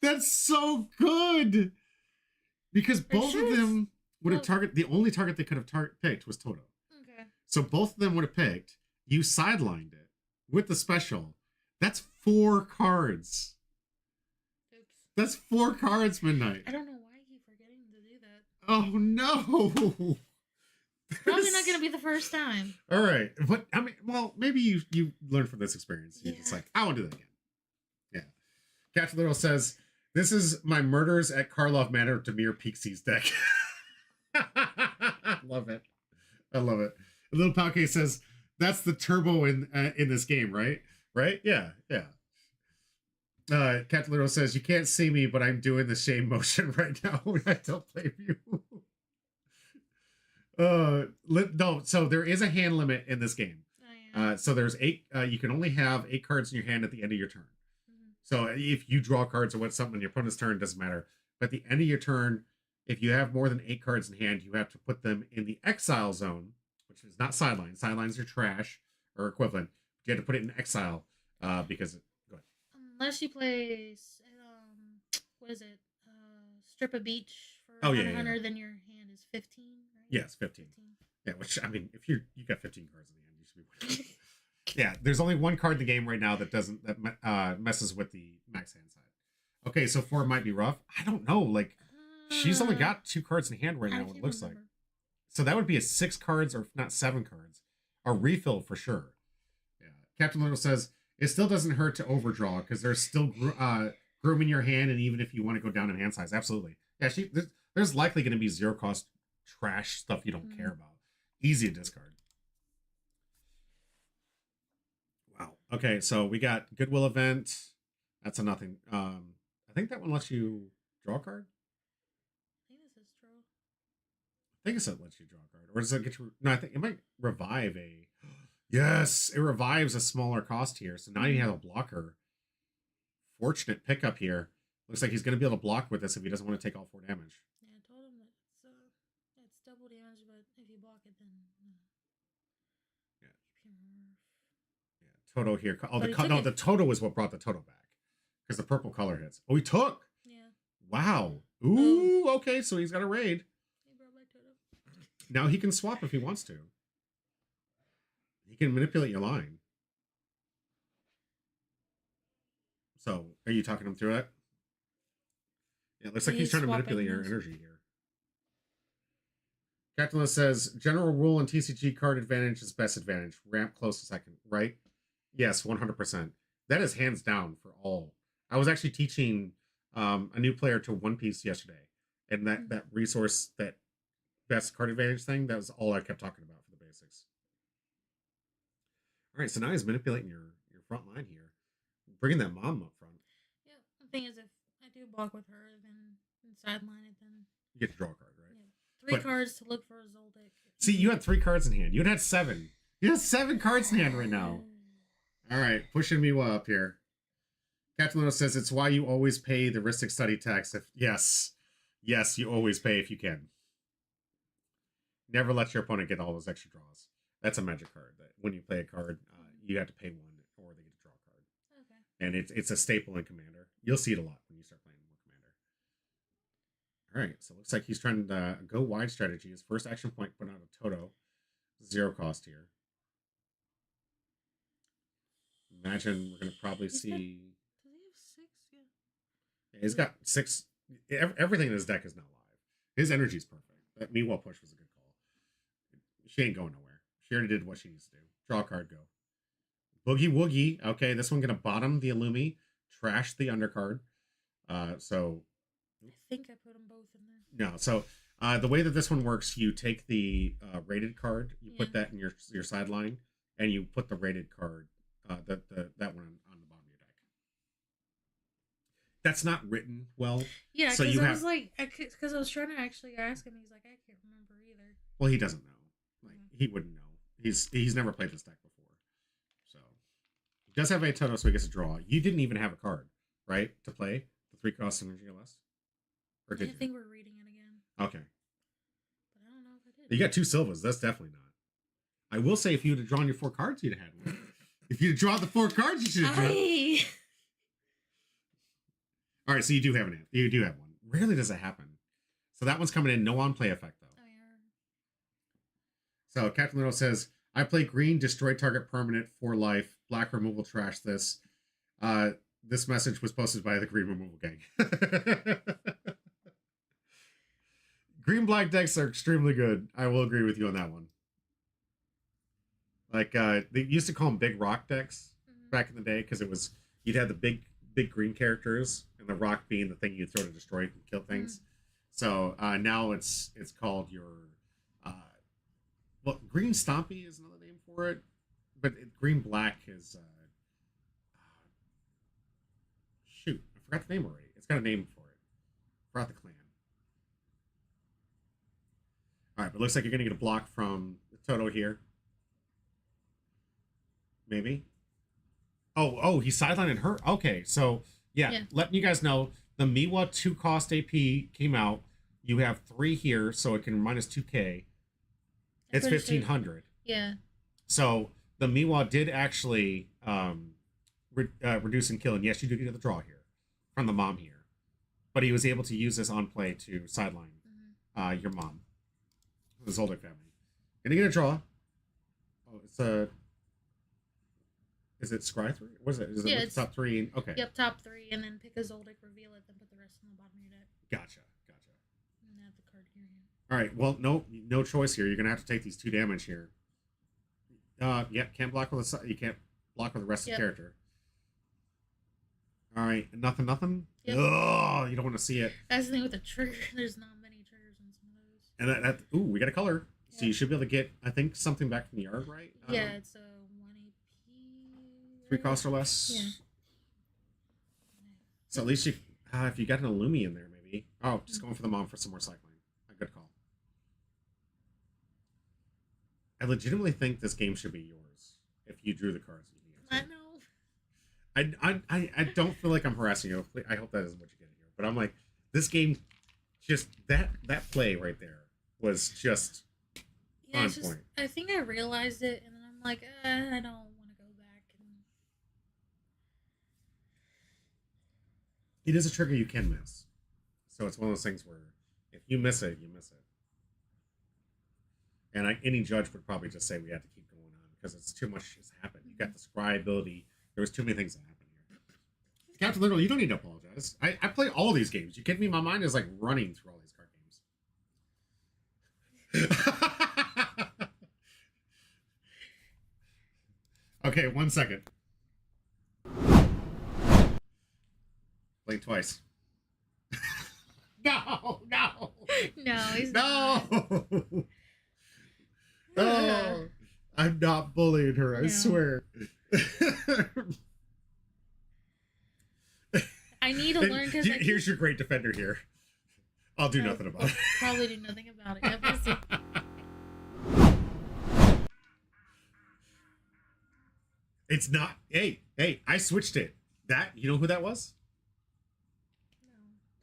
That's so good! Because both sure of it's- them would have well- targeted, the only target they could have picked was Toto. Okay. So both of them would have picked. You sidelined it with the special. That's 4 cards. Oops. That's 4 cards, Midnight. I don't know why I keep forgetting to do that. Oh no. Probably not gonna be the first time. All right, but I mean, well, maybe you learned from this experience. You're just Yeah. like, I won't do that again. Yeah. Captain Little says, "This is my murders at Karlov Manor Demir Pixies deck." Love it. I love it. Little Palke says, "That's the turbo in this game, right? Right? Yeah, yeah." Captain Little says, "You can't see me, but I'm doing the shame motion right now when I don't blame you." No, so there is a hand limit in this game. Oh, yeah. So there's 8. You can only have 8 cards in your hand at the end of your turn. Mhm. So if you draw cards or what something on your opponent's turn, doesn't matter. But at the end of your turn, if you have more than 8 cards in hand, you have to put them in the exile zone, which is not sidelines. Sidelines are trash or equivalent. You have to put it in exile because. Go ahead. Unless you play, what is it? Strip a beach for Oh, yeah, Hunter yeah, Hunter, yeah. then your hand is 15, right? Yes, 15. Yeah, which I mean, if you got 15 cards in the end, you should be winning. Yeah, there's only 1 card in the game right now that messes with the max hand side. Okay, so 4 might be rough. I don't know. Like, she's only got 2 cards in hand right I now. can't It looks like. remember. So that would be a 6 cards or not 7 cards, a refill for sure. Yeah, Captain Little says it still doesn't hurt to overdraw because there's still grooming your hand, and even if you want to go down in hand size, absolutely. Yeah, there's likely going to be 0 cost trash stuff you don't care about. Easy to discard. Wow. Okay, so we got Goodwill Event. That's a nothing. I think that one lets you draw a card. I think this is true. I think it said lets you draw a card, or does it get you? No, I think it might revive a. Yes, it revives a smaller cost here. So now you have a blocker. Fortunate pickup here. Looks like he's going to be able to block with this if he doesn't want to take all 4 damage. Yeah, I told him that it's double damage, but if you block it, then Yeah. you can. Yeah, Toto here. Oh, But he took no, it. the Toto is what brought the Toto back because the purple color hits. Oh, he took. Yeah, Wow. Ooh. Okay, so he's got a raid. he brought back Toto. Now he can swap if he wants to. He can manipulate your line. So, are you talking him through it? Yeah, it looks like he's He's trying to swapping manipulate your those. energy here. Captain List says, general rule in TCG card advantage is best advantage. Ramp close to second, right? Yes, 100%. That is hands down for all. I was actually teaching a new player to One Piece yesterday. And that resource, that best card advantage thing, that was all I kept talking about for the basics. All right, so now he's manipulating your front line here. Bringing that mom up front. Yeah, the thing is, if I do block with her, then and sideline it, then You get to draw a card, right? yeah, 3 But- cards to look for a Zoldyck. See, you had 3 cards in hand. You had 7. You have 7 cards in hand right now. All right, pushing me up here. Captain Lino says it's why you always pay the Ristic study tax. Yes, you always pay if you can. Never let your opponent get all those extra draws. That's a magic card. That when you play a card, you have to pay 1, or they get to draw a card. Okay. And it's a staple in Commander. You'll see it a lot when you start playing more Commander. All right, so it looks like he's trying to go wide strategy. His first action point, put out a Toto. 0 cost here. Imagine we're going to probably He's see... got- Does he have 6? Yeah. Yeah, he's got 6... Everything in his deck is now live. His energy's perfect. That Meanwhile push was a good call. She ain't going nowhere. She already did what she needs to do. Draw a card, go. Boogie Woogie. Okay, this one going to bottom the Illumi. Trash the undercard. So... I think I put them both in there. No, so the way that this one works, you take the rated card, you put Yeah. that in your sideline, and you put the rated card, that one on the bottom of your deck. That's not written well. Yeah, So because you I have- was like, because I was trying to actually ask him. He's like, I can't remember either. Well, he doesn't know. Like he wouldn't know. He's never played this deck before. So he does have a Toto, so he gets a draw. You didn't even have a card, right, to play the 3 cost energy or less, or I did you? think we're reading it again, Okay. but I don't know if I did. You got 2 Silvas. That's definitely not. I will say, if you'd have drawn your 4 cards, you'd have had one. If you'd have drawn the 4 cards, you should have drawn. Aye. All right, so you do have an. You do have one. Rarely does it happen. So that one's coming in. No on play effect though. Oh, yeah. So Captain Little says, "I play green, destroy target permanent for life. Black removal, trash this." This message was posted by the Green Removal Gang. Green black decks are extremely good. I will agree with you on that one. Like they used to call them big rock decks back in the day because it was you'd have the big green characters and the rock being the thing you throw to destroy and kill things. So now it's called your well, green stompy is another name for it, but green black is shoot, I forgot the name already. It's got a name for it. Forgot the clan. All right, but it looks like you're gonna get a block from Toto here. Maybe. Oh, he's sidelining her. Okay, so yeah, letting you guys know the Miwa 2-cost AP came out. You have 3 here, so it can minus 2k. It's 1,500. Yeah. So the Miwa did actually reduce and kill, and yes, you do get the draw here from the mom here, but he was able to use this on play to sideline your mom, the Zoldyck family. Gonna get a draw. Oh, it's a. Is it Scry 3? What is it? Is it top 3? Okay. Yep, top 3, and then pick a Zoldyck, reveal it, then put the rest in the bottom of your deck. Gotcha. And add the card here. All right. Well, no choice here. You're gonna have to take these 2 damage here. Yeah, can't block with you can't block with the rest of the character. All right, nothing. Yep. Oh, you don't want to see it. That's the thing with the trigger. There's not many triggers on some of those. And that ooh, we got a color. Yeah. So you should be able to get, I think, something back from the yard, right? Yeah, it's a 1 AP. 3 cost or less. Yeah. So at least you, if you got an Illumi in there, maybe. Oh, just going for the mom for some more cycling. A good call. I legitimately think this game should be yours if you drew the cards you need. I know. I don't feel like I'm harassing you. I hope that isn't what you get here. But I'm like, this game, just that play right there was just on point. I think I realized it, and then I'm like, I don't want to go back. It is a trigger you can miss. So it's one of those things where if you miss it, you miss it. And any judge would probably just say we have to keep going on because it's too much has happened. You got the scry ability. There was too many things that happened here. Captain Literal, you don't need to apologize. I play all these games. You kidding me? My mind is like running through all these card games. Okay, 1 second. Blink twice. No. No, he's not. not. No. I'm not bullying her, I swear. I need to learn because here's your great defender here. I'll do nothing about it. Probably do nothing about it. It's not. Hey, I switched it. You know who that was?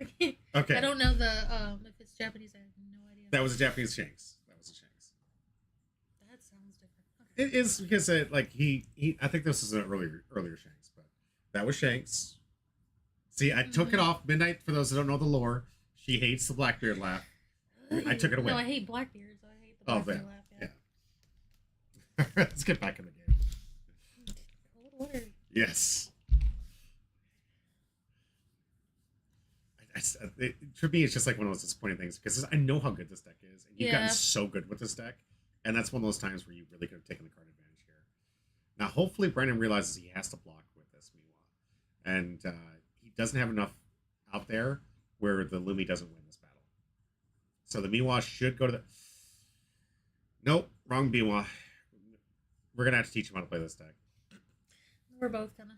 No. Okay. I don't know if it's Japanese. I have no idea. That was a Japanese Shanks. That sounds different. Okay. It is because he I think this is an earlier Shanks, but that was Shanks. See, I took it off. Midnight, for those that don't know the lore, she hates the Blackbeard laugh. I took it away. No, I hate Blackbeard, so I hate the Blackbeard laugh. Yeah. Let's get back in the game. Cold water. Yes. For me, it's just like one of those disappointing things because I know how good this deck is, and you've gotten so good with this deck, and that's one of those times where you really could have taken the card advantage here. Now, hopefully, Brandon realizes he has to block with this Miwa, and he doesn't have enough out there where the Lumi doesn't win this battle. So the Miwa should go to the. Nope, wrong Miwa. We're gonna have to teach him how to play this deck. We're both gonna.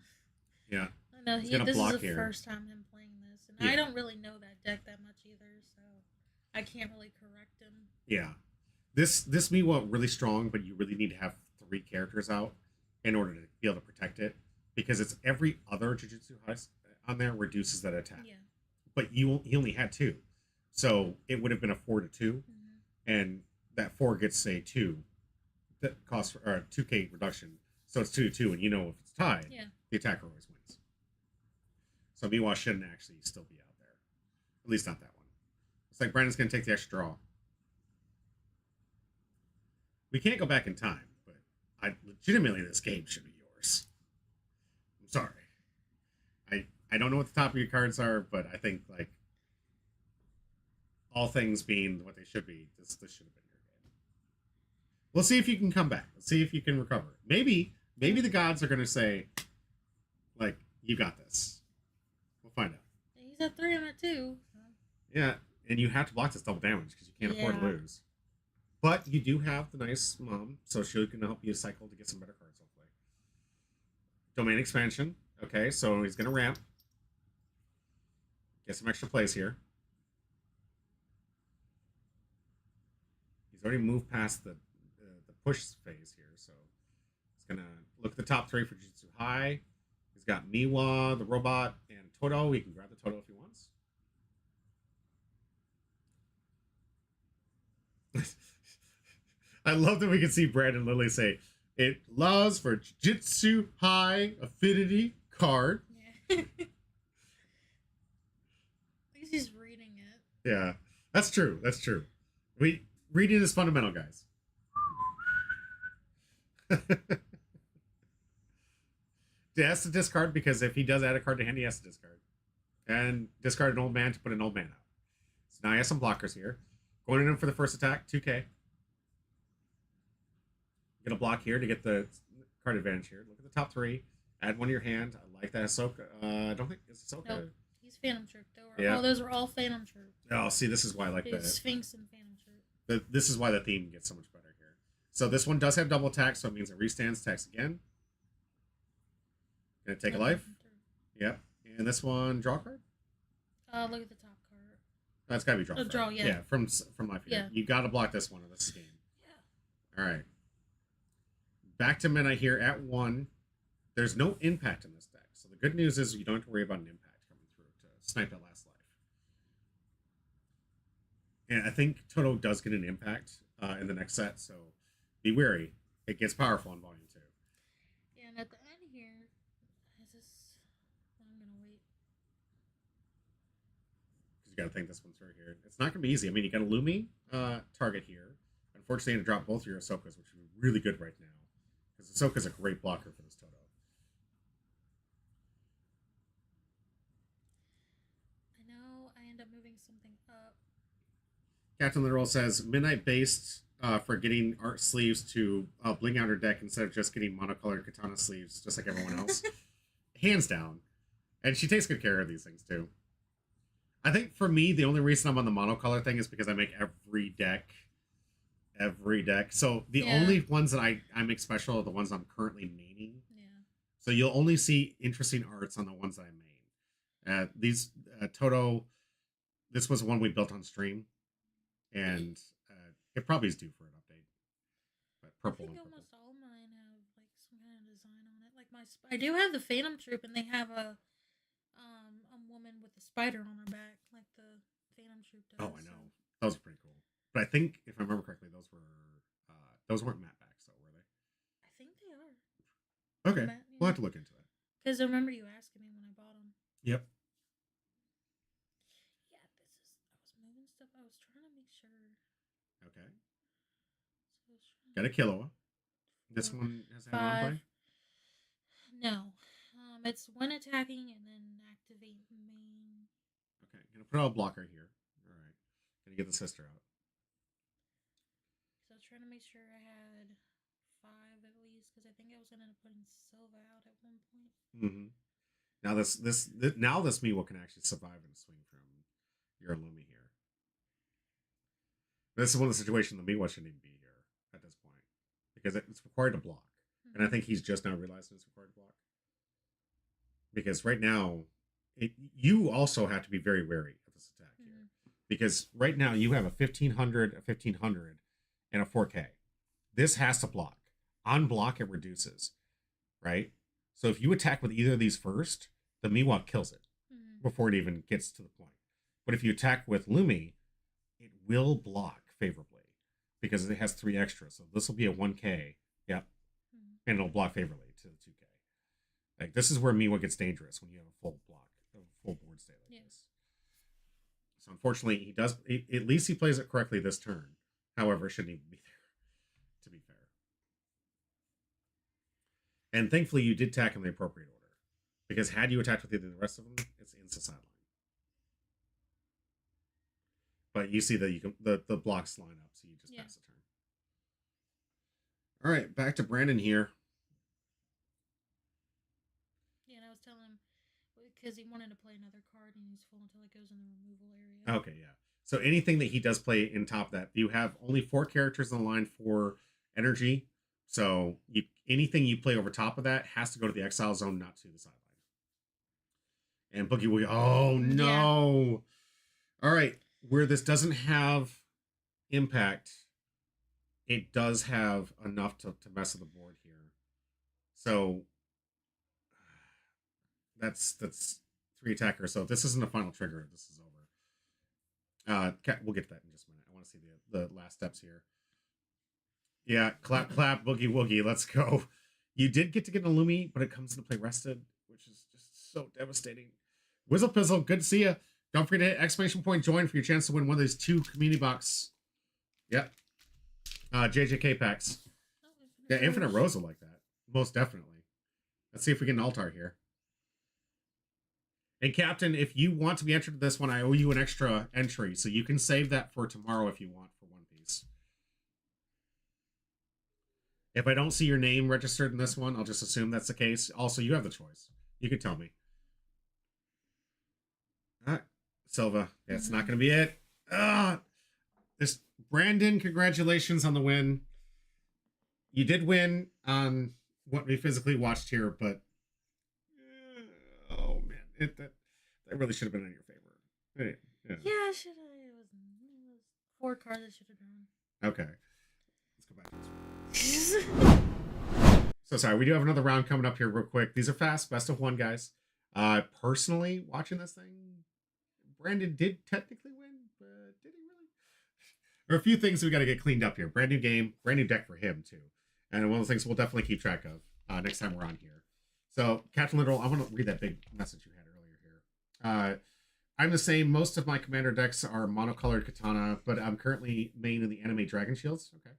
Yeah. I know this is the first time him playing this, and I don't really know that deck that much either, so I can't really correct him. Yeah, this Miwa really strong, but you really need to have 3 characters out in order to be able to protect it because it's every other Jujutsu Heist on there reduces that attack. Yeah. But he only had 2, so it would have been a 4-2, and that 4 gets a 2 that costs or a 2k reduction, so it's 2-2, and if it's tied, the attacker always wins. So Miwa shouldn't actually still be out there, at least not that one. It's like Brandon's gonna take the extra draw. We can't go back in time, but legitimately this game should be yours. I'm sorry. I don't know what the top of your cards are, but I think like all things being what they should be, this should have been your game. We'll see if you can come back. Let's see if you can recover. Maybe the gods are gonna say, like, you got this. We'll find out. He's at 3 on it too. So. Yeah, and you have to block this double damage because you can't afford to lose. But you do have the nice mom, so she can help you cycle to get some better cards, hopefully. Domain expansion. Okay, so he's gonna ramp. Get some extra plays here. He's already moved past the push phase here, so he's gonna look at the top 3 for Jujutsu High. He's got Miwa, the robot, and Todo. He can grab the Todo if he wants. I love that we can see Brandon literally say, it allows for Jujutsu High Affinity card. Yeah. At least he's reading it. Yeah, that's true. That's true. Reading is fundamental, guys. He has to discard because if he does add a card to hand, he has to discard. And discard an old man to put an old man out. So now he has some blockers here. Going in for the first attack, 2k. Get a block here to get the card advantage here. Look at the top 3. Add one to your hand. I like that Ahsoka. I don't think it's Ahsoka. Nope. He's Phantom Troop. Yeah. Those were all Phantom Troop. Oh, see, this is why I like that. Sphinx and Phantom Troop. This is why the theme gets so much better here. So this one does have double attack, so it means it restands, attacks again. Gonna take a life. Yep. And this one, draw a card? Look at the top card. That's gotta be draw. Draw, yeah. Yeah, from life. Yeah. You gotta block this one, or this is game. Yeah. All right. Back to Midnight here at 1. There's no impact in this deck, so the good news is you don't have to worry about an impact coming through to snipe that last life. And I think Todo does get an impact in the next set, so be wary. It gets powerful in Volume 2. Yeah, and at the end here, is this... I'm gonna wait. Because you got to think this one's right here. It's not going to be easy. I mean, you got a Lumi target here. Unfortunately, you're going to drop both your Ahsokas, which would be really good right now. Because Ahsoka's a great blocker for this Todo. I know I end up moving something up. Captain Literal says, Midnight based for getting art sleeves to bling out her deck instead of just getting monocolored katana sleeves, just like everyone else. Hands down. And she takes good care of these things, too. I think for me, the only reason I'm on the monocolor thing is because I make every deck. So the only ones that I make special are the ones I'm currently maining. Yeah. So you'll only see interesting arts on the ones that I main. These Todo, this was one we built on stream, and it probably is due for an update. But purple. I think almost all mine have like some kind of design on it. Like I do have the Phantom Troop, and they have a woman with a spider on her back, like the Phantom Troop does. Oh, I know. Those are pretty cool. But I think, if I remember correctly, those weren't matte backs, though, were they? I think they are. Okay, Matte, yeah. we'll have to look into that. Because I remember you asking me when I bought them. Yep. Yeah, I was moving stuff. I was trying to make sure. Okay. So Got a Killua. This one has had on play? No. It's when attacking and then activate main. Okay, gonna put out a blocker here. All right. Gonna get the sister out. So I was trying to make sure I had 5 at least, because I think I was gonna end up putting Silva out at one point. Mm-hmm. Now this Miwa can actually survive and swing from your Lumi here. This is one of the situations the Miwa shouldn't even be here at this point, because it's required to block, and I think he's just now realizing it's required to block. Because right now, you also have to be very wary of this attack here. Because right now you have a 1500, a 1500, and a 4K. This has to block. On block, it reduces, right? So if you attack with either of these first, the Miwa kills it before it even gets to the point. But if you attack with Lumi, it will block favorably because it has 3 extra. So this will be a 1K, yep, and it'll block favorably to the 2K. Like, this is where Miwa gets dangerous when you have a full block, a full board state like this. So unfortunately, he does. At least he plays it correctly this turn. However, it shouldn't even be there, to be fair. And thankfully, you did tack in the appropriate order. Because had you attacked with either the rest of them, it's insta sideline. But you see that you can the blocks line up, so you just pass the turn. All right, back to Brandon here. Yeah, and I was telling him because he wanted to play another card and he's full until it goes in the removal area. Okay, yeah. So anything that he does play in top of that, you have only 4 characters on the line for energy. So anything you play over top of that has to go to the exile zone, not to the sideline. And Boogie Woogie, oh no. Yeah. All right, where this doesn't have impact, it does have enough to mess with the board here. So that's 3 attackers. So if this isn't a final trigger, this is over. We'll get to that in just a minute. I want to see the last steps here. Yeah, clap, clap, boogie, woogie. Let's go. You did get an Illumi, but it comes into play rested, which is just so devastating. Whizzle Pizzle, good to see you. Don't forget to hit exclamation point join for your chance to win one of those 2 community box. Yep. JJK packs. Yeah, Infinite Rose will like that. Most definitely. Let's see if we get an Altar here. And Captain, if you want to be entered to this one, I owe you an extra entry, so you can save that for tomorrow if you want for One Piece. If I don't see your name registered in this one, I'll just assume that's the case. Also, you have the choice. You can tell me. All right, Silva. That's not going to be it. This Brandon, congratulations on the win. You did win on what we physically watched here, but oh man, that really should have been in your favor. Yeah, I should have. It was 4 cards I should have drawn. Okay, let's go back to this one. So sorry, we do have another round coming up here real quick. These are fast, best of 1, guys. Personally, watching this thing, Brandon did technically win, but did he really? There are a few things we got to get cleaned up here. Brand new game, brand new deck for him too, and one of the things we'll definitely keep track of next time we're on here. So, Captain Literal, I want to read that big message you had earlier here. I'm the same. Most of my commander decks are monocolored katana, but I'm currently main in the anime Dragon Shields. Okay.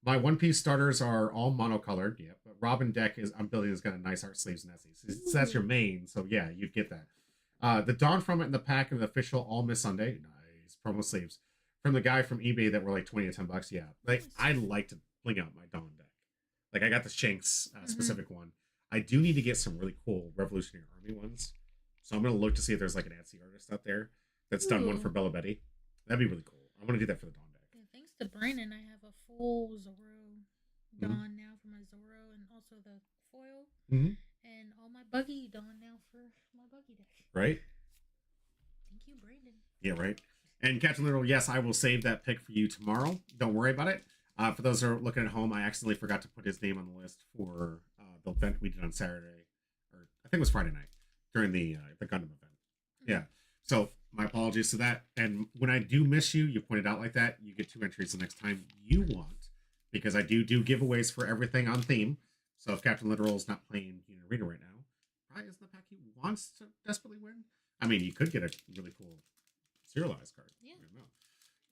My One Piece starters are all monocolored. Yeah, but Robin deck I'm building has got a nice art sleeves and Essies. So that's your main. So yeah, you'd get that. The Dawn from it in the pack and the official All Miss Sunday. Nice promo sleeves from the guy from eBay that were like $20 to $10. Yeah, like I like to bling out my Dawn deck. Like I got the Shanks specific one. I do need to get some really cool Revolutionary Army ones. So I'm going to look to see if there's like an Etsy artist out there that's done one for Bella Betty. That'd be really cool. I want to do that for the Dawn deck. Yeah, thanks to Brandon, I have a full Zoro Dawn now for my Zoro and also the foil. And all my Buggy Dawn now for my Buggy deck. Right? Thank you, Brandon. Yeah, right. And Captain Literal, yes, I will save that pick for you tomorrow. Don't worry about it. For those who are looking at home, I accidentally forgot to put his name on the list for the event we did on Saturday, or I think it was Friday night during the Gundam event. Yeah. So my apologies to that. And when I do miss you, you pointed out like that, you get 2 entries the next time you want, because I do giveaways for everything on theme. So if Captain Literal is not playing Unit Arena right now, probably isn't the pack he wants to desperately win. I mean, you could get a really cool serialized card. Yeah.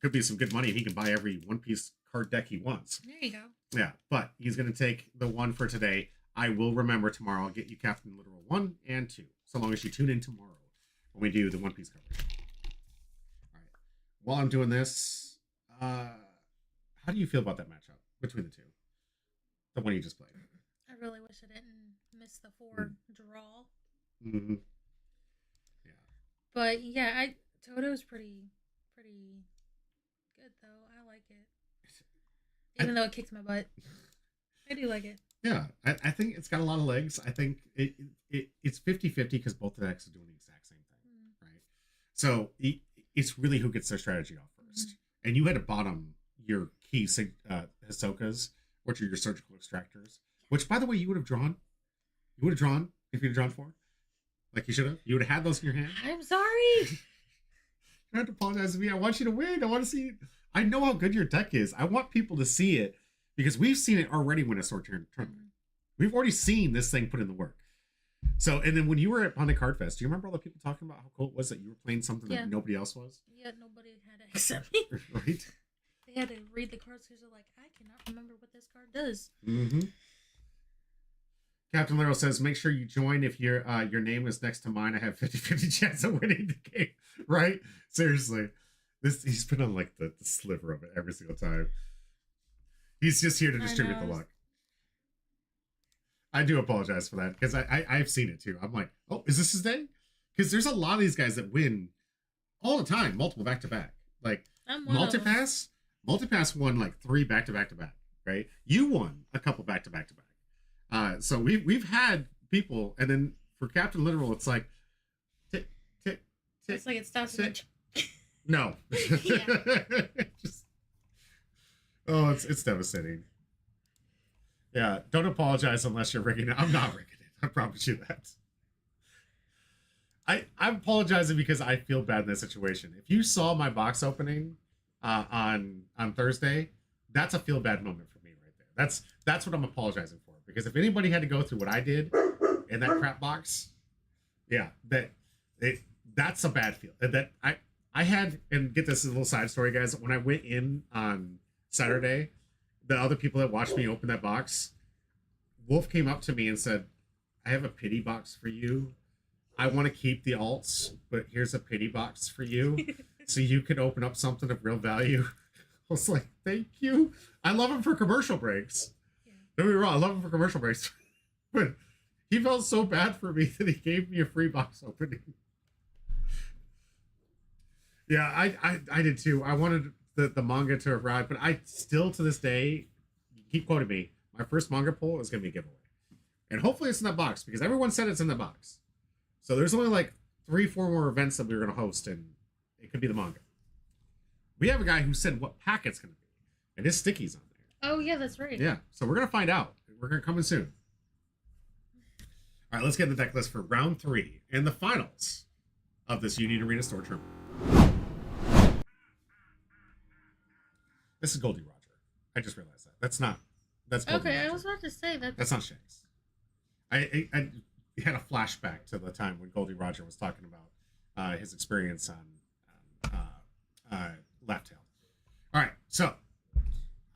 Could be some good money if he can buy every One Piece card deck he wants. There you go. Yeah, but he's going to take the 1 for today. I will remember tomorrow. I'll get you Captain Literal 1 and 2, so long as you tune in tomorrow when we do the One Piece coverage. All right. While I'm doing this, how do you feel about that matchup between the 2? The one you just played. I really wish I didn't miss the 4 draw. Mm-hmm. Yeah. But yeah, Toto's pretty good though. I like it. Even though it kicks my butt. I do like it. Yeah, I think it's got a lot of legs. I think it's 50-50 because both the decks are doing the exact same thing, right? So it's really who gets their strategy off first. And you had to bottom your key Hisokas, which are your surgical extractors, which, by the way, you would have drawn. You would have drawn if you'd have drawn 4. Like you should have. You would have had those in your hand. I'm sorry. You don't have to apologize to me. I want you to win. I want to see it. I know how good your deck is. I want people to see it because we've seen it already win a sword tournament. We've already seen this thing put in the work. So, and then when you were at Panda Card Fest, do you remember all the people talking about how cool it was that you were playing something that nobody else was? Yeah, nobody had to accept me. Right? They had to read the cards because they're like, I cannot remember what this card does. Captain Lero says, make sure you join if your name is next to mine. I have 50-50 chance of winning the game. Right? Seriously. He's been on like the sliver of it every single time. He's just here to distribute the luck. I do apologize for that because I've seen it too. I'm like, oh, is this his day? Because there's a lot of these guys that win all the time, multiple back to back. Like Multipass won like 3 back to back to back. Right? You won a couple back to back to back. So we've had people, and then for Captain Literal, it's like tick tick tick. It's like it stops. Tick. No. Just, it's devastating. Yeah, don't apologize unless you're rigging it. I'm not rigging it. I promise you that. I'm apologizing because I feel bad in this situation. If you saw my box opening on Thursday, that's a feel bad moment for me right there. That's what I'm apologizing for. Because if anybody had to go through what I did in that crap box, yeah, that's a bad feel. That I had, and get this as a little side story, guys. When I went in on Saturday, the other people that watched me open that box, Wolf came up to me and said, I have a pity box for you. I want to keep the alts, but here's a pity box for you. So you could open up something of real value. I was like, thank you. I love him for commercial breaks. Yeah. Don't get me wrong, I love him for commercial breaks. But he felt so bad for me that he gave me a free box opening. Yeah, I did too. I wanted the manga to arrive, but I still to this day, you keep quoting me, my first manga pull is going to be a giveaway. And hopefully it's in that box, because everyone said it's in the box. So there's only like 3-4 more events that we were going to host, and it could be the manga. We have a guy who said what pack it's going to be, and his sticky's on there. Oh, yeah, that's right. Yeah, so we're going to find out. We're going to come in soon. All right, let's get the deck list for round 3 and the finals of this Union Arena Store tournament. This is Goldie Roger. I just realized that. That's Goldie okay, Roger. I was about to say that. That's not Shanks. I had a flashback to the time when Goldie Roger was talking about his experience on Left Tail. All right, so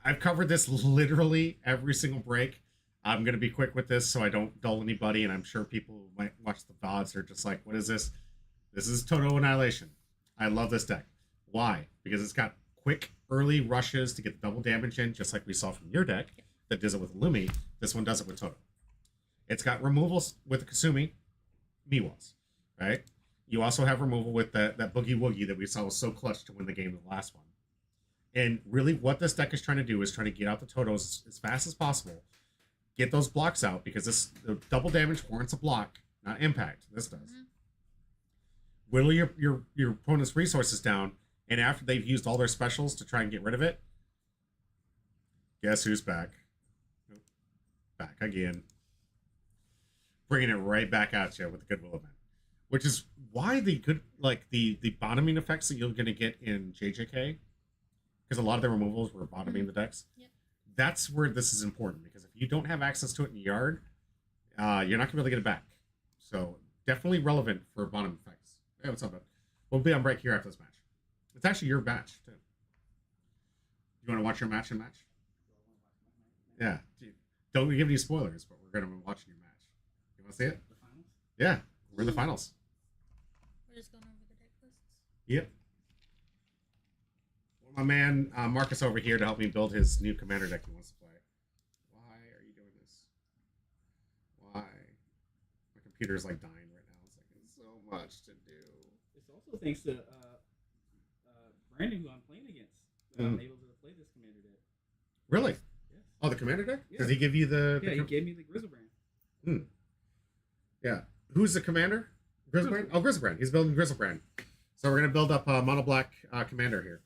I've covered this literally every single break. I'm going to be quick with this so I don't dull anybody, and I'm sure people who might watch the VODs are just like, what is this? This is Toto Annihilation. I love this deck. Why? Because it's got quick early rushes to get the double damage in, just like we saw from your deck that does it with Lumi. This one does it with Toto. It's got removals with Kasumi, Miwas, right? You also have removal with that Boogie Woogie that we saw was so clutch to win the game in the last one. And really what this deck is trying to do is trying to get out the Totos as fast as possible, get those blocks out, because the double damage warrants a block, not impact. This does. Mm-hmm. Whittle your opponent's resources down, and after they've used all their specials to try and get rid of it, guess who's back? Nope. Back again. Bringing it right back at you with the Goodwill event. Which is why the bottoming effects that you're going to get in JJK, because a lot of the removals were bottoming the decks. Yep. That's where this is important, because if you don't have access to it in the yard, you're not going to be able to get it back. So definitely relevant for bottom effects. Hey, what's up, bud? We'll be on break here after this match. It's actually your match, too. You want to watch your match and match? Yeah. Don't give any spoilers, but we're going to be watching your match. You want to see it? The finals? Yeah. We're in the finals. We're just going over the deck lists. Yep. Well, my man Marcus over here to help me build his new commander deck he wants to play. Why are you doing this? Why? My computer's like dying right now. It's like, it's so much to do. It's also thanks to Brandon, who I'm playing against, that I'm able to play this commander deck. Really? Yes. Oh, the commander deck? Yeah. Does he give you the... Yeah, he gave me the Grizzlebrand. Yeah. Who's the commander? Grizzlebrand? Oh, Grizzlebrand. He's building Grizzlebrand. So we're going to build up a mono black commander here.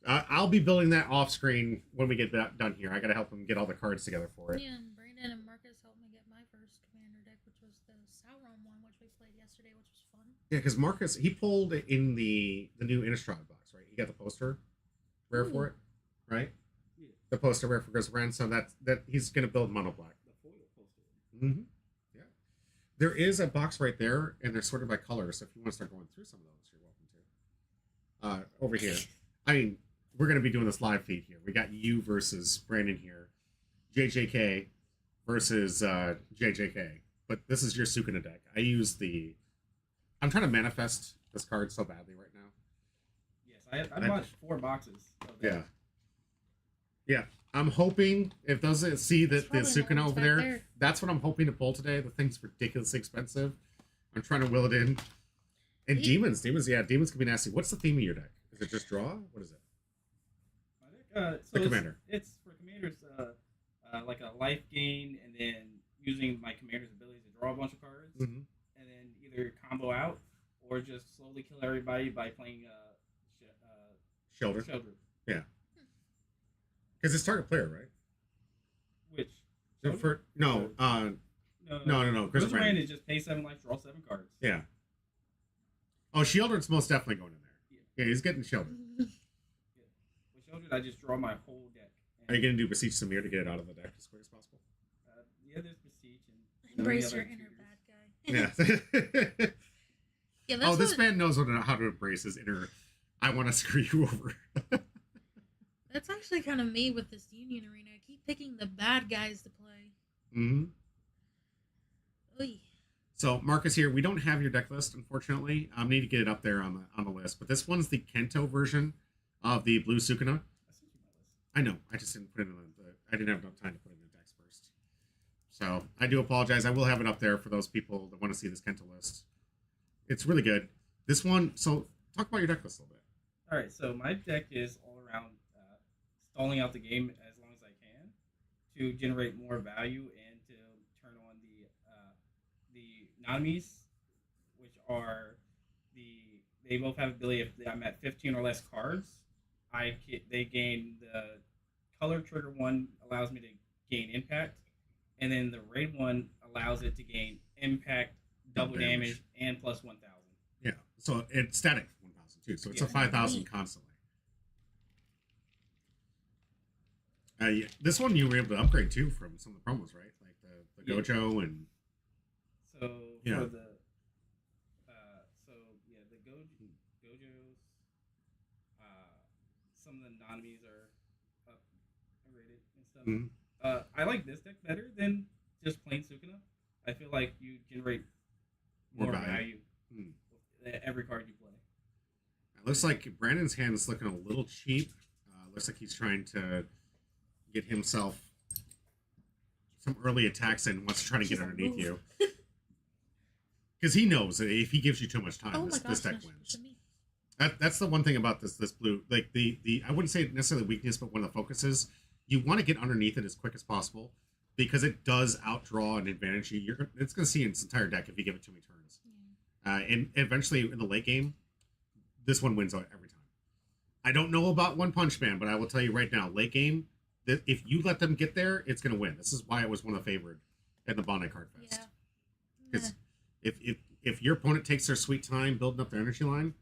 I'll be building that off screen when we get that done here. I got to help him get all the cards together for it. Yeah, and Brandon and Marcus helped me get my first commander deck, which was the Sauron one, which we played yesterday, which was fun. Yeah, because Marcus, he pulled it in the new Innistrad box, right? He got the poster rare for it, right? Yeah. The poster rare for Grizzlebrand, so that he's going to build mono black. The foil poster. Mm-hmm. Yeah. There is a box right there, and they're sorted by color, so if you want to start going through some of those, you're welcome to. Over here. I mean, we're going to be doing this live feed here. We got you versus Brandon here. JJK versus JJK. But this is your Sukuna deck. I use the. I'm trying to manifest this card so badly right now. Yes, I bought 4 boxes. Of that. Yeah. Yeah. I'm hoping if those see that the There's probably Sukuna more over back there, there. that's what I'm hoping to pull today. The thing's ridiculously expensive. I'm trying to will it in. And Ye- demons, yeah, demons can be nasty. What's the theme of your deck? Is it just draw? What is it? My deck, The commander. It's for commanders, like a life gain, and then using my commander's abilities to draw a bunch of cards, Mm-hmm. and then either combo out or just slowly kill everybody by playing Shelter. Sheldred. Because it's target player, right? Which No, for, no, no. Chris Chris Brand. is just pay 7 life, draw 7 cards. Yeah. Oh, Shieldred's most definitely going in there. Yeah, he's getting Shieldred. With Sheldred, I just draw my whole deck. Are you going to do Beseech Samir to get it out of the deck as quick as possible? Yeah, there's Beseech and Embrace the your other inner tutors. bad guy. Yeah. Yeah, that's Oh, this what, man knows how to embrace his inner. I want to screw you over. that's actually kind of me with this Union Arena. I keep picking the bad guys to play. Mm-hmm. Oy. So Marcus here, we don't have your deck list, unfortunately. I need to get it up there on the list. But this one's the Kento version of the Blue Sukuna. I sent you my list. I know. I just didn't put it in I didn't have enough time to put it in the decks first. So I do apologize. I will have it up there for those people that want to see this Kento list. It's really good. This one. So talk about your deck list a little bit. All right, so my deck is all around stalling out the game as long as I can to generate more value and to turn on the Nanamis, which are they both have ability if I'm at 15 or less cards, they gain the color trigger one allows me to gain impact, and then the raid one allows it to gain impact, double damage, and plus 1,000. Yeah. So it's static 1,000 too. So it's a Yeah. 5,000 constantly. Yeah, this one you were able to upgrade too from some of the promos, right? Like the Yeah. Gojo and So Yeah. for the Gojos, some of the Nanamis are rated and stuff. Mhm. I like this deck better than just plain Sukuna. I feel like you generate More more value. value Hmm. with every card you play. It looks like Brandon's hand is looking a little cheap. Looks like he's trying to get himself some early attacks and wants to try to get She's like, underneath "Move." you. Because he knows that if he gives you too much time, Oh my this gosh, deck that's wins. me. That's the one thing about this blue. Like the I wouldn't say necessarily weakness, but one of the focuses, you want to get underneath it as quick as possible because it does outdraw and advantage you. It's going to see in its entire deck if you give it too many turns. Yeah. And eventually in the late game, this one wins out every time. I don't know about One Punch Man, but I will tell you right now, late game, that if you let them get there, it's going to win. This is why it was one of the favored at the Bandai Card Fest. Yeah. Because if your opponent takes their sweet time building up their energy line,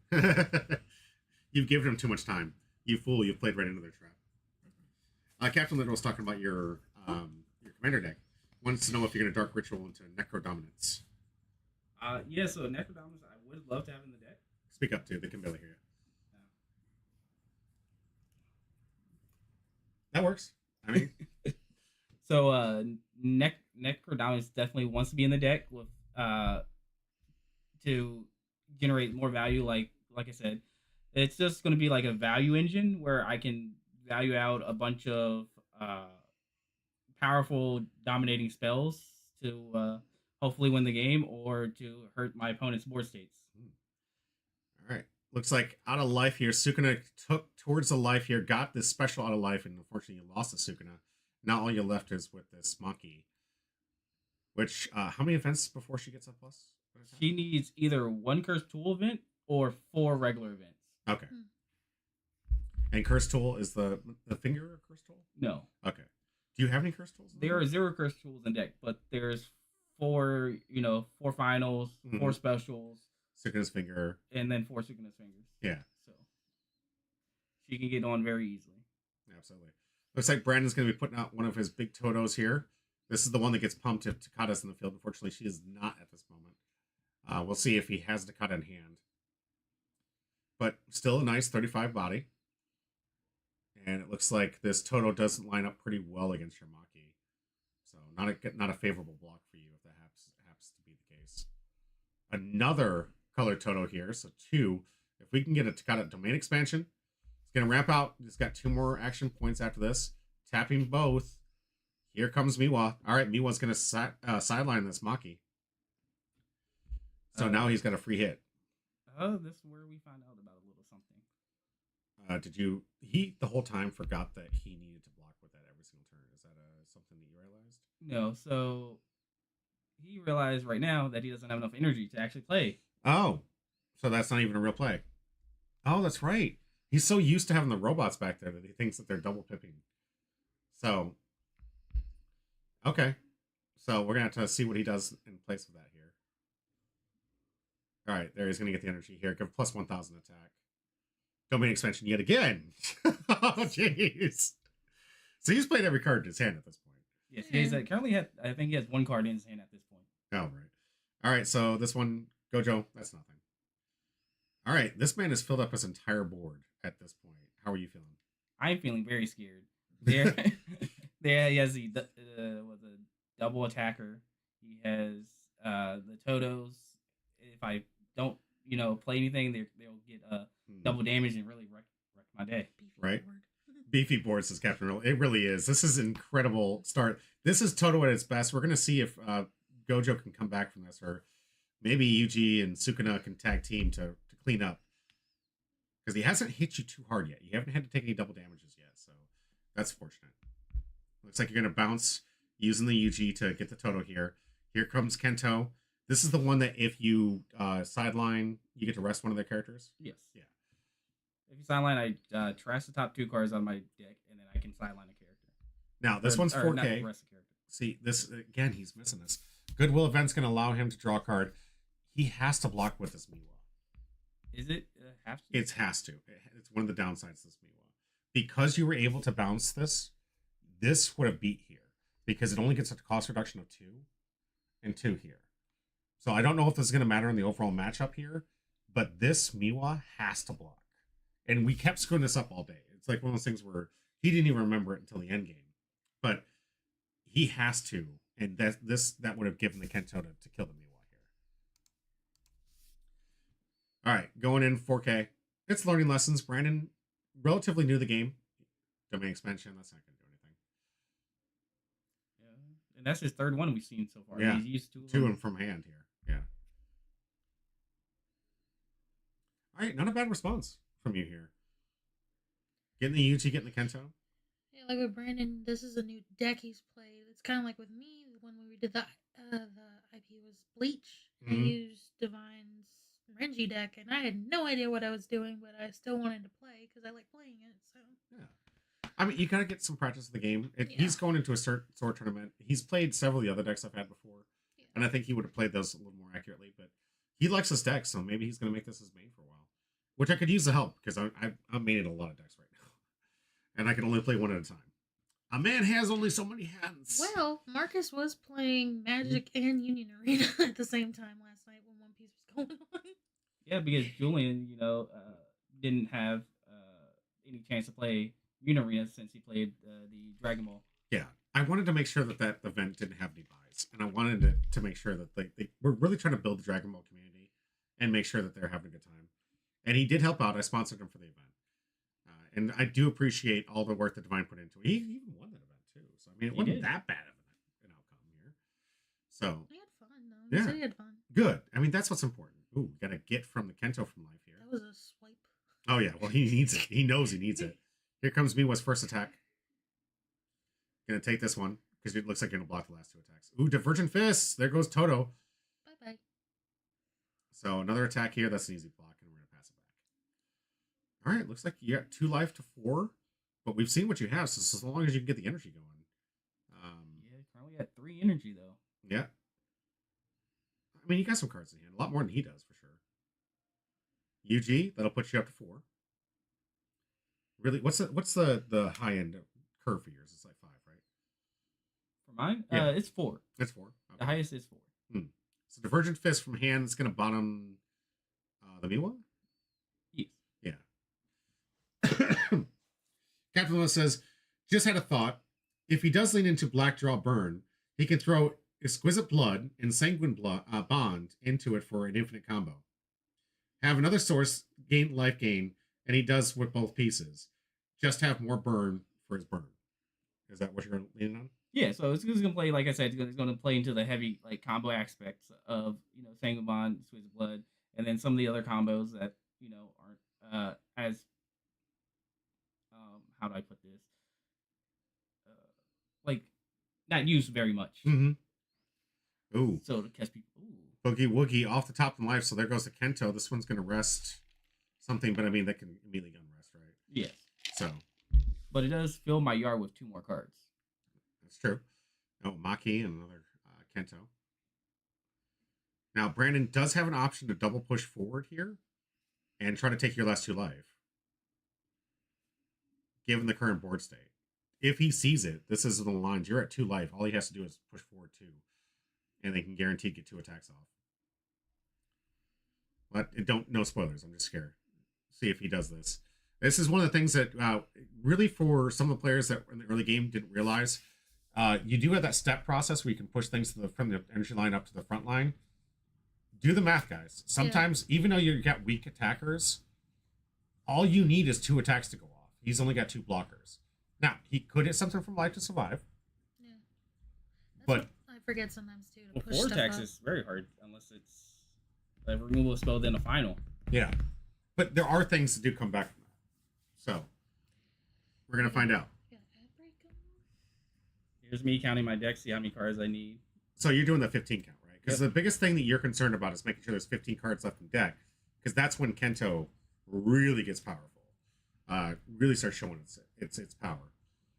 you've given them too much time. You fool! You've played right into their trap. Captain Little was talking about your commander deck. Wants to know if you're going to Dark Ritual into Necro Dominance. Yeah, so Necrodominus I would love to have in the deck. Speak up, too. They can barely hear you. That works. I mean, So Necrodominus definitely wants to be in the deck with to generate more value. Like I said, it's just going to be like a value engine where I can value out a bunch of powerful dominating spells to hopefully win the game or to hurt my opponent's board states. all right. Looks like out of life here. Sukuna took towards the life here, got this special out of life, and unfortunately you lost to Sukuna. Now all you left is with this monkey. Which, how many events before she gets a plus? She needs either one cursed tool event or 4 regular events. Okay. And Curse Tool is the finger Curse Tool? No, Okay. Do you have any Curse Tools? there are 0 cursed tools in deck, but there's 4 finals, 4 Mhm. specials, Sukuna's finger. and then 4 Sukuna's fingers. Yeah, So she can get on very easily. absolutely. Looks like Brandon's going to be putting out one of his big Totos here. This is the one that gets pumped if Takada's in the field. Unfortunately, she is not at this moment. We'll see if he has Takada in hand. But still a nice 35 body. And it looks like this Toto doesn't line up pretty well against your Maki. So not a favorable block for you if that happens to be the case. Another color Toto here, so 2. If we can get a domain expansion, it's gonna ramp out. It's got 2 more action points after this. Tapping both. Here comes Miwa. All right, Miwa's gonna sideline this Maki. So now he's got a free hit. Oh, this is where we find out about a little something. He the whole time forgot that he needed to block with that every single turn. Is that something that you realized? No, so he realized right now that he doesn't have enough energy to actually play. Oh, so that's not even a real play. Oh, that's right. He's so used to having the robots back there that he thinks that they're double pipping. So, okay. So we're going to have to see what he does in place of that here. All right, there he's going to get the energy here. Give plus 1,000 attack. Domain expansion yet again. Oh, jeez. So he's played every card in his hand at this point. Yes, he's currently I think he has 1 card in his hand at this point. Oh, right. All right, so this one, Gojo, that's nothing. All right, this man has filled up his entire board at this point. How are you feeling? I'm feeling very scared. There, there he has the was a double attacker. He has the Totos. If I don't, play anything, they'll get double damage and really wreck my day. Right. Beefy board, says Captain Real. It really is. This is an incredible start. This is Toto at its best. We're going to see if Gojo can come back from this, or maybe Yuji and Sukuna can tag team to clean up. Because he hasn't hit you too hard yet. You haven't had to take any double damages yet, so that's fortunate. Looks like you're going to bounce using the Yuji to get the Toto here. Here comes Kento. This is the one that if you sideline, you get to rest one of their characters? Yes. Yeah. If you sideline, I trash the top 2 cards on my deck, and then I can sideline a character. Now, this one's 4K. Not the rest of the character. See, this, again, he's missing this. Goodwill Event's going to allow him to draw a card. He has to block with this Miwa. Is it have to? It has to. It's one of the downsides to this Miwa. Because you were able to bounce this would have beat here. Because it only gets a cost reduction of 2 and 2 here. So I don't know if this is going to matter in the overall matchup here, but this Miwa has to block. And we kept screwing this up all day. It's like one of those things where he didn't even remember it until the end game. But he has to, and that would have given the Kento to kill the Miwa here. All right, going in 4K. It's learning lessons. Brandon, relatively new to the game. Domain expansion, that's not going to do anything. Yeah, and that's his 3rd one we've seen so far. Yeah, he's used to 2 from hand here. Yeah. All right, not a bad response from you here. Getting the Yuji, getting the Kento. Yeah, like with Brandon, this is a new deck he's played. It's kind of like with me when we did the IP was Bleach. I used Divine's Renji deck, and I had no idea what I was doing, but I still wanted to play because I like playing it. So yeah, I mean, you gotta get some practice of the game. He's going into a sword tournament. He's played several of the other decks I've had before, and I think he would have played those a little more accurately. But he likes this deck, so maybe he's gonna make this his main for a while, which I could use the help because I'm maining a lot of decks right now. And I can only play one at a time. A man has only so many hands. well, Marcus was playing Magic and Union Arena at the same time last night when One Piece was going on. Yeah, because Julian, didn't have any chance to play Union Arena since he played the Dragon Ball. Yeah, I wanted to make sure that event didn't have any buys, and I wanted to make sure that they were really trying to build the Dragon Ball community and make sure that they're having a good time. And he did help out. I sponsored him for the event. And I do appreciate all the work that Divine put into it. He even won that event too. So I mean, it wasn't that bad of an outcome here. So He had fun though. Yeah. He said he had fun. good. I mean, that's what's important. Ooh, we gotta get from the Kento from life here. That was a swipe. Oh yeah, well he needs it. He knows he needs it. Here comes Miwa's first attack. Gonna take this one because it looks like you're gonna block the last 2 attacks. Ooh, Divergent Fists. There goes Toto. Bye bye. So another attack here. That's an easy block, and we're gonna pass it back. All right, looks like you got 2 life to 4, but we've seen what you have. So as long as you can get the energy going. Yeah, currently at 3 energy though. Yeah. I mean, you got some cards in hand. A lot more than he does, for sure. UG, that'll put you up to 4. Really, what's the high end curve for yours? It's like 5, right? For mine, Yeah. it's 4. It's 4. The Okay. highest is 4. So Divergent Fist from hand is going to bottom the Miwa? Yes. Yeah. Captain Lewis says, just had a thought. If he does lean into Black Draw Burn, He can throw Exquisite Blood and Sanguine Bond into it for an infinite combo. Have another source gain life gain, and he does with both pieces. Just have more burn for his burn. Is that what you're leaning on? Yeah, so it's going to play, like I said, it's going to play into the heavy like combo aspects of Sanguine Bond, Swiss Blood, and then some of the other combos that aren't as how do I put this like not used very much. Mm-hmm. Ooh. So to catch people, Boogie Woogie off the top of life. So there goes the Kento. This one's going to rest something, but I mean, that can immediately unrest, right? Yes. So. But it does fill my yard with 2 more cards. That's true. Oh, Maki and another Kento. Now, Brandon does have an option to double push forward here and try to take your last 2 life, given the current board state. If he sees it, this is in the lines. You're at 2 life. All he has to do is push forward 2, and they can guaranteed get 2 attacks off. But no spoilers. I'm just scared. See if he does this. This is one of the things that really for some of the players that in the early game didn't realize. You do have that step process where you can push things from the energy line up to the front line. Do the math, guys. Sometimes, even though you've got weak attackers, all you need is 2 attacks to go off. He's only got 2 blockers. Now, he could hit something from life to survive. Yeah. But I forget sometimes too to Well, push 4 stuff attacks up. is very hard unless it's a removal spell then a final. yeah. But there are things that do come back from that. So, we're going to find out. Yeah, Outbreak going on? Here's me counting my deck, see how many cards I need. So you're doing the 15 count, right? Because the biggest thing that you're concerned about is making sure there's 15 cards left in deck, because that's when Kento really gets powerful. Really starts showing its power.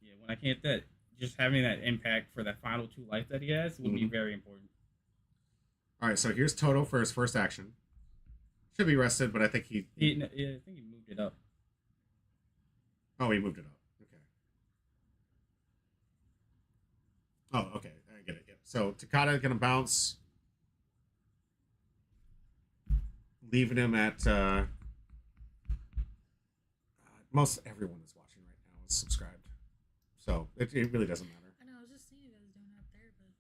Yeah, when I can't that, just having that impact for that final 2 life that he has would be very important. All right, so here's Toto for his first action. Should be rested, but I think I think he moved it up. Oh, he moved it up. Okay. Oh, okay. I get it. Yeah. So Takada gonna bounce, leaving him at. Most everyone is watching right now is subscribed, so it really doesn't matter. I know. I was just seeing you guys doing it up there, but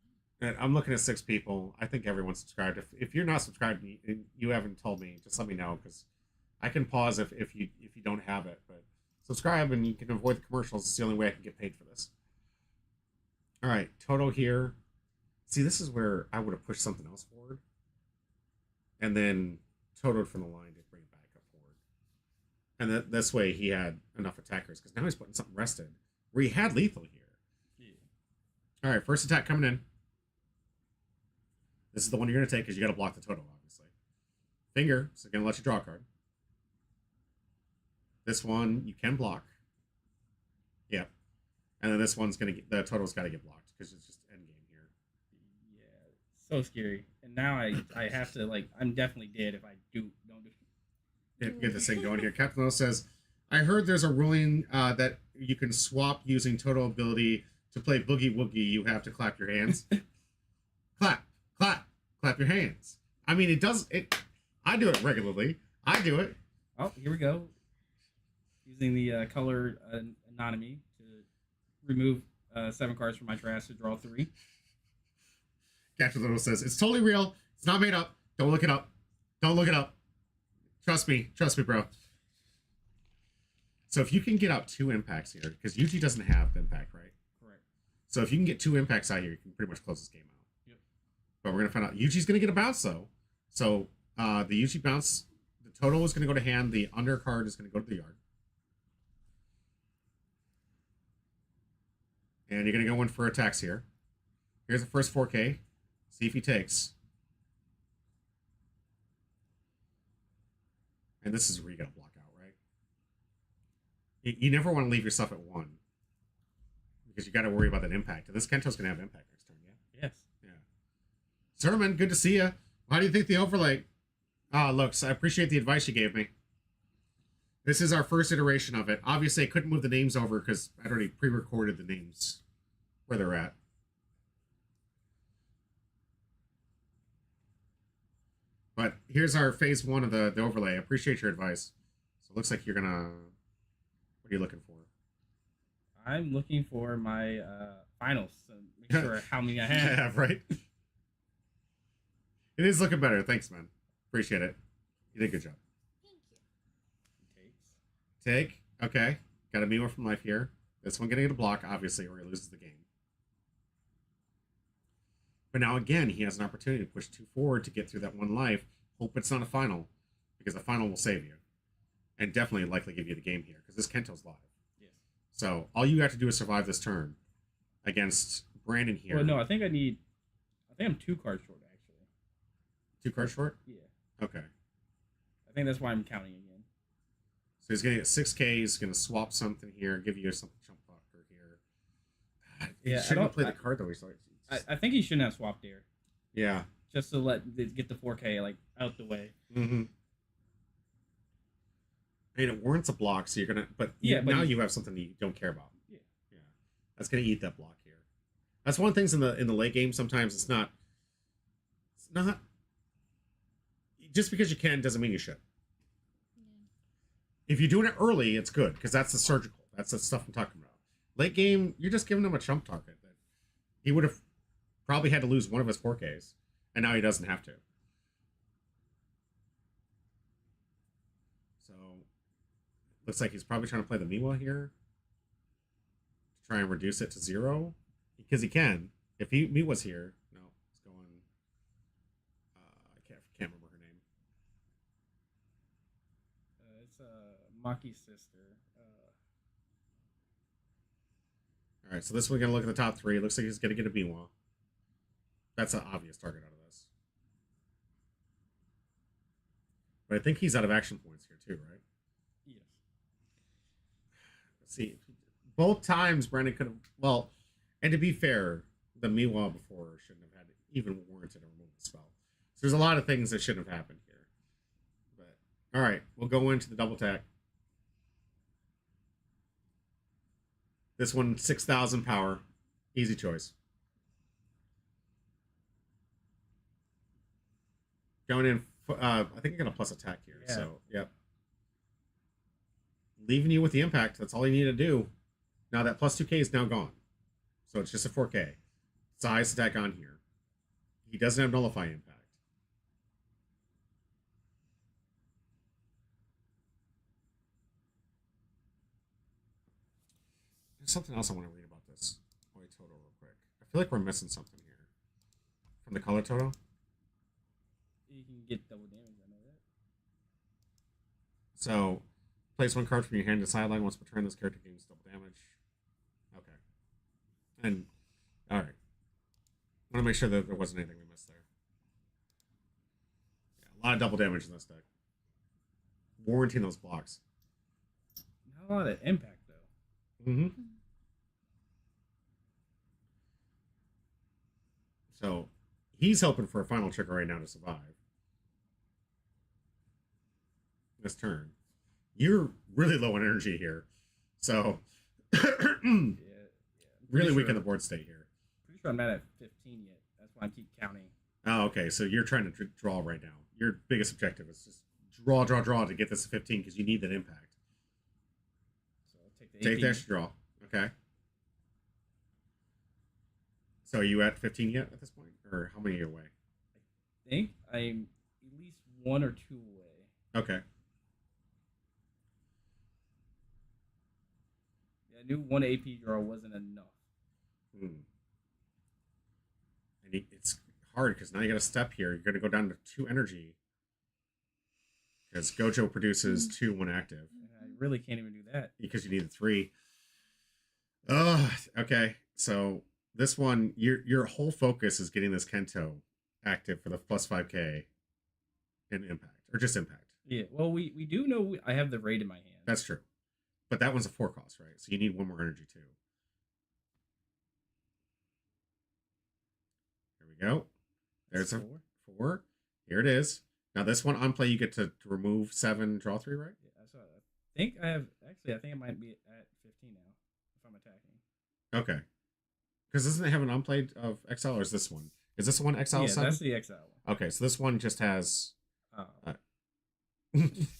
And I'm looking at 6 people. I think everyone's subscribed. If you're not subscribed and you haven't told me, just let me know, because I can pause if you don't have it. But subscribe and you can avoid the commercials. It's the only way I can get paid for this. All right, Toto here. See, this is where I would have pushed something else forward, and then Toto'd from the line to bring it back up forward. And this way he had enough attackers, because now he's putting something rested where he had lethal here. Yeah. All right, first attack coming in. This is the one you're going to take because you got to block the Toto, obviously. Finger, so going to let you draw a card. This one you can block. Yep. And then this one's going to get, the Toto's got to get blocked because it's just end game here. Yeah, so scary. And now I have to, like, I'm definitely dead if I don't do it. Get this thing going here. Captain O says, I heard there's a ruling that you can swap using Toto ability to play Boogie Woogie. You have to clap your hands. Clap your hands. I mean, it does it. I do it regularly. I do it. Oh, here we go. Using the color anatomy to remove 7 cards from my trash to draw 3. Captain Little says, it's totally real. It's not made up. Don't look it up. Don't look it up. Trust me, bro. So if you can get out 2 impacts here, because Yuji doesn't have impact, right? Correct. So if you can get 2 impacts out here, you can pretty much close this game out. Yep. But we're going to find out. Yuji's going to get a bounce, though. So the Yuji bounce, the total is going to go to hand. The undercard is going to go to the yard. And you're going to go in for attacks here. Here's the first 4K. See if he takes. And this is where you got to block out, right? You never want to leave yourself at 1. Because you got to worry about that impact. And this Kento's going to have impact next turn, yeah? Yes. Yeah. Sermon, good to see you. How do you think the overlay looks? I appreciate the advice you gave me. This is our first iteration of it. Obviously, I couldn't move the names over because I'd already pre-recorded the names where they're at. But here's our phase 1 of the overlay. I appreciate your advice. So it looks like you're going to... What are you looking for? I'm looking for my finals to make sure how many I have. Yeah, right. It is looking better. Thanks, man. Appreciate it. You did a good job. Thank you. Takes. Take. Okay. Got a Mimo from life here. This one getting a block, obviously, or he loses the game. But now again, he has an opportunity to push 2 forward to get through that 1 life. Hope it's not a final, because a final will save you. And definitely likely give you the game here, because this Kento's live. Yes. So all you have to do is survive this turn against Brandon here. Well, no, I think I'm 2 cards short, actually. 2 cards short? Yeah. Okay. I think that's why I'm counting again. So he's going to get 6K. He's going to swap something here, give you some jump blocker here. He Yeah, shouldn't have played the card, though. He's like, I think he shouldn't have swapped there. yeah. Just to get the 4K like out the way. Mm-hmm. I mean, it warrants a block, so you're gonna. But Yeah, but now you have something you don't care about. Yeah. Yeah, that's gonna eat that block here. That's one of the things in the late game. Sometimes it's not. It's not. Just because you can doesn't mean you should. Yeah. If you're doing it early, it's good because that's the surgical. That's the stuff I'm talking about. Late game, you're just giving him a chump target that he would have probably had to lose one of his 4Ks, and now he doesn't have to. So, looks like he's probably trying to play the Miwa here to try and reduce it to 0 because he can. If Miwa's here, no, it's going. I can't remember her name. It's Maki's sister. All right, so this one's gonna look at the top 3. It looks like he's gonna get a Miwa. That's an obvious target out of this. But I think he's out of action points here too, right? Yes. Let's see, both times Brandon could have. Well, and to be fair, the Miwa before shouldn't have had even warranted to remove the spell. So there's a lot of things that shouldn't have happened here. But all right, we'll go into the double attack. This one 6,000 power, easy choice. Going in, I think I'm gonna plus attack here. Yeah. So yep. Leaving you with the impact. That's all you need to do. Now that plus 2K is now gone. So it's just a 4K. It's the highest attack on here. He doesn't have nullify impact. There's something else I want to read about this White Toto real quick. I feel like we're missing something here. From the color Toto? You can get double damage, I know that. So, place 1 card from your hand to sideline. Once per turn, this character gains double damage. Okay. And, alright. I want to make sure that there wasn't anything we missed there. Yeah, a lot of double damage in this deck. Warranting those blocks. Not a lot of impact, though. Mm-hmm. So, he's hoping for a final trigger right now to survive. This turn. You're really low on energy here. So, really weak in the board state here. Pretty sure I'm not at 15 yet. That's why I keep counting. Oh, okay. So you're trying to draw right now. Your biggest objective is just draw to get this to 15 because you need that impact. So I'll take the Take 18. the extra draw. Okay. So are you at 15 yet at this point? Or how many are you away? I think I'm at least 1 or 2 away. Okay. Yeah, I knew 1 AP draw wasn't enough. And it's hard because now you got to step here. You're going to go down to 2 energy. Because Gojo produces 2 when active. And I really can't even do that. Because you need a 3. Okay. So this one, your whole focus is getting this Kento active for the plus 5K in impact. Or just impact. Yeah, well, we do know I have the raid in my hand. That's true. But that one's a 4 cost, right? So you need 1 more energy too. There we go. There's a 4. Here it is. Now this one on play you get to remove 7, draw 3, right? Yeah, I saw that. I think I might be at 15 now if I'm attacking. Okay. Because doesn't it have an unplayed of Exile, or is this one? Is this one Exile? Yeah, 7? that's the exile one. Okay, so this one just has. Oh.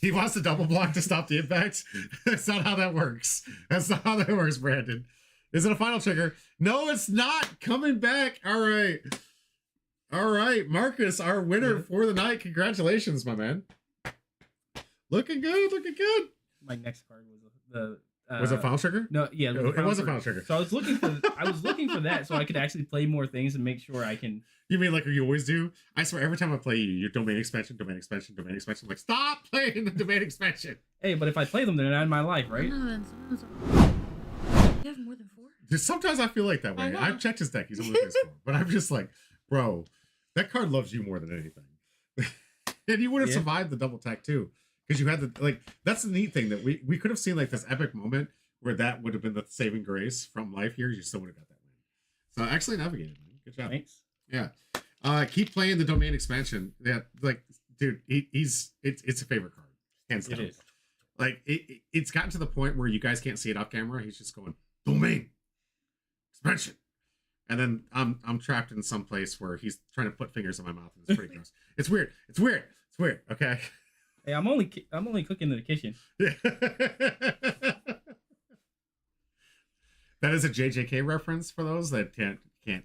He wants to double block to stop the impact. That's not how that works. That's not how that works, Brandon. Is it a final trigger? No, it's not. Coming back. All right. All right. Marcus, our winner for the night. Congratulations, my man. Looking good. Looking good. My next card was the. Was it a final trigger? No, yeah, It was a final trigger. So I was looking for that so I could actually play more things and make sure I can. You mean like you always do? I swear, every time I play you, your domain expansion, domain expansion, domain expansion. I'm like, stop playing the domain expansion. Hey, but if I play them, they're not in my life, right? No, then someone's. You have more than 4? Sometimes I feel like that I way. know. I've checked his deck. He's only plays 4. But I'm just like, bro, that card loves you more than anything. And you would have survived the double tech too. Because you had the, like, that's the neat thing that we could have seen like this epic moment where that would have been the saving grace from life here. You still would have got that win. So actually navigated, man. Good job. Thanks. Yeah. Keep playing the domain expansion. Yeah, like, dude, it's a favorite card. Hands down. It is. Like it's gotten to the point where you guys can't see it off camera. He's just going domain expansion, and then I'm trapped in some place where he's trying to put fingers in my mouth, and it's pretty gross. It's weird. It's weird. It's weird. Okay. Hey, I'm only cooking in the kitchen. Yeah. That is a JJK reference for those that can't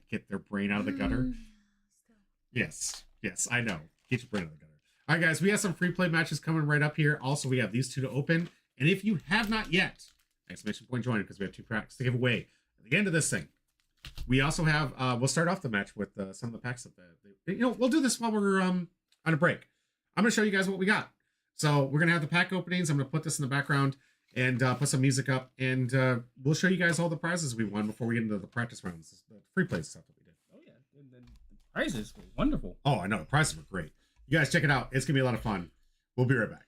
get their brain out of the gutter. Yes, I know. Get your brain out of the gutter. All right, guys, we have some free play matches coming right up here. Also, we have these 2 to open. And if you have not yet, exclamation point join, because we have 2 packs to give away at the end of this thing. We also have, we'll start off the match with some of the packs that, we'll do this while we're on a break. I'm going to show you guys what we got. So we're going to have the pack openings. I'm going to put this in the background and put some music up. And we'll show you guys all the prizes we won before we get into the practice rounds, the free play stuff that we did. Oh, yeah. And then the prizes were wonderful. Oh, I know. The prizes were great. You guys check it out. It's going to be a lot of fun. We'll be right back.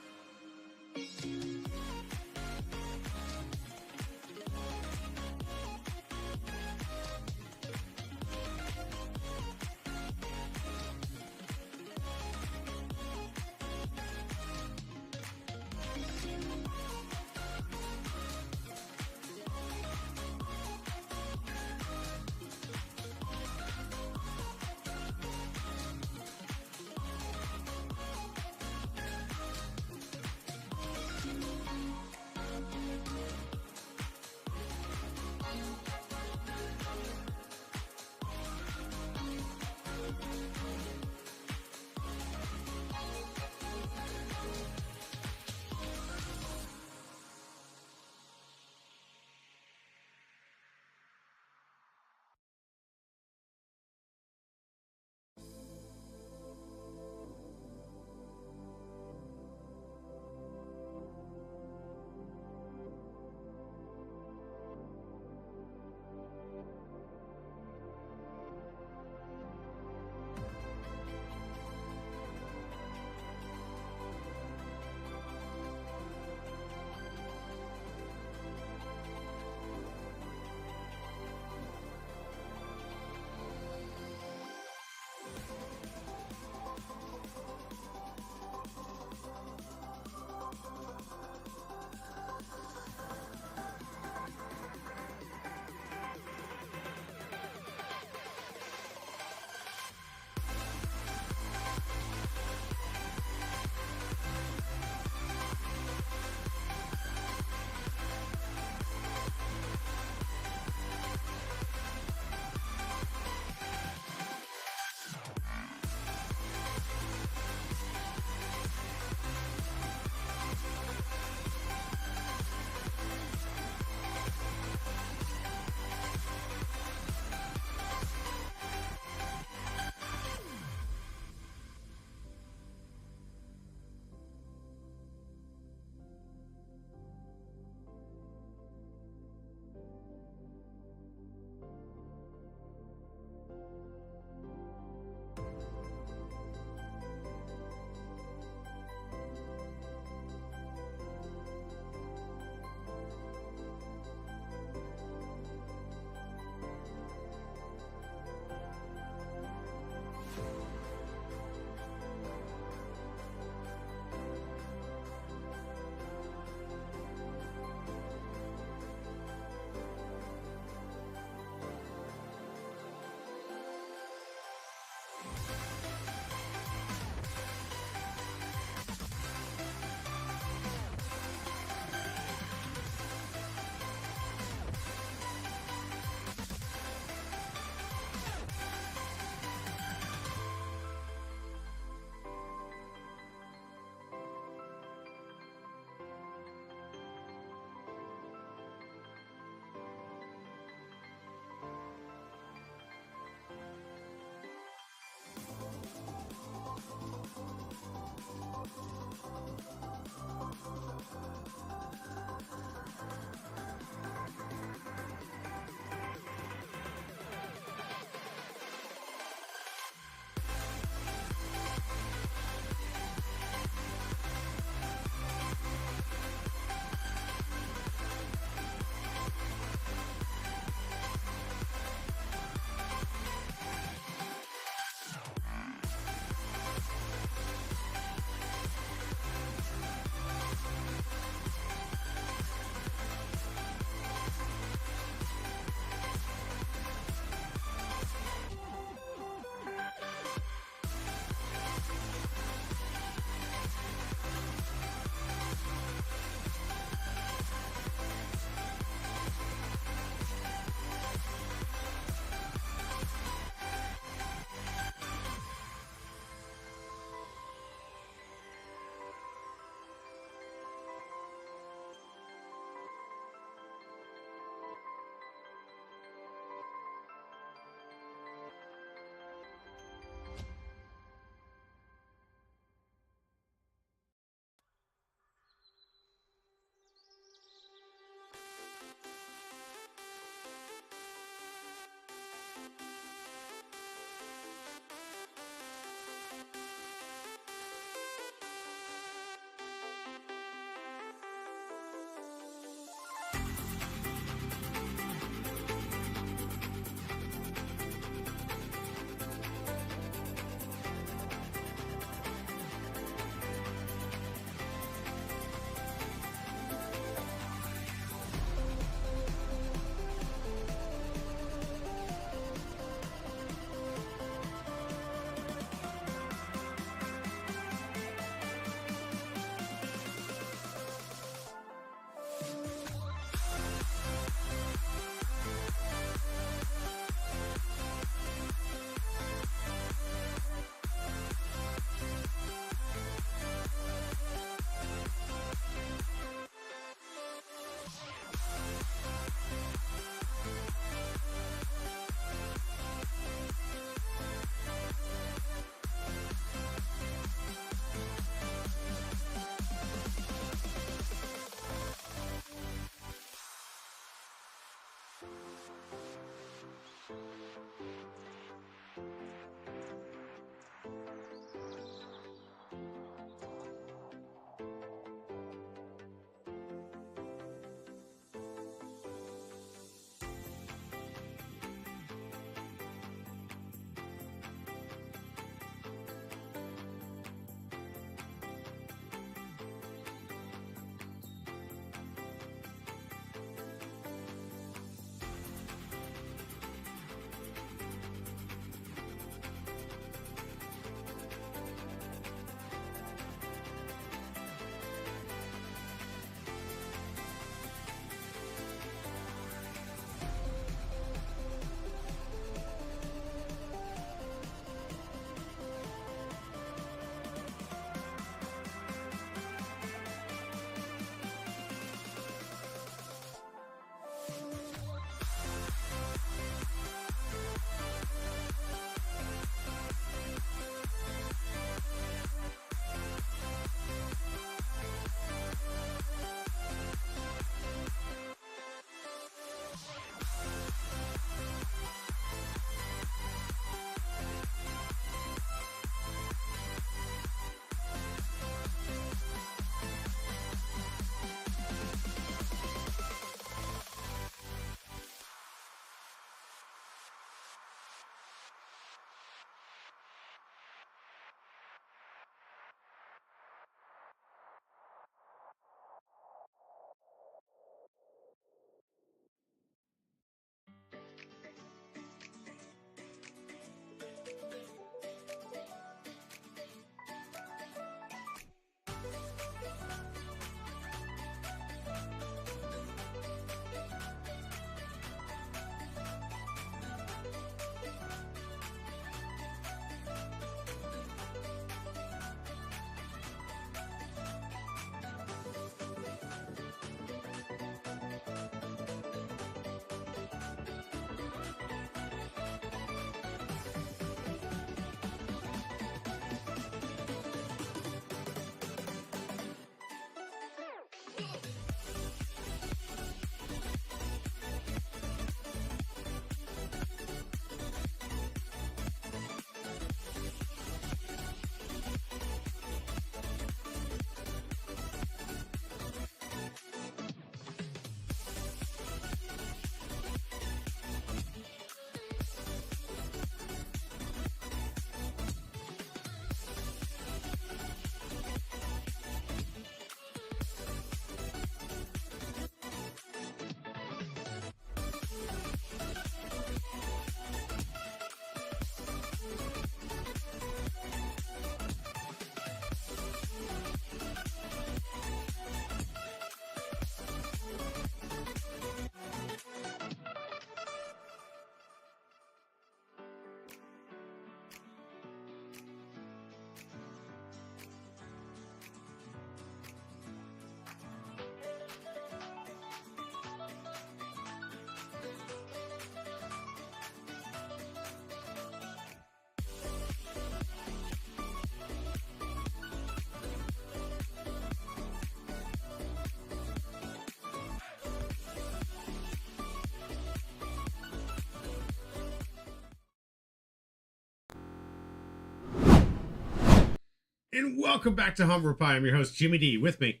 And welcome back to Humber Pie. I'm your host, Jimmy D. With me,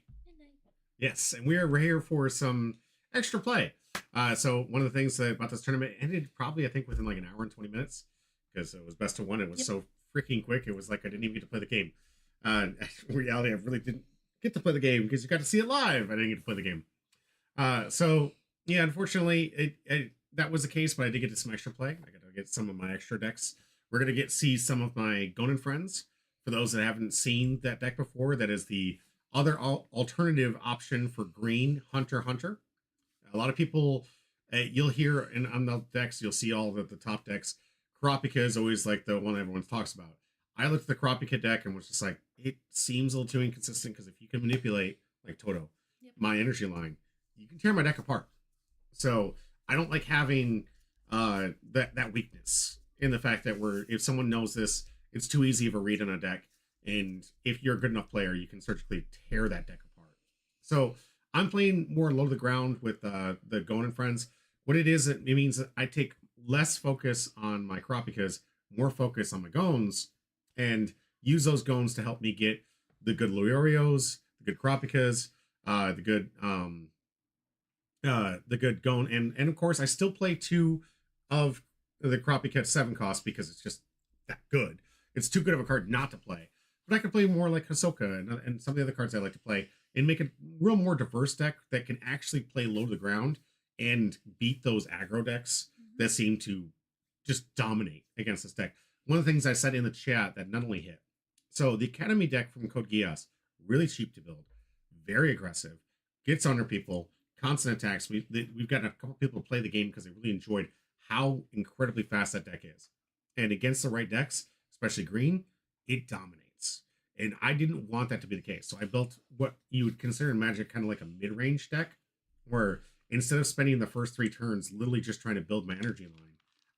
yes, and we're here for some extra play. So one of the things about this tournament ended probably, I think, within like an hour and 20 minutes because it was best of one. It was so freaking quick. It was like I didn't even get to play the game. In reality, I really didn't get to play the game because you got to see it live. I didn't get to play the game. So yeah, unfortunately, that was the case, but I did get to some extra play. I got to get some of my extra decks. We're going to see some of my Gonin friends. For those that haven't seen that deck before, that is the other alternative option for green Hunter. A lot of people, you'll hear, and on the decks, you'll see all the top decks. Karapika is always like the one everyone talks about. I looked at the Karapika deck and was just like, it seems a little too inconsistent because if you can manipulate, like Toto, my energy line, you can tear my deck apart. So I don't like having that weakness in the fact that if someone knows this, it's too easy of a read on a deck. And if you're a good enough player, you can surgically tear that deck apart. So I'm playing more low to the ground with the Gonin friends. What it is, it means that I take less focus on my Karapikas, more focus on my Gons, and use those Gons to help me get the good Luorios, the good Karapikas, the good Gon, and of course I still play 2 of the Karapika 7 cost because it's just that good. It's too good of a card not to play. But I could play more like Hisoka and some of the other cards I like to play and make a real more diverse deck that can actually play low to the ground and beat those aggro decks that seem to just dominate against this deck. One of the things I said in the chat that not only hit. So the Academy deck from Code Geass, really cheap to build, very aggressive, gets under people, constant attacks. We've gotten a couple people to play the game because they really enjoyed how incredibly fast that deck is. And against the right decks, especially green, it dominates. And I didn't want that to be the case. So I built what you would consider in Magic kind of like a mid-range deck, where instead of spending the first 3 turns literally just trying to build my energy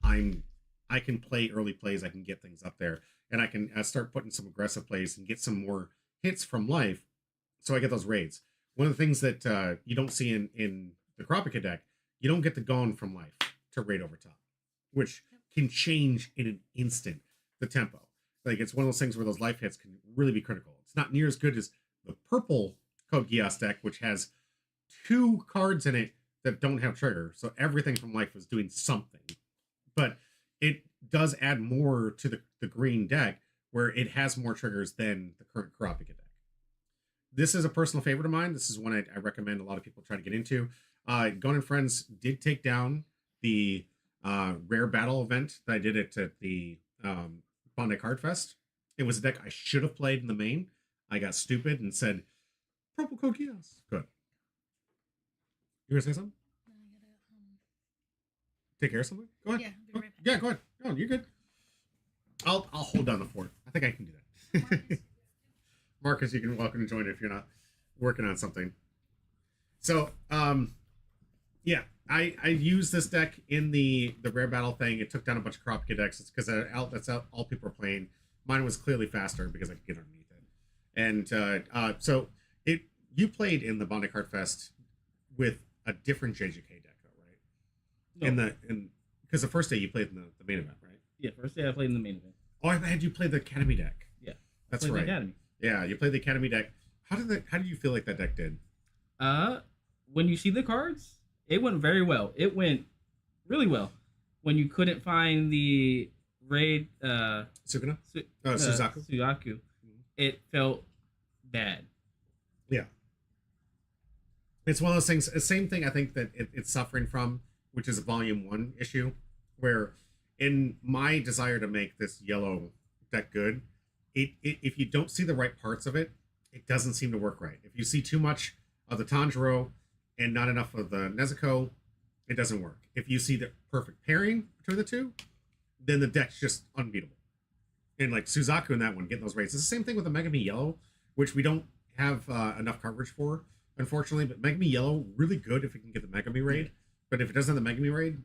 line, I can play early plays, I can get things up there, and I can start putting some aggressive plays and get some more hits from life, so I get those raids. One of the things that you don't see in the Karapika deck, you don't get the Gon from life to raid over top, which can change in an instant the tempo. Like, it's one of those things where those life hits can really be critical. It's not near as good as the purple Code Geass deck, which has 2 cards in it that don't have trigger, so everything from life is doing something. But it does add more to the green deck, where it has more triggers than the current Karapika deck. This is a personal favorite of mine. This is one I recommend a lot of people try to get into. Gonin Friends did take down the rare battle event that I did at the Bondi Card Fest. It was a deck I should have played in the main. I got stupid and said, Purple Code Geass. Good. You gonna say something? No, I gotta Take care of something? Go ahead. Yeah, I'll be right back. Yeah, go ahead. No, you're good. I'll hold down the fort. I think I can do that. Marcus, you can welcome to join if you're not working on something. So, yeah, I used this deck in the rare battle thing. It took down a bunch of Karapika decks. It's because that's all people are playing. Mine was clearly faster because I could get underneath it. And so you played in the Bondi Card Fest with a different JJK deck, though, right? No. Because the first day you played in the main event, right? Yeah, first day I played in the main event. Oh, I had you play the Academy deck. Yeah, That's played right. The Academy. Yeah, you played the Academy deck. How did you feel like that deck did? When you see the cards, it went very well. It went really well. When you couldn't find the raid Sukuna? Suzaku, it felt bad. Yeah. It's one of those things, the same thing I think that it's suffering from, which is a volume 1 issue, where in my desire to make this yellow deck good, if you don't see the right parts of it, it doesn't seem to work right. If you see too much of the Tanjiro and not enough of the Nezuko, it doesn't work. If you see the perfect pairing between the two, then the deck's just unbeatable. And like Suzaku in that one, getting those raids. It's the same thing with the Megami Yellow, which we don't have enough coverage for, unfortunately. But Megami Yellow, really good if it can get the Megami raid. But if it doesn't have the Megami raid,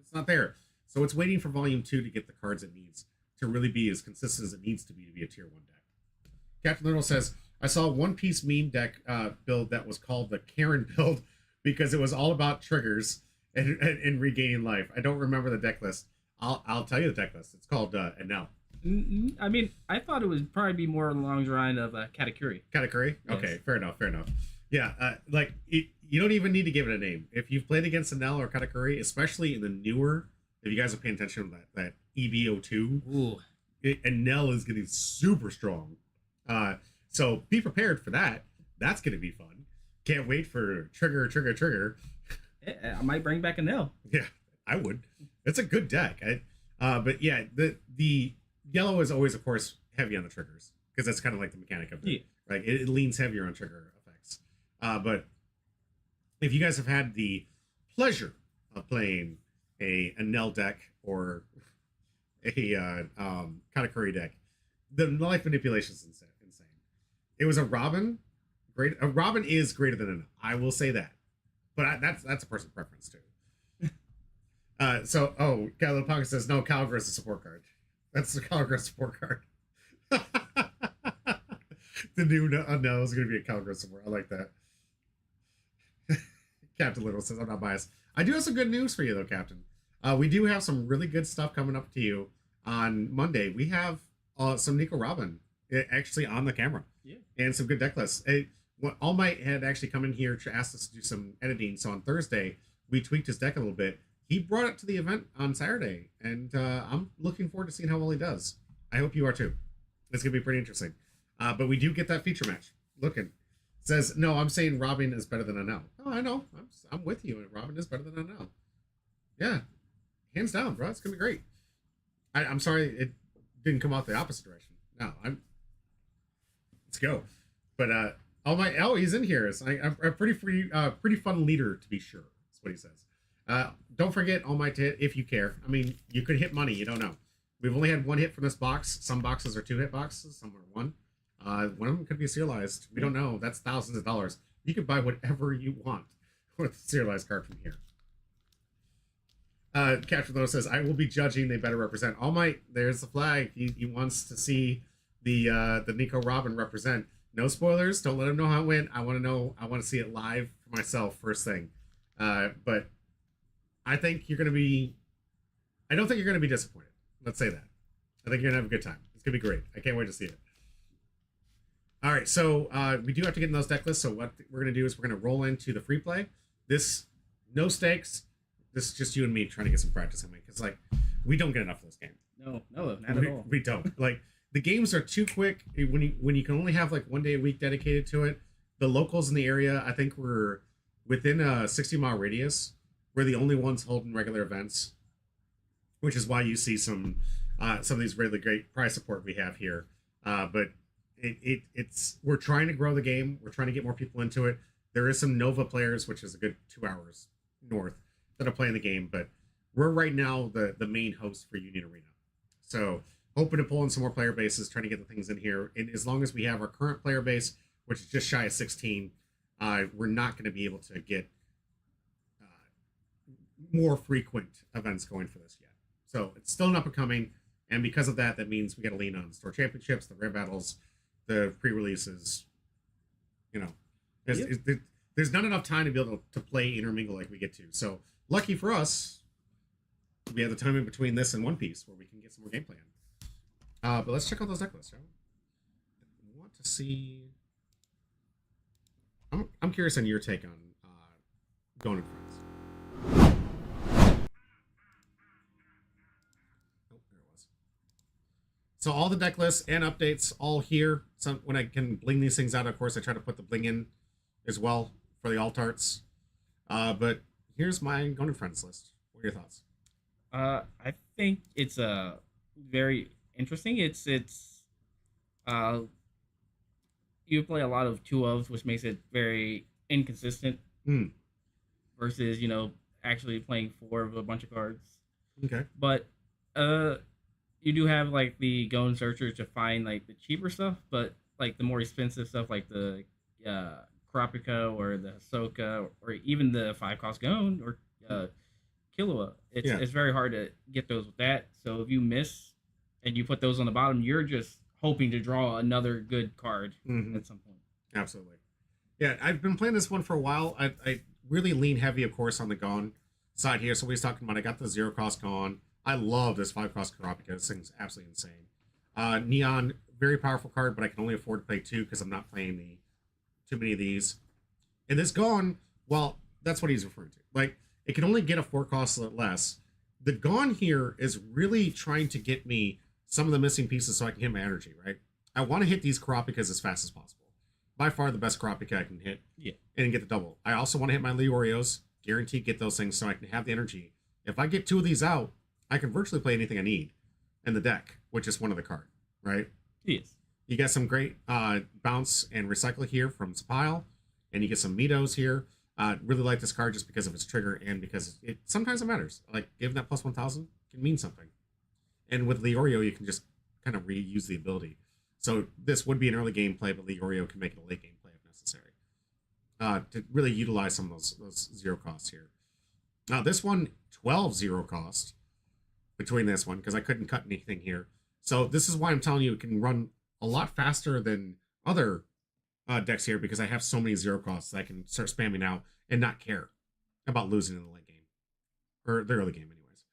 it's not there. So it's waiting for Volume 2 to get the cards it needs to really be as consistent as it needs to be a Tier 1 deck. Captain Little says, I saw a One Piece meme deck build that was called the Karen build because it was all about triggers and regaining life. I don't remember the deck list. I'll tell you the deck list. It's called Enel. I mean, I thought it would probably be more along the line of Katakuri. Katakuri? Yes. Okay, fair enough. Yeah, like you don't even need to give it a name. If you've played against Enel or Katakuri, especially in the newer, if you guys are paying attention to that EBO2, Ooh. Enel is getting super strong. So be prepared for that. That's going to be fun. Can't wait for Trigger. I might bring back a Nell. Yeah, I would. It's a good deck. But yeah, the yellow is always, of course, heavy on the triggers because that's kind of like the mechanic of it. Yeah. Right? It leans heavier on trigger effects. But if you guys have had the pleasure of playing a Nell deck or a Katakuri deck, the life manipulation is insane. It was a Robin. A Robin is greater than a Nell. I will say that. But that's a personal preference too. Kylo Pocket says no. Calgar is a support card. That's the Calgar support card. The new no is going to be a Calgar support. I like that. Captain Little says I'm not biased. I do have some good news for you though, Captain. We do have some really good stuff coming up to you on Monday. We have some Nico Robin actually on the camera. Yeah. And some good deck lists. All Might had actually come in here to ask us to do some editing. So on Thursday, we tweaked his deck a little bit. He brought it to the event on Saturday, and I'm looking forward to seeing how well he does. I hope you are too. It's going to be pretty interesting. But we do get that feature match. Looking. Says, no, I'm saying Robin is better than Enel. Oh, I know. I'm with you. Robin is better than Enel. Yeah. Hands down, bro. It's going to be great. I'm sorry it didn't come out the opposite direction. No, let's go. But he's in here. So I'm a pretty fun leader to be sure. That's what he says. Don't forget All Might to hit if you care. I mean, you could hit money. You don't know. We've only had one hit from this box. Some boxes are 2-hit boxes. Some are 1. One of them could be serialized. We don't know. That's thousands of dollars. You could buy whatever you want with a serialized card from here. Captain Lowe says, I will be judging. They better represent. All Might, there's the flag. He wants to see the Nico Robin represent. No spoilers. Don't let him know how it went. I want to know. I want to see it live for myself first thing. But I think you're going to be... I don't think you're going to be disappointed. Let's say that. I think you're going to have a good time. It's going to be great. I can't wait to see it. All right, so we do have to get in those deck lists. So what we're going to do is we're going to roll into the free play. This, no stakes. This is just you and me trying to get some practice in me. Because, like, we don't get enough of this game. No, not at all. We don't. Like, the games are too quick. When you can only have, like, one day a week dedicated to it. The locals in the area, I think we're within a 60-mile radius. We're the only ones holding regular events. Which is why you see some of these really great prize support we have here. But it's we're trying to grow the game. We're trying to get more people into it. There is some Nova players, which is a good 2 hours north, that are playing the game. But we're right now the main host for Union Arena. So hoping to pull in some more player bases, trying to get the things in here. And as long as we have our current player base, which is just shy of 16, we're not going to be able to get more frequent events going for this yet. So it's still an up and coming. And because of that, that means we got to lean on store championships, the rare battles, the pre-releases. You know, there's not enough time to be able to play intermingle like we get to. So lucky for us, we have the time in between this and One Piece where we can get some more gameplay in. But let's check out those deck lists, right? I want to see. I'm curious on your take on going in friends. So all the deck lists and updates all here. So when I can bling these things out, of course, I try to put the bling in as well for the alt arts. But here's my Going in Friends list. What are your thoughts? I think it's very interesting. It's you play a lot of 2-ofs, which makes it very inconsistent. Versus actually playing 4 of a bunch of cards. Okay. But you do have like the Gone Searchers to find like the cheaper stuff, but like the more expensive stuff like the Kurapika or the Hisoka or even the 5-cost Gone or Killua. It's very hard to get those with that. So if you miss and you put those on the bottom, you're just hoping to draw another good card at some point. Absolutely. Yeah, I've been playing this one for a while. I really lean heavy, of course, on the Gone side here. So we was talking about, I got the 0-cost Gone. I love this 5-cost Kurapika. This thing's absolutely insane. Neon, very powerful card, but I can only afford to play 2 because I'm not playing the too many of these. And this Gone, well, that's what he's referring to. Like, it can only get a 4 cost less. The Gone here is really trying to get me some of the missing pieces so I can hit my energy, right? I want to hit these Karapikas as fast as possible. By far the best Karapika I can hit. Yeah. And get the double. I also want to hit my Leorios, guaranteed get those things so I can have the energy. If I get 2 of these out, I can virtually play anything I need in the deck, which is one of the card, right? Yes. You get some great bounce and recycle here from Spile, and you get some Mitos here. Really like this card just because of its trigger and because it sometimes it matters. Like giving that plus 1,000 can mean something. And with Leorio, you can just kind of reuse the ability. So this would be an early game play, but Leorio can make it a late game play if necessary. To really utilize some of those 0 costs here. Now this one, 12 0 cost between this one because I couldn't cut anything here. So this is why I'm telling you it can run a lot faster than other decks here because I have so many 0 costs that I can start spamming out and not care about losing in the late game. Or the early game anyways.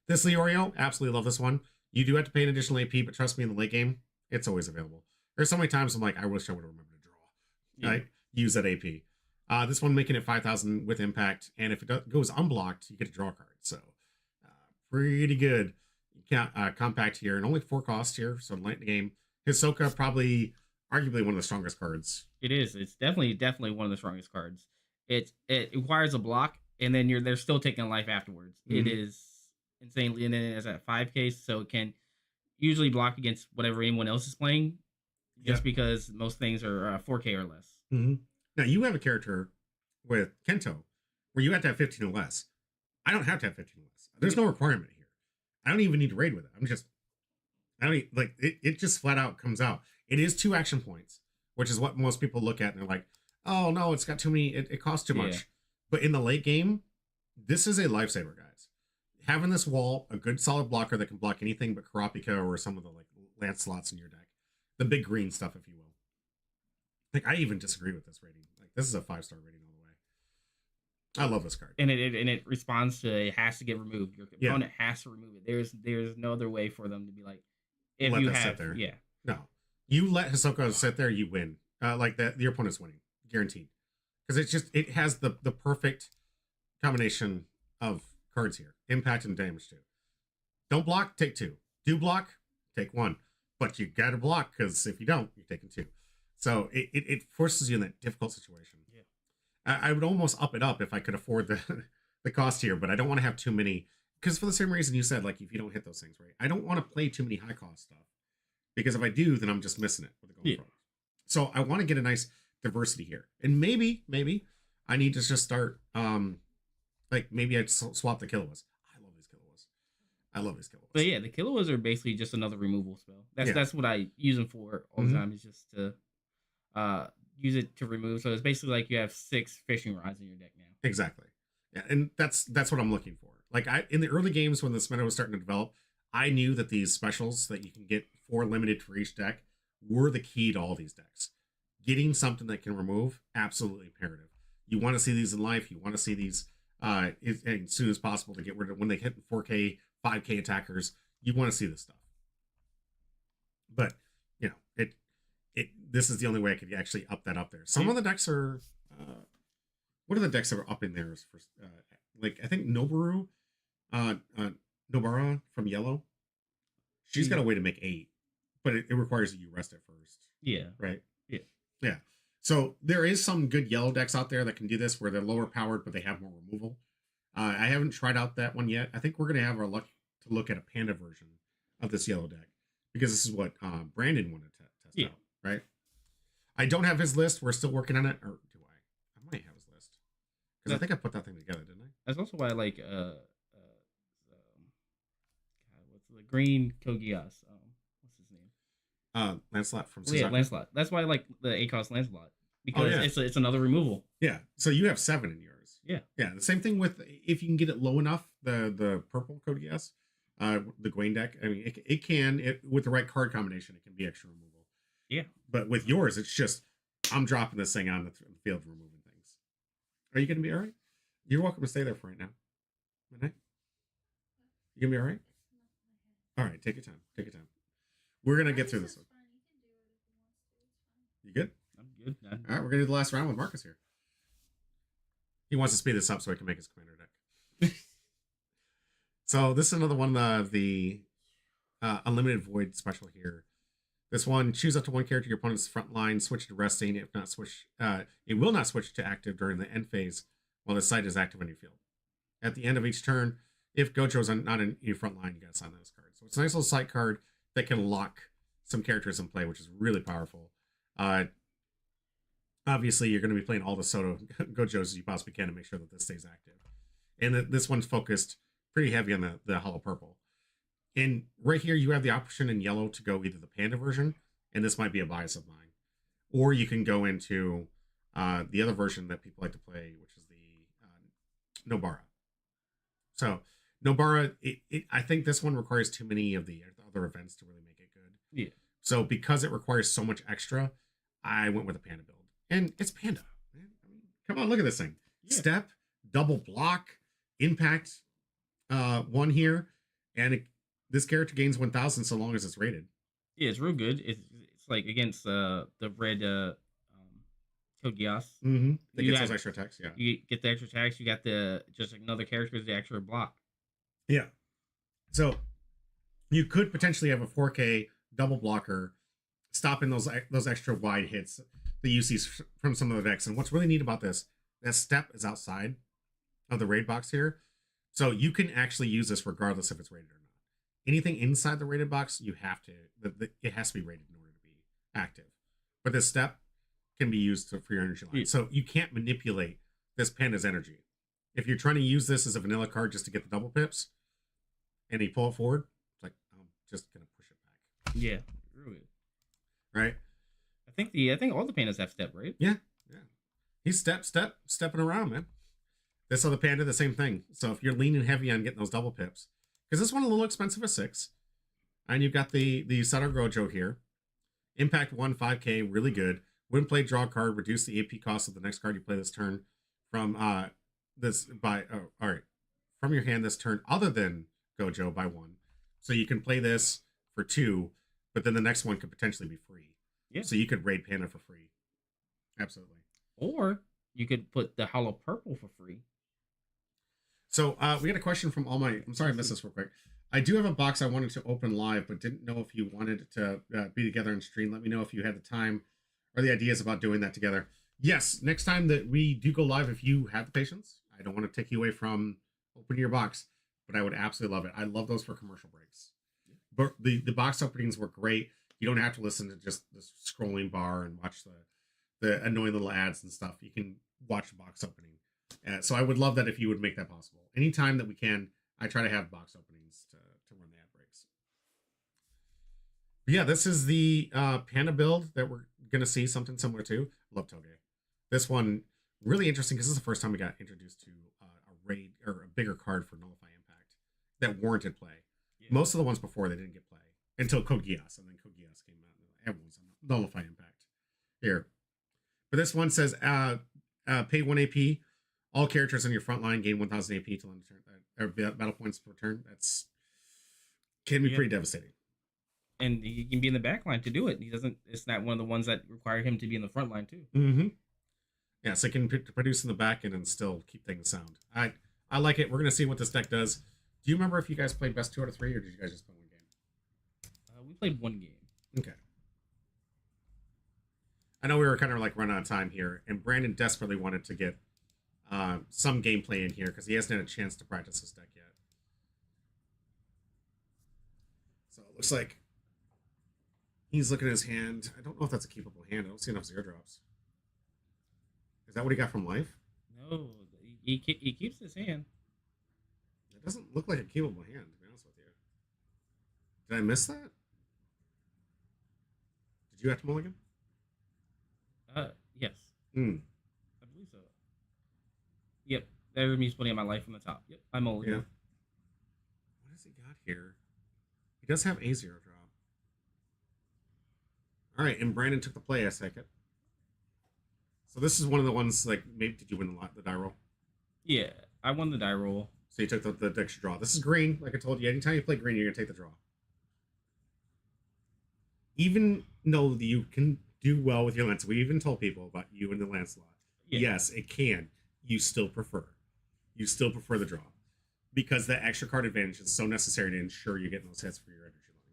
This Leorio, absolutely love this one. You do have to pay an additional AP, but trust me, in the late game, it's always available. There's so many times I'm like, I wish I would have remembered to draw. Yeah. Right? Use that AP. This one making it 5,000 with impact, and if it goes unblocked, you get a draw card. So pretty good. Compact here, and only 4 costs here, so late in the game. Hisoka probably, arguably one of the strongest cards. It is. It's definitely one of the strongest cards. It requires a block, and then they're still taking life afterwards. Mm-hmm. It is insanely, and then it has at 5K, so it can usually block against whatever anyone else is playing, just because most things are 4K or less. Mm-hmm. Now you have a character with Kento where you have to have 15 or less. I don't have to have 15 or less. There's no requirement here. I don't even need to raid with it. It just flat out comes out. It is 2 action points, which is what most people look at and they're like, oh no, it's got too many, it costs too much. Yeah. But in the late game, this is a lifesaver, guys. Having this wall, a good solid blocker that can block anything but Karapika or some of the like land slots in your deck. The big green stuff, if you will. Like, I even disagree with this rating. Like, this is a 5-star rating all the way. I love this card. And it responds to it has to get removed. Your opponent has to remove it. There's no other way for them to be like, if Let you that have sit there. Yeah. No. You let Hisoka sit there, you win. Like that, your opponent's winning. Guaranteed. Because it has the perfect combination of cards here. Impact and damage too. Don't block, take 2. Do block, take 1. But you gotta block, because if you don't, you're taking 2. So it forces you in that difficult situation. Yeah. I would almost up it up if I could afford the cost here, but I don't want to have too many. Because for the same reason you said, like, if you don't hit those things, right? I don't want to play too many high cost stuff. Because if I do, then I'm just missing it with the gold pro. So I want to get a nice diversity here. And maybe I need to just start, like, maybe I'd swap the Killuas. I love these Killuas. But yeah, the Killuas are basically just another removal spell. That's what I use them for all the time, is just to use it to remove. So it's basically like you have 6 fishing rods in your deck now. Exactly. Yeah, and that's what I'm looking for. Like, in the early games when this meta was starting to develop, I knew that these specials that you can get 4 limited for each deck were the key to all these decks. Getting something that can remove, absolutely imperative. You want to see these in life. You want to see these as soon as possible to get rid of when they hit 4K, 5K attackers. You want to see this stuff. But, you know, this is the only way I could actually up that up there. Some of the decks are, what are the decks that are up in there? For, like, I think Noboru, Nobara from Yellow. She's got a way to make 8, but it requires that you rest it first. Yeah. Right? Yeah. So there is some good yellow decks out there that can do this where they're lower powered, but they have more removal. I haven't tried out that one yet. I think we're going to have our luck to look at a panda version of this yellow deck because this is what Brandon wanted to test out, right? I don't have his list. We're still working on it. Or do I? I might have his list because I think I put that thing together, didn't I? That's also why I like what's the green Kogias? What's his name? Lancelot from Yeah, Lancelot. That's why I like the ACOS Lancelot because yeah. it's another removal. Yeah. So you have 7 in yours. Yeah. Yeah. The same thing with if you can get it low enough, the purple Kogias, the Gwaine deck. I mean, it can with the right card combination, it can be extra removal. Yeah. But with yours, it's just I'm dropping this thing on the field and removing things. Are you going to be all right? You're welcome to stay there for right now. Midnight? You going to be all right? All right, take your time. Take your time. We're gonna get through this one. You good? I'm good. All right, we're gonna do the last round with Marcus here. He wants to speed this up so he can make his commander deck. So this is another one of the Unlimited Void special here. This one, choose up to one character your opponent's front line, switch to resting. If not switch, it will not switch to active during the end phase while the site is active on your field. At the end of each turn, if Gojo's not in your front line, you gotta sign this card. So it's a nice little site card that can lock some characters in play, which is really powerful. Obviously, you're going to be playing all the Soto Gojos as you possibly can to make sure that this stays active. And this one's focused pretty heavy on the hollow purple. And right here, you have the option in yellow to go either the panda version, and this might be a bias of mine, or you can go into the other version that people like to play, which is the Nobara. So Nobara, I think this one requires too many of the other events to really make it good. Yeah. So because it requires so much extra, I went with a panda build. And it's panda. Man. I mean, come on, look at this thing. Yeah. Step, double block, impact, one here, and this character gains 1,000 so long as it's rated. Yeah, it's real good. It's like against the red Code Geass. Mm-hmm. That You gets have- those extra attacks, yeah. You get the extra attacks. You got the just another character with the extra block. Yeah. So you could potentially have a 4K double blocker stopping those extra wide hits that you see from some of the decks. And what's really neat about this, that step is outside of the raid box here. So you can actually use this regardless if it's rated or not. Anything inside the rated box, you have to, it has to be rated in order to be active. But this step can be used for your energy line. Yeah. So you can't manipulate this panda's energy. If you're trying to use this as a vanilla card just to get the double pips, and you pull it forward, it's like, I'm just going to push it back. Yeah, real good. Right? I think all the pandas have step, right? Yeah. He's stepping around, man. This other panda, the same thing. So if you're leaning heavy on getting those double pips, because this one a little expensive at 6, and you've got the Sutter Gojo here. Impact 1, 5K, really good. When play, draw a card, reduce the AP cost of the next card you play this turn from from your hand this turn other than Gojo by 1. So you can play this for 2, but then the next one could potentially be free. Yeah. So you could raid panda for free. Absolutely. Or you could put the hollow purple for free. So we got a question from all my. I'm sorry I missed this real quick. I do have a box I wanted to open live, but didn't know if you wanted to be together and stream. Let me know if you had the time or the ideas about doing that together. Yes, next time that we do go live, if you have the patience, I don't want to take you away from opening your box, but I would absolutely love it. I love those for commercial breaks. But the box openings were great. You don't have to listen to just the scrolling bar and watch the annoying little ads and stuff. You can watch the box opening. So I would love that if you would make that possible. Anytime that we can, I try to have box openings to run the ad breaks. But yeah, this is the Panda build that we're going to see something similar to. Love Toge. This one, really interesting because this is the first time we got introduced to a raid or a bigger card for Nullify Impact that warranted play. Yeah. Most of the ones before, they didn't get play until Code Geass, and then Code Geass came out. And everyone's on Nullify Impact here. But this one says, pay 1 AP. All characters on your front line gain 1,000 AP till end of turn. Or battle points per turn. That's can be pretty devastating. And he can be in the back line to do it. He doesn't. It's not one of the ones that require him to be in the front line too. Mm-hmm. Yeah, so it can produce in the back end and still keep things sound. I like it. We're gonna see what this deck does. Do you remember if you guys played best 2 out of 3, or did you guys just play one game? We played one game. Okay. I know we were kind of like running out of time here, and Brandon desperately wanted to get some gameplay in here because he hasn't had a chance to practice this deck yet. So it looks like he's looking at his hand. I don't know if that's a keepable hand. I don't see enough 0-drops. Is that what he got from life? No, he keeps his hand. It doesn't look like a keepable hand, to be honest with you. Did I miss that? Did you have to mulligan? Yes. Hmm. I believe so. Yep. That means putting my life on the top. Yep. I'm old. Yeah. What has he got here? He does have a 0-drop. All right, and Brandon took the play, I take it. So this is one of the ones, like, maybe did you win the die roll? Yeah, I won the die roll. So you took the extra draw. This is green, like I told you. Anytime you play green, you're going to take the draw. even though you can do well with your Lancelot, we even told people about you and the Lancelot. Yeah. Yes, it can. You still prefer. You still prefer the draw because that extra card advantage is so necessary to ensure you get those hits for your energy line.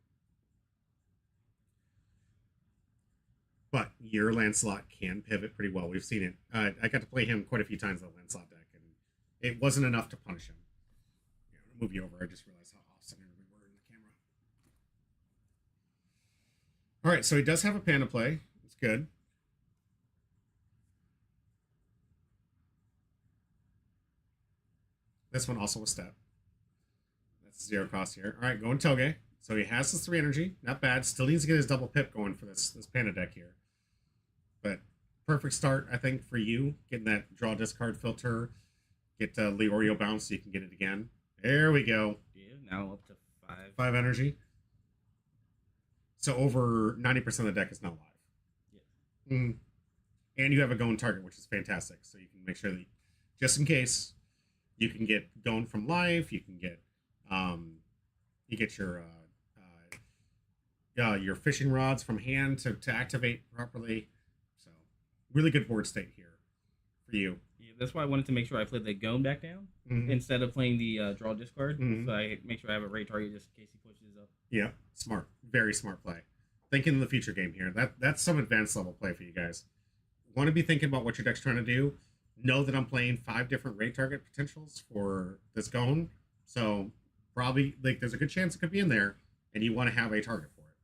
But your Lancelot can pivot pretty well. We've seen it. I got to play him quite a few times on the Lancelot deck, and it wasn't enough to punish him. Yeah, move you over. I just realized how off-centered we were in the camera. All right, so he does have a Panda play. It's good. This one also a step. That's 0 cost here. All right, going Toge. So he has his 3 energy. Not bad. Still needs to get his double pip going for this Panda deck here. But perfect start, I think, for you. Getting that draw discard filter. Get Leorio bounce so you can get it again. There we go. Yeah, now up to 5. 5 energy. So over 90% of the deck is now live. Yeah. Mm. And you have a going target, which is fantastic. So you can make sure that, just in case, you can get going from life. You can get, you get your fishing rods from hand to activate properly. So really good board state here for you. Yeah, that's why I wanted to make sure I played the Gone back down instead of playing the draw discard. Mhm. So I make sure I have a raid target just in case he pushes up. Yeah, smart, very smart play. Thinking in the future game here. That's some advanced level play for you guys. Want to be thinking about what your deck's trying to do. Know that I'm playing 5 different raid target potentials for this Gone. So probably like there's a good chance it could be in there, and you want to have a target for it.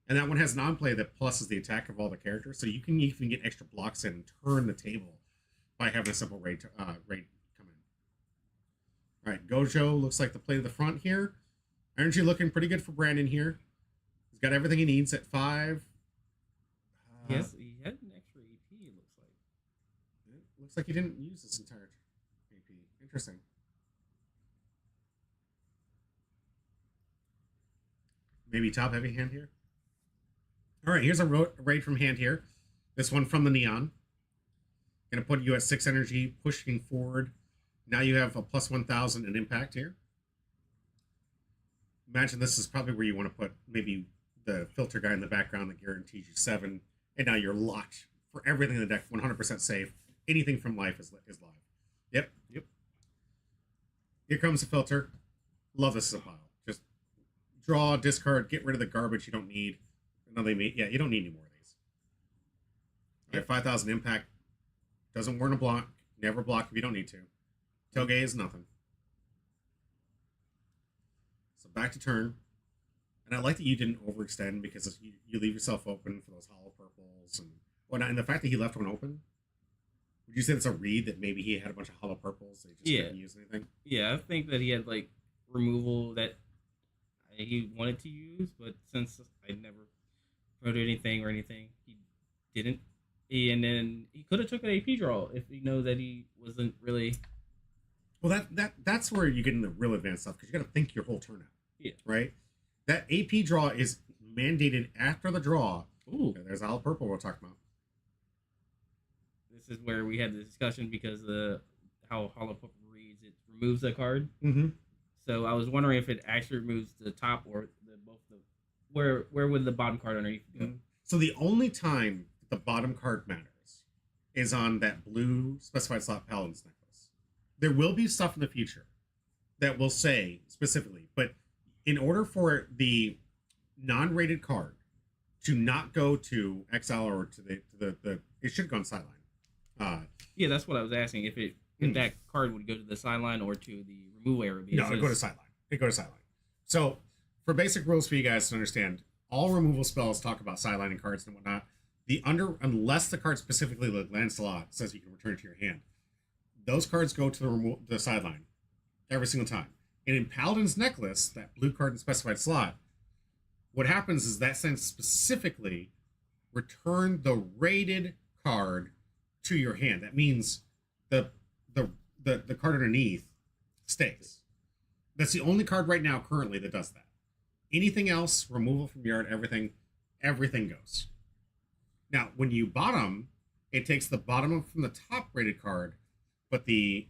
And that one has non-play that pluses the attack of all the characters, so you can even get extra blocks in and turn the table by having a simple raid come in. All right, Gojo looks like the play to the front here. Energy looking pretty good for Brandon here. He's got everything he needs at 5. Yes, he had an extra EP. It looks like. It looks like he didn't use this entire AP. Interesting. Maybe top heavy hand here. All right, here's a raid from hand here. This one from the Neon. Gonna put you at 6 energy, pushing forward. Now you have a plus 1,000 in impact here. Imagine this is probably where you want to put maybe the filter guy in the background that guarantees you 7. And now you're locked for everything in the deck, 100% safe. Anything from life is live. Yep. Here comes the filter. Love this as a pile. Just draw, discard, get rid of the garbage you don't need. Yeah, you don't need any more of these. All right, 5,000 impact. Doesn't warn a block. Never block if you don't need to. Toge is nothing. So back to turn. And I like that you didn't overextend because you leave yourself open for those hollow purples and whatnot. And the fact that he left one open, would you say that's a read that maybe he had a bunch of hollow purples that he just couldn't use anything? Yeah, I think that he had like removal that he wanted to use, but since I never wrote anything or anything, he didn't. And then he could have took an AP draw if he knows that he wasn't really. Well, that's where you get into real advanced stuff because you got to think your whole turn out. Yeah. Right. That AP draw is mandated after the draw. Ooh. There's all purple we're talking about. This is where we had the discussion because how Hollow Purple reads, it removes the card. Mm-hmm. So I was wondering if it actually removes the top or where would the bottom card underneath go? Mm-hmm. So the only time the bottom card matters is on that blue specified slot Paladin's necklace. There will be stuff in the future that will say specifically, but in order for the non-rated card to not go to exile or to the it should go on sideline. Yeah, that's what I was asking. If that card would go to the sideline or to the removal area. No, it'd go to sideline. It'd go to sideline. So for basic rules for you guys to understand, all removal spells talk about sidelining cards and whatnot. Unless the card specifically, like Lancelot, says you can return it to your hand, those cards go to the sideline every single time. And in Paladin's Necklace, that blue card in specified slot, what happens is that sends specifically return the rated card to your hand. That means the card underneath stays. That's the only card right now currently that does that. Anything else, removal from yard, everything goes. Now, when you bottom, it takes the bottom from the top rated card, but the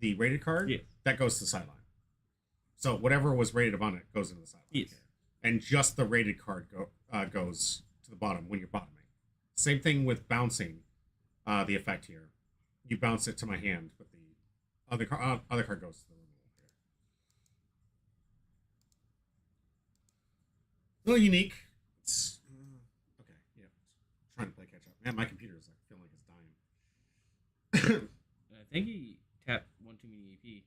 rated card, that goes to the sideline. So whatever was rated on it goes into the sideline. Yes. and just the rated card goes to the bottom when you're bottoming. Same thing with bouncing. The effect here, you bounce it to my hand, but the other card goes to the removal here. A little unique. It's okay. Yeah, trying to play catch up. Man, my computer is like feeling like it's dying. I think he tapped one too many AP.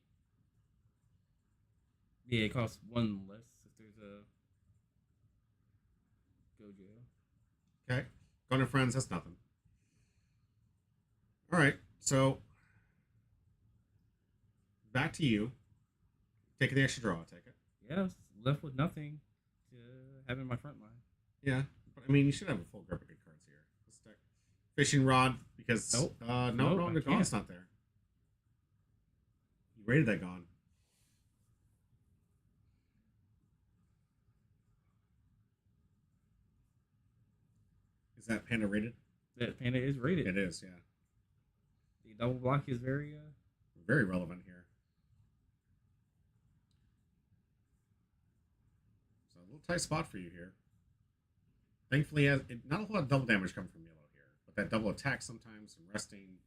Yeah, it costs one less if there's a Gojo. Okay, going to friends. That's nothing. All right, so back to you. Taking the extra draw. I'll take it. Yeah, I was left with nothing to have in my front line. Yeah, but I mean, you should have a full grip of good cards here. Let's deck fishing rod because Nope. no, I the Gaun's not there. You rated that Gaun. Is that Panda rated? That Panda is rated. It is, yeah. The double block is very Very relevant here. So a little tight spot for you here. Thankfully, not a whole lot of double damage coming from yellow here, but that double attack sometimes and resting.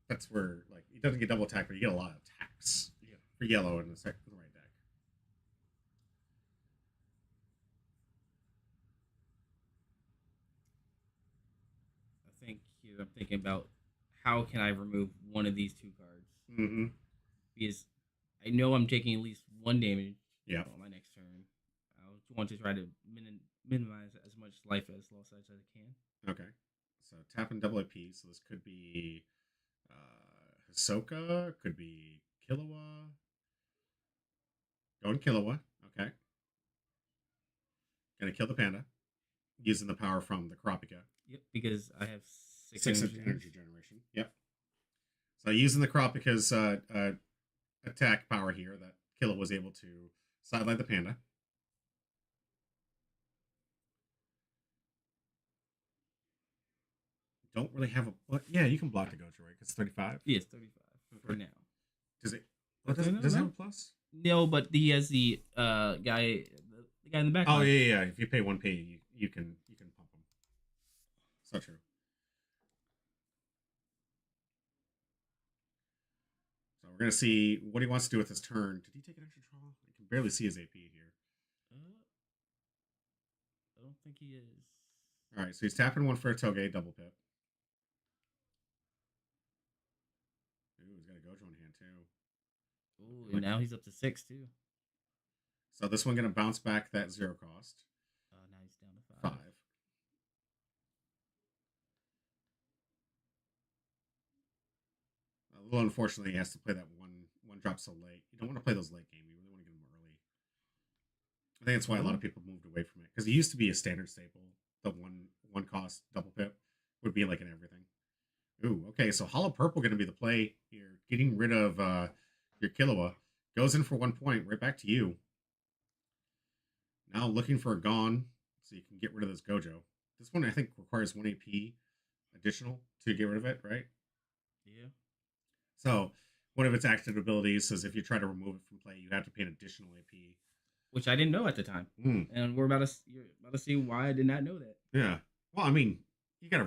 That's where like he doesn't get double attack, but you get a lot of attacks for yellow in the right deck. I think here I'm thinking about how can I remove one of these two cards Mm-hmm. because I know I'm taking at least one damage Yeah. on my next turn. I want to try to minimize as much life as loss as I can. Okay. So tap and double AP. So this could be Hisoka, could be Killua. Going Killua. Okay. Gonna kill the panda. Using the power from the Kurapika. Yep, because I have six energy generation. Yep. So using the Kurapika's attack power here, that Killua was able to sideline the panda. Don't really have a. Well, yeah, you can block the Gojo, right? It's 35. Yes, 35 for now. Does it? Okay, Does it have no. a plus? No, but he has the guy in the back. Oh line. yeah. If you pay 1p, you can pump them. So true. So we're gonna see what he wants to do with his turn. Did he take an extra draw? I can barely see his AP here. I don't think he is. All right, so he's tapping one for a Toge double pip. Ooh, he's got a Gojo in hand too. Ooh, and now he's up to 6 too. So this one gonna bounce back that 0 cost. Now he's down to 5. 5. A little unfortunately, he has to play that one drop so late. You don't want to play those late game. You really want to get them early. I think that's why a lot of people moved away from it because it used to be a standard staple. The one cost double pip would be like in everything. Ooh, okay. So Hollow Purple going to be the play here. Getting rid of your Killua. Goes in for 1 point. Right back to you. Now looking for a Gaun so you can get rid of this Gojo. This one I think requires 1 AP additional to get rid of it, right? Yeah. So one of its active abilities says if you try to remove it from play, you have to pay an additional AP. Which I didn't know at the time, and you're about to see why I did not know that. Yeah. Well, I mean, you gotta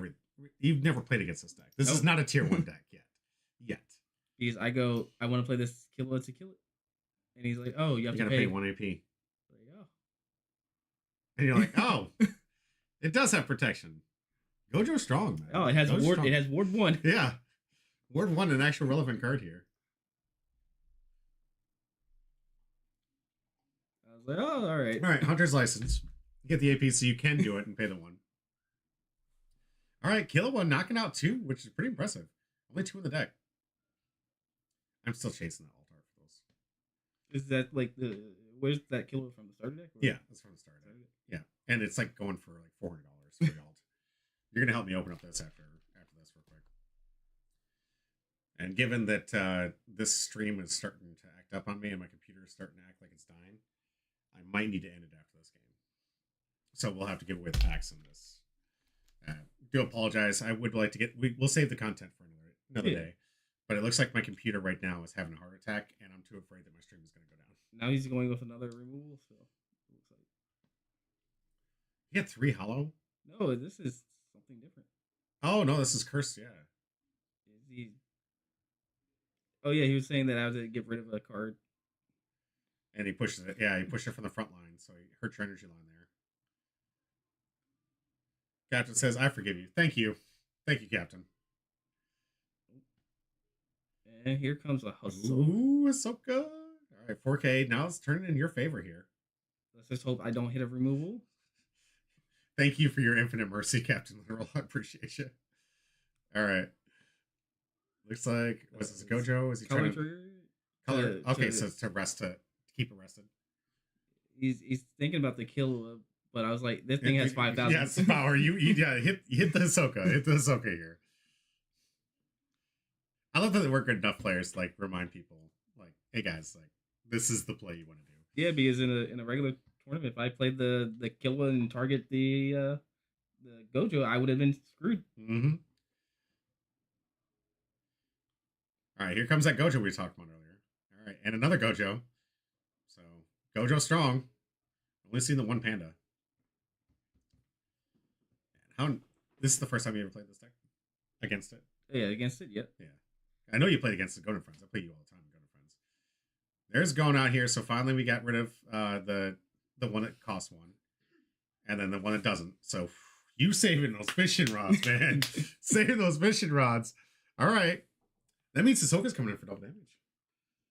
you've never played against this deck. This is not a tier 1 deck yet. Because I want to play this Killua to kill it, and he's like, "Oh, you have You to gotta pay pay 1 AP. Like, oh. And you're like, oh, it does have protection. Gojo's strong, man. Oh, it has Gojo's ward. strong. It has ward 1. Yeah. Ward 1, an actual relevant card here. I was like, oh, all right. All right, Hunter's License. You get the AP so you can do it and pay the 1. All right, Killua knocking out 2, which is pretty impressive. Only 2 in the deck. I'm still chasing that Altar for those. Is that like where's that Killua from the starter deck? Or? Yeah, that's from the start. Yeah, and it's like going for like $400 for the alt. You're gonna help me open up this after this real quick. And given that this stream is starting to act up on me and my computer is starting to act like it's dying, I might need to end it after this game. So we'll have to give away the packs in this. Do apologize. I would like to get. We'll save the content for another day. But it looks like my computer right now is having a heart attack, and I'm too afraid that my stream is going to go down. Now he's going with another removal. So it looks like He had 3 hollow. No, this is something different. Oh no, this is cursed. Yeah. Is he? Oh yeah, he was saying that I have to get rid of a card. And he pushes it. Yeah, he pushed it from the front line, so he hurt your energy line there. Captain says, "I forgive you. Thank you, Captain." And here comes a hustle. Ooh, Ahsoka. All right, 4K. Now it's turning in your favor here. Let's just hope I don't hit a removal. Thank you for your infinite mercy, Captain Literal. I appreciate you. All right. Looks like was this a Gojo? Is he Color trying to trigger? color? Okay, to- so it's to rest to keep it rested. He's thinking about the kill, but I was like, this thing has 5,000. Yeah, it's the power. You yeah, hit the Ahsoka. Hit the Ahsoka here. I love that we're good enough players to, like, remind people, like, hey guys, like, this is the play you want to do. Yeah, because in a regular tournament, if I played the Killua and target the Gojo, I would have been screwed. Mm-hmm. All right, here comes that Gojo we talked about earlier. All right, and another Gojo. So Gojo strong. Only seen the one panda. How? This is the first time you ever played this deck against it. Yeah, against it, yep. Yeah, I know you played against the Golden Friends. I play you all the time, Golden Friends. There's Gon out here. So finally, we got rid of the one that costs 1, and then the one that doesn't. So you saving those fishing rods, man. Saving those fishing rods. All right. That means Ahsoka's coming in for double damage.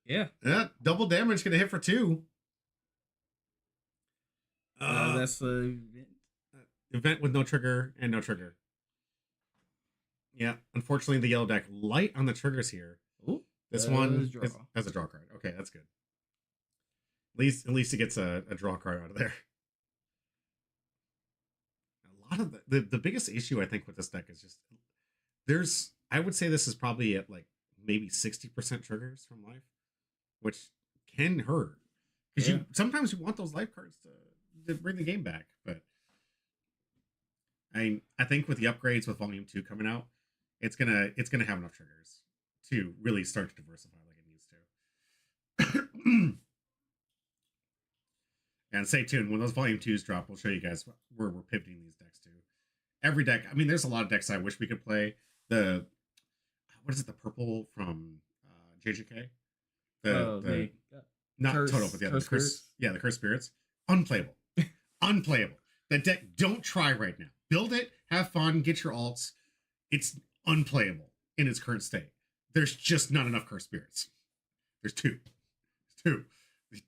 Yeah. Yeah, double damage gonna hit for 2. That's the Event with no trigger and no trigger. Yeah, unfortunately, the yellow deck light on the triggers here. Ooh, This one draw. has a draw card. Okay, that's good. At least he gets a draw card out of there. A lot of the biggest issue I think with this deck is just I would say this is probably at like maybe 60% triggers from life, which can hurt because Yeah. you sometimes you want those life cards to bring the game back. But I think with the upgrades with Volume 2 coming out, it's gonna have enough triggers to really start to diversify like it needs to. And stay tuned. When those Volume 2s drop, we'll show you guys where we're pivoting these decks to. Every deck, I mean, there's a lot of decks I wish we could play. The purple from JJK? Not Curse- Total, but the other Curse Spirits? Yeah, the Curse Spirits. Unplayable. Unplayable. That deck, don't try right now. Build it, have fun, get your alts. It's unplayable in its current state. There's just not enough Curse Spirits. There's 2.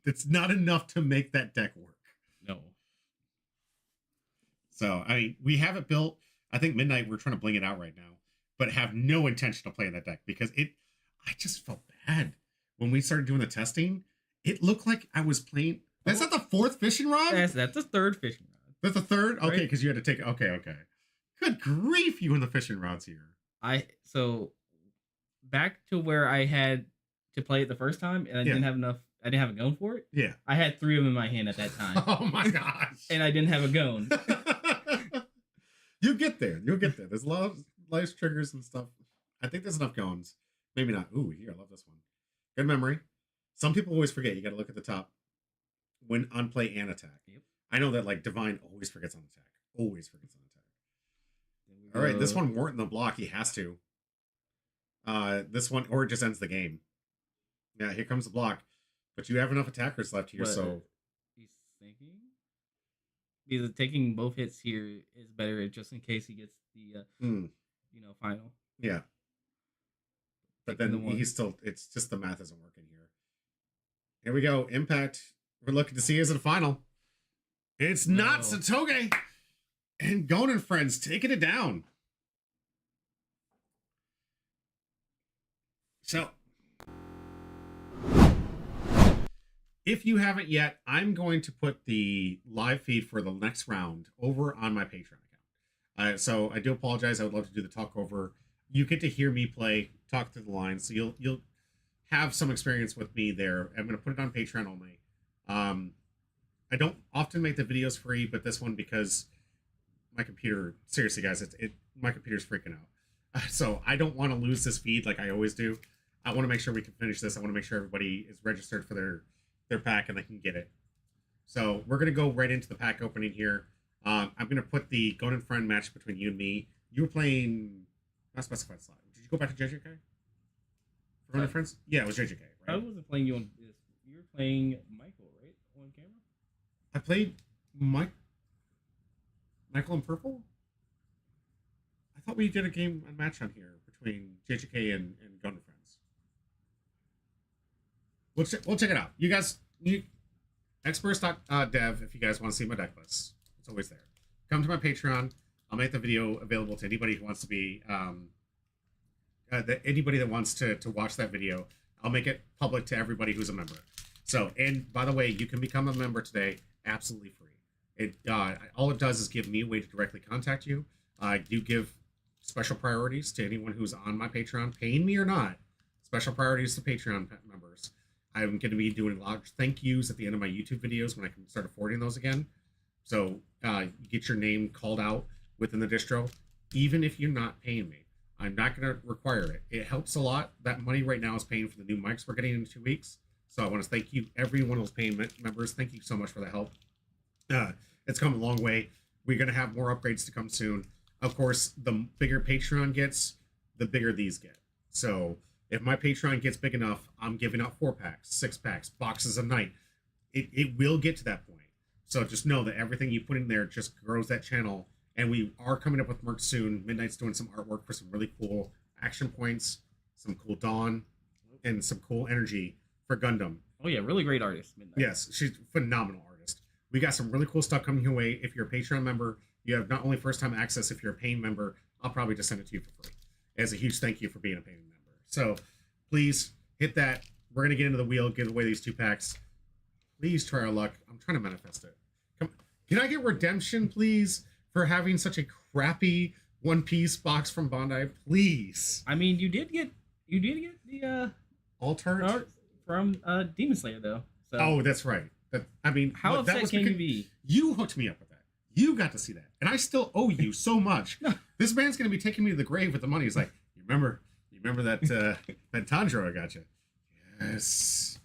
It's not enough to make that deck work. No. So, I mean, we have it built. I think Midnight, we're trying to bling it out right now, but have no intention of playing that deck because I just felt bad. When we started doing the testing, it looked like I was playing. That's not the 4th fishing rod? That's the third fishing rod. That's the 3rd? Okay, Right. because you had to take. Okay. Good grief, you and the fishing rods here. So back to where I had to play it the first time, and I Yeah. didn't have a gon for it. Yeah. I had 3 of them in my hand at that time, Oh my gosh. and I didn't have a gon. You'll get there. There's a lot of life triggers and stuff. I think there's enough gones. Maybe not. Ooh, here, I love this one. Good memory. Some people always forget. You got to look at the top. When on play and attack. Yep. I know that like Divine always forgets on attack. Always forgets on attack. All right, this one Morton the block. He has to. This one, or it just ends the game. Yeah, here comes the block. But you have enough attackers left here, But so he's thinking because taking both hits here is better, just in case he gets the final. yeah. But Taking then the one. he's still. It's just the math isn't working here. Here we go. Impact. We're looking to see is it a final. It's not No. Satoge. And Gon and friends taking it down. So, if you haven't yet, I'm going to put the live feed for the next round over on my Patreon account. So I do apologize. I would love to do the talk over. You get to hear me play, talk through the lines, so you'll have some experience with me there. I'm going to put it on Patreon only. I don't often make the videos free, but this one because my computer, seriously guys, my computer's freaking out. So I don't want to lose this feed like I always do. I want to make sure we can finish this. I want to make sure everybody is registered for their pack and they can get it. So we're going to go right into the pack opening here. I'm gonna put the Golden Friend match between you and me. You were playing not specified slot. Did you go back to JJK for Golden Friends? Yeah, it was JJK. I Right? wasn't playing you on this. You were playing Michael, right, on camera. I played Michael in purple. I thought we did a match on here between JJK and Golden Friends. We'll check it out. You guys, experts.dev if you guys want to see my deck list. It's always there. Come to my Patreon. I'll make the video available to anybody who wants to be anybody that wants to watch that video. I'll make it public to everybody who's a member. So, and by the way, you can become a member today absolutely free. It all it does is give me a way to directly contact you. I do give special priorities to anyone who's on my Patreon, paying me or not. Special priorities to Patreon members. I'm going to be doing large thank yous at the end of my YouTube videos when I can start affording those again. So you get your name called out within the distro, even if you're not paying me. I'm not going to require it. It helps a lot. That money right now is paying for the new mics we're getting in 2 weeks. So I want to thank you, every one of those paying members. Thank you so much for the help. It's come a long way. We're going to have more upgrades to come soon. Of course, the bigger Patreon gets, the bigger these get. So if my Patreon gets big enough, I'm giving out 4-packs, 6-packs, boxes a night. It will get to that point. So just know that everything you put in there just grows that channel. And we are coming up with merch soon. Midnight's doing some artwork for some really cool action points, some cool Dawn, and some cool energy for Gundam. Oh yeah, really great artist. Midnight. Yes, she's a phenomenal artist. We got some really cool stuff coming your way. If you're a Patreon member, you have not only first-time access. If you're a paying member, I'll probably just send it to you for free as a huge thank you for being a paying member. So please hit that. We're going to get into the wheel, give away these 2-packs. Please try our luck. I'm trying to manifest it. Can I get redemption, please, for having such a crappy One Piece box from Bandai? Please. I mean, you did get the Altart? art from Demon Slayer though. So Oh, that's right. I mean, how that upset was can you because be? you hooked me up with that. You got to see that, and I still owe you so much. This man's gonna be taking me to the grave with the money. He's like, you remember that that Tanjiro I got you? Yes.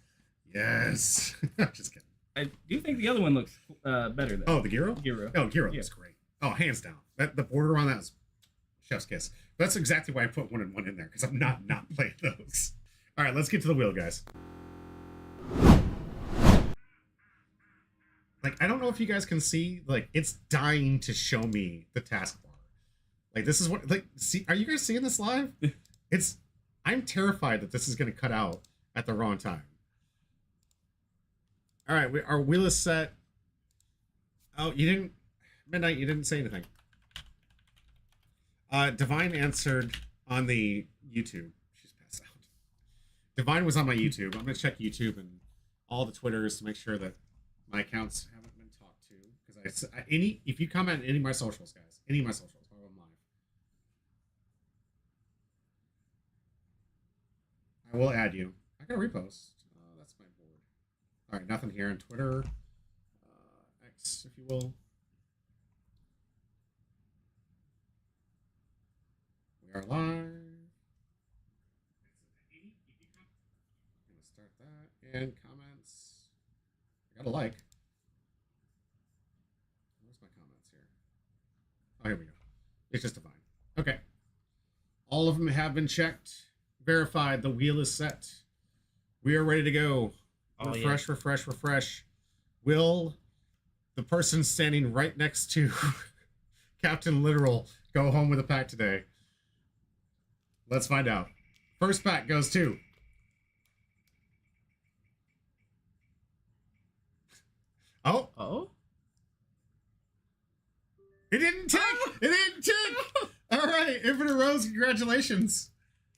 Just kidding. I do think the other one looks better though. Oh, the Giro? Giro. Oh, Giro Yeah. looks great. Oh, hands down. The border on that is chef's kiss. That's exactly why I put 1 and 1 in there, because I'm not playing those. All right, let's get to the wheel, guys. Like, I don't know if you guys can see, like, it's dying to show me the taskbar. Like, this is what, like, see, are you guys seeing this live? I'm terrified that this is going to cut out at the wrong time. All right, our wheel is set. Oh, Midnight, you didn't say anything. Divine answered on the YouTube. She's passed out. Divine was on my YouTube. I'm going to check YouTube and all the Twitters to make sure that my accounts haven't been talked to. Because if you comment on any of my socials, guys, any of my socials while I'm live, I will add you. I got a repost. That's my board. All right, nothing here on Twitter. X, if you will. We are live. I'm gonna start that and comments. I got a like. Where's my comments here? Oh, here we go. It's just Divine. Okay. All of them have been checked, verified. The wheel is set. We are ready to go. Oh, Refresh, refresh. Will the person standing right next to Captain Literal go home with a pack today? Let's find out. First pack goes to Oh? It didn't tick! It didn't tick! All right, Infinite Rose, congratulations.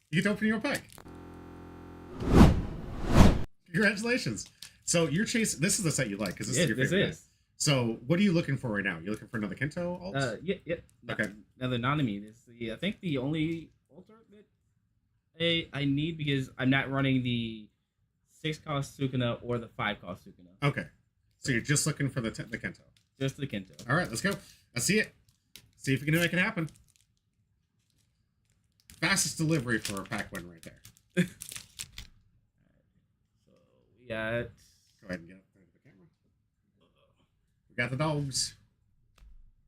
You get to open your pack. Congratulations. So you're chasing, this is the set you like, because this is your favorite pack. So what are you looking for right now? You looking for another Kento alt? Yeah. Okay. Another Nanami. This is I think the only alter that I need, because I'm not running the 6-cost Sukuna or the 5-cost Sukuna. Okay. So you're just looking for the Kento. Just the Kento. All right, let's go. Let's see it. See if we can make it happen. Fastest delivery for a pack win right there. So we got. Go ahead and get up there to the camera. We got the dogs.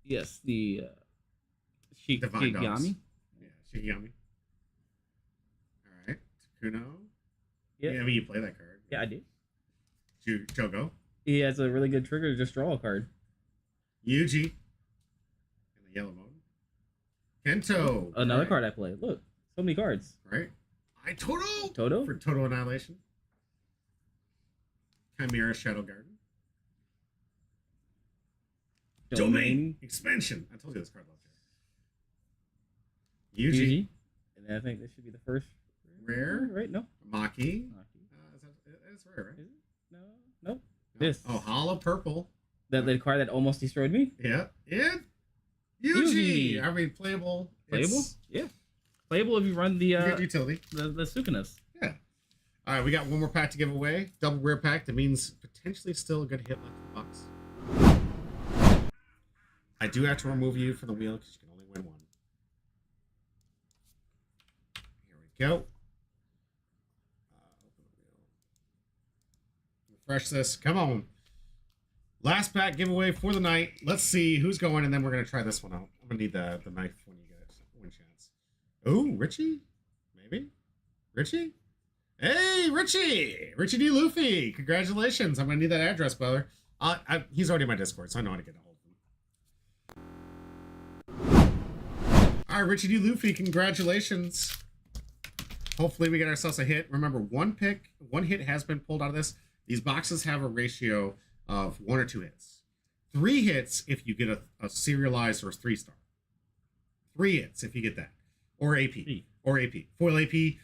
Yes, the Divine Dogs. Shigami. Yeah, Shigami. All right, Kuno. Yeah. Yeah, I mean you play that card. Yeah, I did. Jogo. He has a really good trigger to just draw a card. Yuji. In the yellow mode. Kento. Another right. card I play. Look, so many cards. Right. Toto. Toto? For total annihilation. Chimera Shadow Garden. Domain Expansion. I told you this card looked good. Yuji. Yuji. And I think this should be the first Rare. right? No. Maki. It's rare, right? Is it? No. Nope. This. Oh, Hollow Purple. The card that almost destroyed me. Yeah. Yeah. Yuji. Yuji. I mean, playable. Playable. Yeah. Playable if you run the Good utility. the Sukunas. Yeah. All right, we got one more pack to give away. Double rare pack. That means potentially still a good hit left in the box. I do have to remove you from the wheel because you can only win one. Here we go. Open the wheel. Refresh this. Come on. Last pack giveaway for the night. Let's see who's going, and then we're going to try this one out. I'm going to need the knife when you get it. Win chance. Ooh, Richie? Maybe? Richie? Hey, Richie! Richie D. Luffy! Congratulations. I'm going to need that address, brother. He's already in my Discord, so I know how to get a hold of him. All right, Richie D. Luffy, congratulations. Hopefully we get ourselves a hit. Remember, one hit has been pulled out of this. These boxes have a ratio of 1 or 2 hits. 3 hits if you get a serialized or 3-star. 3 hits if you get that. Or AP. Or AP. Foil AP.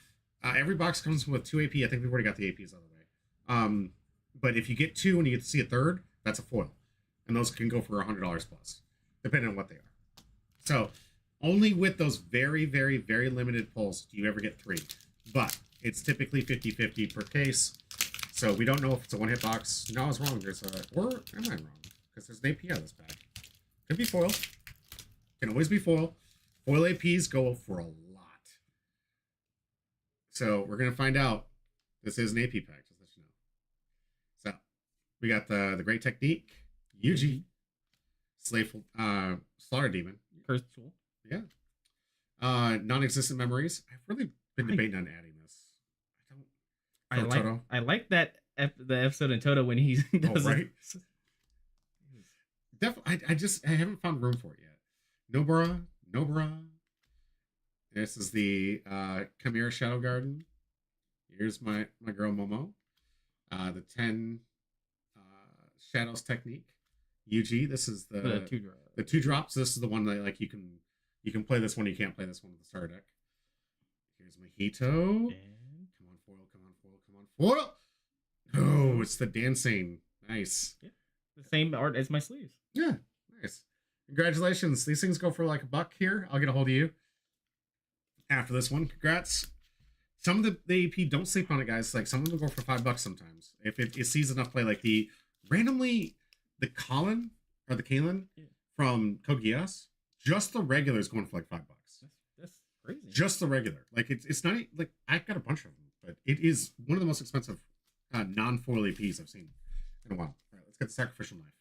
Every box comes with 2 AP. I think we've already got the APs out of the way. But if you get 2 and you get to see a third, that's a foil. And those can go for $100 plus, depending on what they are. So only with those very, very, very limited pulls do you ever get 3. But it's typically 50-50 per case. So we don't know if it's a one-hit box. No, I was wrong. Or am I wrong? Because there's an AP on this pack. Could be foil. Can always be foil. Foil APs go for a lot. So we're going to find out. This is an AP pack, just let you know. So we got the Great Technique, Yuji, Slayful, Slaughter Demon. Cursed Tool. Yeah. Non-existent Memories. I've really been debating on adding this. I like that the episode in Toto when he does right? Definitely. I haven't found room for it yet. Nobara. This is the Chimera Shadow Garden. Here's my girl Momo. The 10 Shadows Technique. Yuji. This is the 2 drops. This is the one that like you can play this one. You can't play this one with the starter deck. Here's Mahito. Come on, foil. Oh, it's the dancing. Nice. Yeah. The same art as my sleeves. Yeah, nice. Congratulations. These things go for like $1 here. I'll get a hold of you after this one. Congrats. Some of the AP, don't sleep on it, guys. Like some of them go for $5 sometimes. If it sees enough play, like the Colin or the Kalen from Code Geass, just the regular is going for like $5. That's crazy. Just the regular. Like it's not like I've got a bunch of them, but it is one of the most expensive non-foil APs I've seen in a while. All right, let's get the Sacrificial Knife.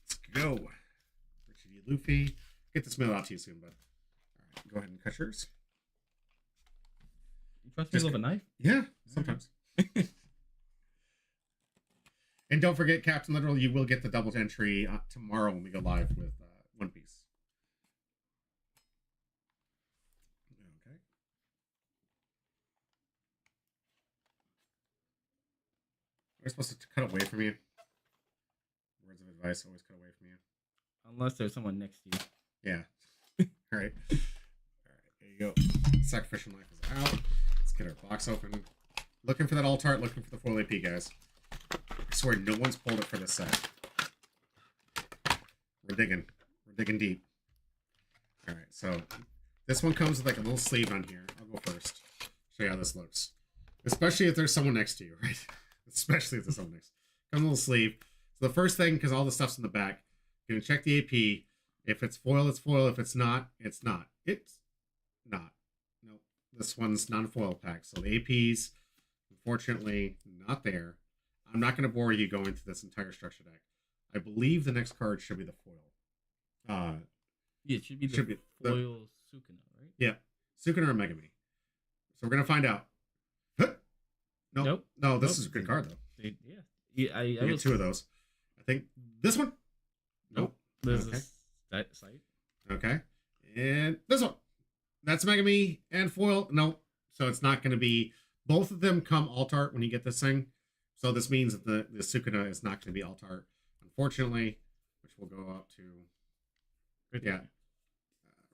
Let's go. Richie D. Luffy. Get this mail out to you soon, bud. All right, go ahead and cut yours. You trust me with a knife? Yeah, sometimes. And don't forget, Captain Literal, you will get the double entry tomorrow when we go live with One Piece. Okay. We're supposed to cut away from you. Words of advice: always cut away from you. Unless there's someone next to you. Yeah. All right. All right. There you go. Sacrificial Knife is out. Let's get our box open. Looking for that alt art. Looking for the full AP, guys. I swear no one's pulled it for this set. We're digging. We're digging deep. All right. So this one comes with like a little sleeve on here. I'll go first. Show you how this looks. Especially if there's someone next to you, right? Especially if there's someone next. Comes a little sleeve. So the first thing, because all the stuff's in the back, you're gonna check the AP. If it's foil, it's foil. If it's not, it's not. It's not. Nope. This one's non-foil pack. So the APs, unfortunately, not there. I'm not going to bore you going through this entire structure deck. I believe the next card should be the foil. Yeah, it should be the Should be the- foil Sukuna, right? Yeah, Sukuna or Megami. So we're gonna find out. Huh. Nope. No, this Nope. is a good card though. Yeah, I We get was 2 of those. I think this one. Nope. This Okay. is that site. Okay, and this one. That's Megami and foil. No, so it's not going to be. Both of them come alt art when you get this thing. So this means that the Sukuna is not going to be alt art, unfortunately, which will go up to yeah,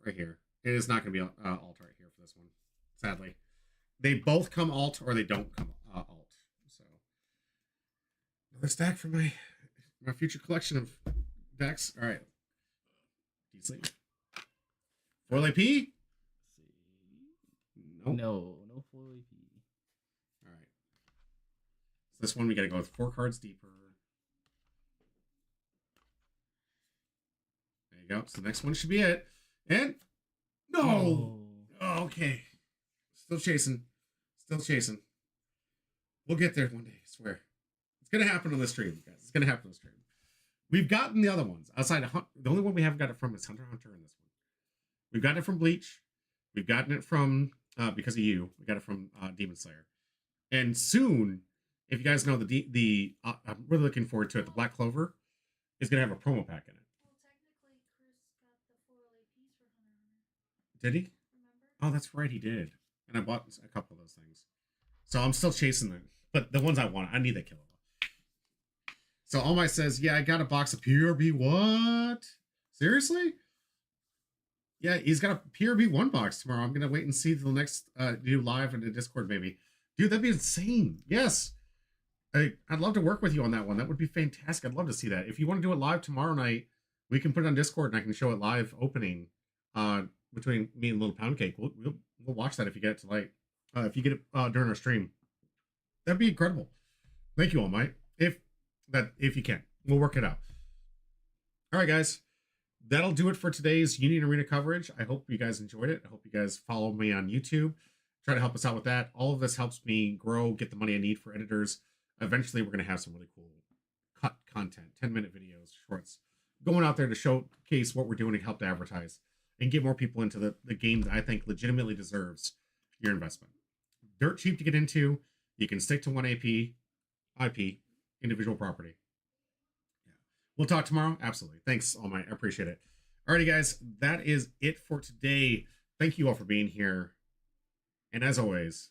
right here. It is not going to be alt art here for this one, sadly. They both come alt or they don't come alt. So another stack for my future collection of decks. All right, DC foil AP. Nope. No foil AP. All right. So this one we got to go with 4 cards deeper. There you go. So the next one should be it. And no. Oh, okay. Still chasing. Still chasing. We'll get there one day. I swear. It's gonna happen on the stream, guys. It's gonna happen on the stream. We've gotten the other ones outside of the only one we haven't got it from is Hunter x Hunter in this one. We've gotten it from Bleach. We've gotten it from because of you. We got it from Demon Slayer. And soon, if you guys know I'm really looking forward to it. The Black Clover is gonna have a promo pack in it. Well, technically, Chris got the foil APs for Hunter. Did he? Remember? Oh, that's right, he did. And I bought a couple of those things. So I'm still chasing them. But the ones I want, I need that killer. So All Might says, yeah, I got a box of PRB. What? Seriously? Yeah, he's got a PRB 1 box tomorrow. I'm going to wait and see the next do live in the Discord, maybe. Dude, that'd be insane. Yes. I'd love to work with you on that one. That would be fantastic. I'd love to see that. If you want to do it live tomorrow night, we can put it on Discord and I can show it live opening between me and Little Pound Cake. We'll watch that if you get it tonight. If you get it during our stream. That'd be incredible. Thank you, All Might. If you can. We'll work it out. All right, guys. That'll do it for today's Union Arena coverage. I hope you guys enjoyed it. I hope you guys follow me on YouTube. Try to help us out with that. All of this helps me grow, get the money I need for editors. Eventually, we're going to have some really cool cut content, 10-minute videos, shorts, going out there to showcase what we're doing and help to advertise and get more people into the game that I think legitimately deserves your investment. Dirt cheap to get into. You can stick to one IP, individual property. Yeah. We'll talk tomorrow. Absolutely. Thanks, All Might. I appreciate it. Alrighty, guys. That is it for today. Thank you all for being here. And as always,